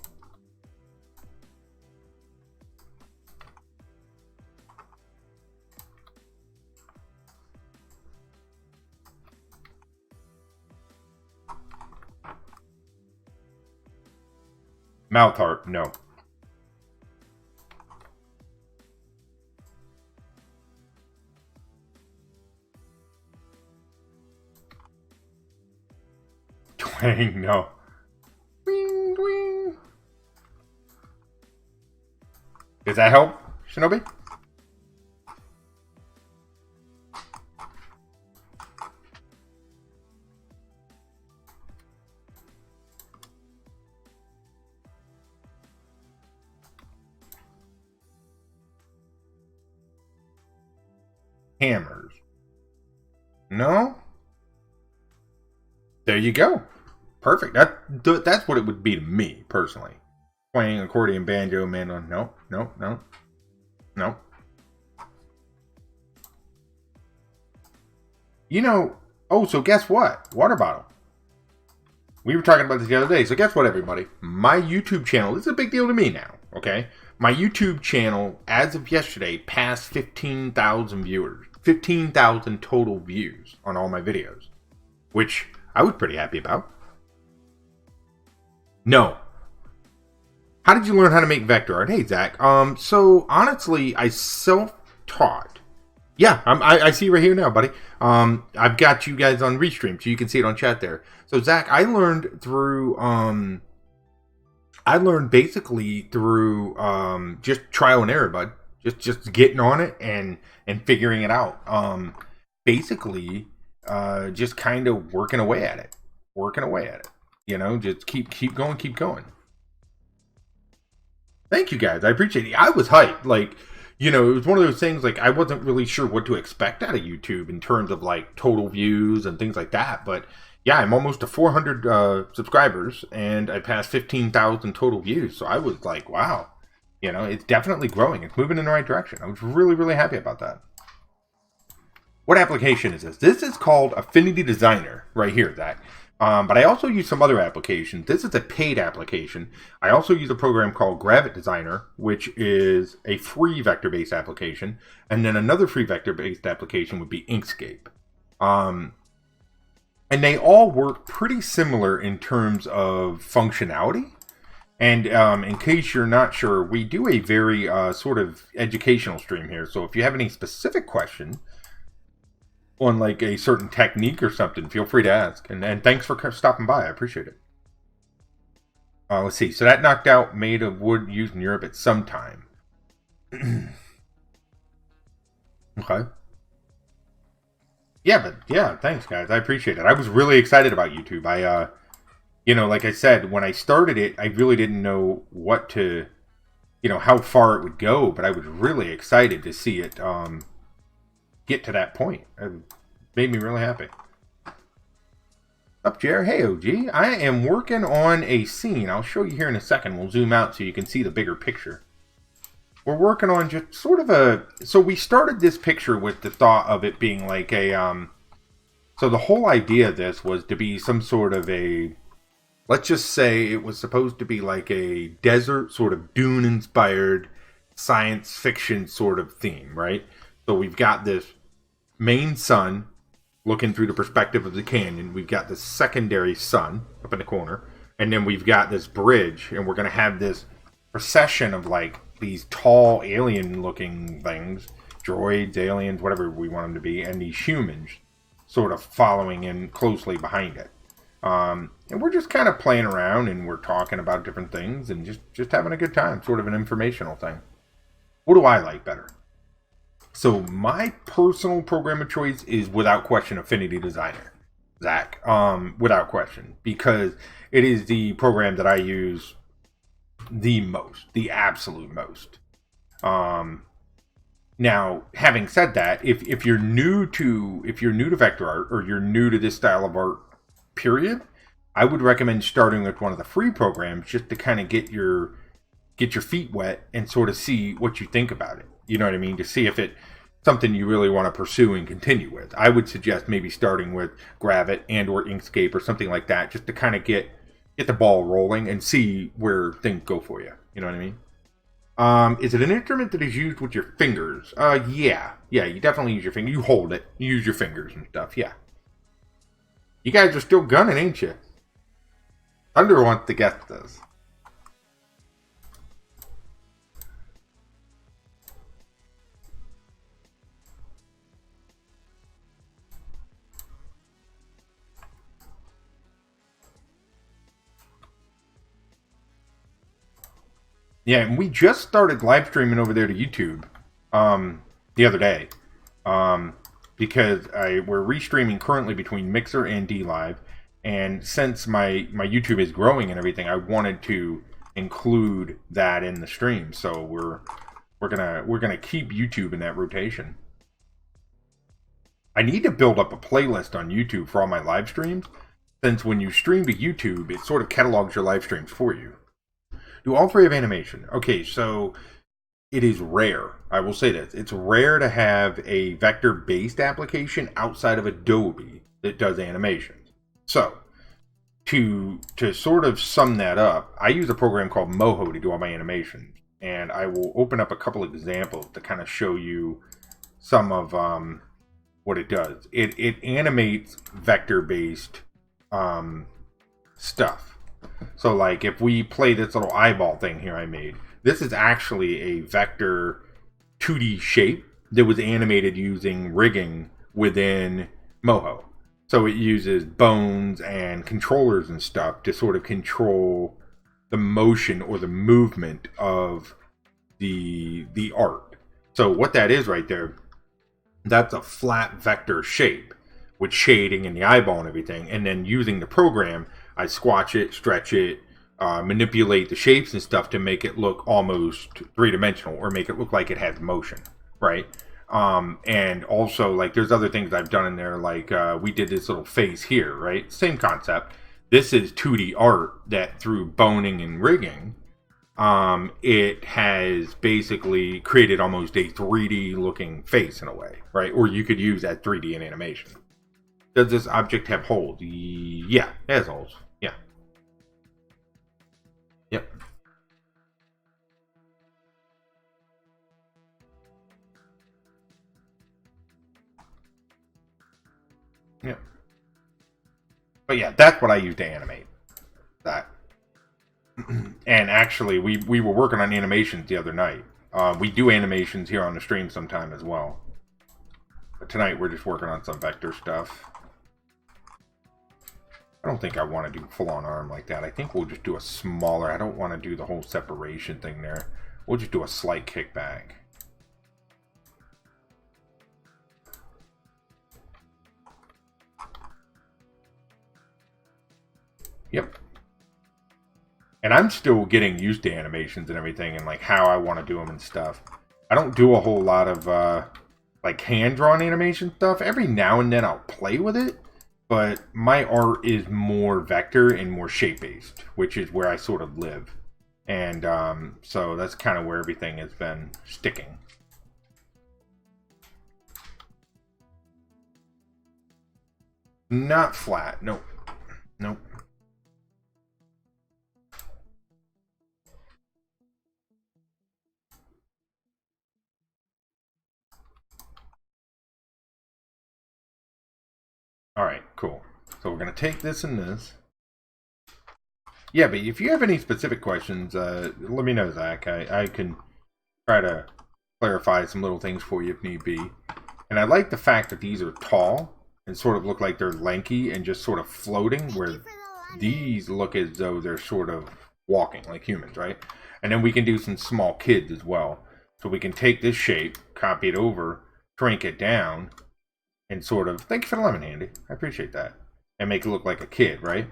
Mouth heart, no. Twang, no. Wing, wing. Does that help, Shinobi? Hammers. No? There you go. Perfect. That's what it would be to me, personally. Playing accordion, banjo, mandolin. No, no, no. No. You know, oh, so guess what? Water bottle. We were talking about this the other day. So guess what, everybody? My YouTube channel, this is a big deal to me now, okay? My YouTube channel, as of yesterday, passed 15,000 viewers. 15,000 total views on all my videos, which I was pretty happy about. No. How did you learn how to make vector art? Hey, Zach. So honestly, I self-taught. Yeah, I see right here now, buddy. I've got you guys on Restream, so you can see it on chat there. So Zach, I learned through basically through just trial and error, bud. Just getting on it and figuring it out. Basically, just kind of working away at it. You know, just keep going. Thank you guys. I appreciate it. I was hyped. Like, you know, it was one of those things, like, I wasn't really sure what to expect out of YouTube in terms of, like, total views and things like that. But, yeah, I'm almost to 400 subscribers, and I passed 15,000 total views. So I was like, wow. You know, it's definitely growing. It's moving in the right direction. I was really, really happy about that. What application is this? This is called Affinity Designer right here, Zach. But I also use some other applications. This is a paid application. I also use a program called Gravit Designer, which is a free vector-based application. And then another free vector-based application would be Inkscape. And they all work pretty similar in terms of functionality. And in case you're not sure, we do a very sort of educational stream here. So if you have any specific questions on like a certain technique or something, feel free to ask. And thanks for stopping by. I appreciate it. Let's see. So that knocked out made of wood used in Europe at some time. Okay. Yeah, but yeah, thanks guys. I appreciate it. I was really excited about YouTube. You know, like I said, when I started it, I really didn't know what to, you know, how far it would go, but I was really excited to see it get to that point. It made me really happy. Up, Jer. Hey, OG. I am working on a scene. I'll show you here in a second. We'll zoom out so you can see the bigger picture. We're working on just sort of a... So we started this picture with the thought of it being like a... So the whole idea of this was to be some sort of a... Let's just say it was supposed to be like a desert, sort of dune-inspired science fiction sort of theme, right? So we've got this main sun looking through the perspective of the canyon. We've got this secondary sun up in the corner. And then we've got this bridge. And we're going to have this procession of like these tall alien-looking things. Droids, aliens, whatever we want them to be. And these humans sort of following in closely behind it. And we're just kind of playing around and we're talking about different things and just having a good time. Sort of an informational thing. What do I like better? So my personal program of choice is without question Affinity Designer, Zach. Without question, because it is the program that I use the most, the absolute most. Now, having said that, if you're new to vector art or you're new to this style of art, period, I would recommend starting with one of the free programs just to kind of get your feet wet and sort of see what you think about it. You know what I mean? To see if it's something you really want to pursue and continue with. I would suggest maybe starting with Gravit and or Inkscape or something like that, just to kind of get the ball rolling and see where things go for you. You know what I mean? Is it an instrument that is used with your fingers? Yeah. Yeah, you definitely use your finger. You hold it. You use your fingers and stuff, yeah. You guys are still gunning, ain't you? Thunder wants to guess this. Yeah, and we just started live streaming over there to YouTube the other day. Because we're restreaming currently between Mixer and DLive, and since my YouTube is growing and everything, I wanted to include that in the stream. So we're gonna keep YouTube in that rotation. I need to build up a playlist on YouTube for all my live streams, since when you stream to YouTube, it sort of catalogs your live streams for you. Do all three have animation? Okay, so it is rare. I will say this. It's rare to have a vector-based application outside of Adobe that does animations. So, to sort of sum that up, I use a program called Moho to do all my animations. And I will open up a couple examples to kind of show you some of what it does. It animates vector-based stuff. So like if we play this little eyeball thing here I made, this is actually a vector 2D shape that was animated using rigging within Moho. So it uses bones and controllers and stuff to sort of control the motion or the movement of the art. So what that is right there, that's a flat vector shape with shading and the eyeball and everything. And then using the program, I squash it, stretch it, manipulate the shapes and stuff to make it look almost three-dimensional or make it look like it has motion, right? And also, like, there's other things I've done in there, like we did this little face here, right? Same concept. This is 2D art that through boning and rigging, it has basically created almost a 3D looking face in a way, right? Or you could use that 3D in animation. Does this object have holes? Yeah, it has holes. Yeah. Yep. Yep. But yeah, that's what I use to animate. That. And actually, we were working on animations the other night. We do animations here on the stream sometime as well. But tonight we're just working on some vector stuff. I don't think I want to do full-on arm like that. I think we'll just do a smaller. I don't want to do the whole separation thing there. We'll just do a slight kickback. Yep. And I'm still getting used to animations and everything and like how I want to do them and stuff. I don't do a whole lot of like hand-drawn animation stuff. Every now and then I'll play with it. But my art is more vector and more shape-based, which is where I sort of live. And so that's kind of where everything has been sticking. Not flat. Nope. Nope. Alright, cool. So we're going to take this and this. Yeah, but if you have any specific questions, let me know, Zach. I can try to clarify some little things for you if need be. And I like the fact that these are tall and sort of look like they're lanky and just sort of floating, where these look as though they're sort of walking like humans, right? And then we can do some small kids as well. So we can take this shape, copy it over, shrink it down, and sort of, thank you for the lemon, Andy. I appreciate that. And make it look like a kid, right?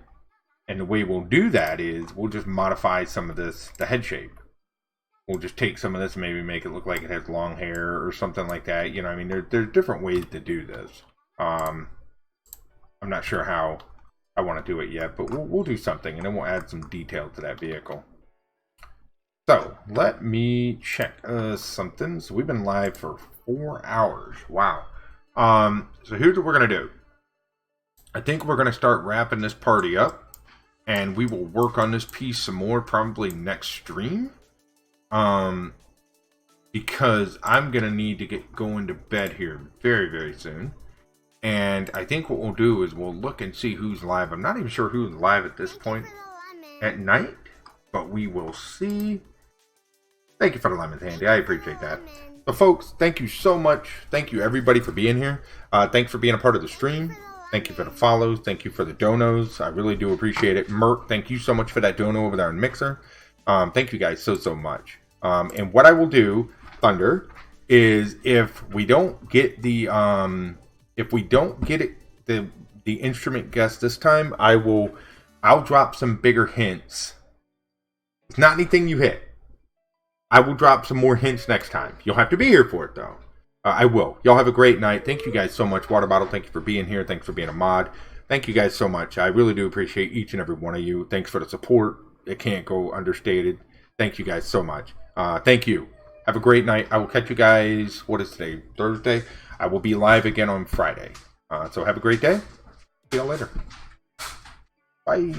And the way we'll do that is we'll just modify some of this, the head shape. We'll just take some of this and maybe make it look like it has long hair or something like that. You know, I mean, there's different ways to do this. I'm not sure how I want to do it yet, but we'll do something, and then we'll add some detail to that vehicle. So, let me check something. So, we've been live for 4 hours. Wow. So, here's what we're going to do. I think we're going to start wrapping this party up, and we will work on this piece some more probably next stream. Because I'm going to need to get going to bed here very, very soon. And I think what we'll do is we'll look and see who's live. I'm not even sure who's live at this point at night, but we will see. Thank you for the lemons, Handy. I appreciate that. So, folks, thank you so much. Thank you, everybody, for being here. Thanks for being a part of the stream. Thank you for the follows. Thank you for the donos. I really do appreciate it. Merc, thank you so much for that dono over there in Mixer. Thank you guys so much. And what I will do, Thunder, is if we don't get the instrument guest this time, I'll drop some bigger hints. It's not anything you hit. I will drop some more hints next time. You'll have to be here for it though. I will. Y'all have a great night. Thank you guys so much. Water Bottle, thank you for being here. Thanks for being a mod. Thank you guys so much. I really do appreciate each and every one of you. Thanks for the support. It can't go understated. Thank you guys so much. Thank you. Have a great night. I will catch you guys. What is today? Thursday. I will be live again on Friday. So have a great day. See y'all later. Bye.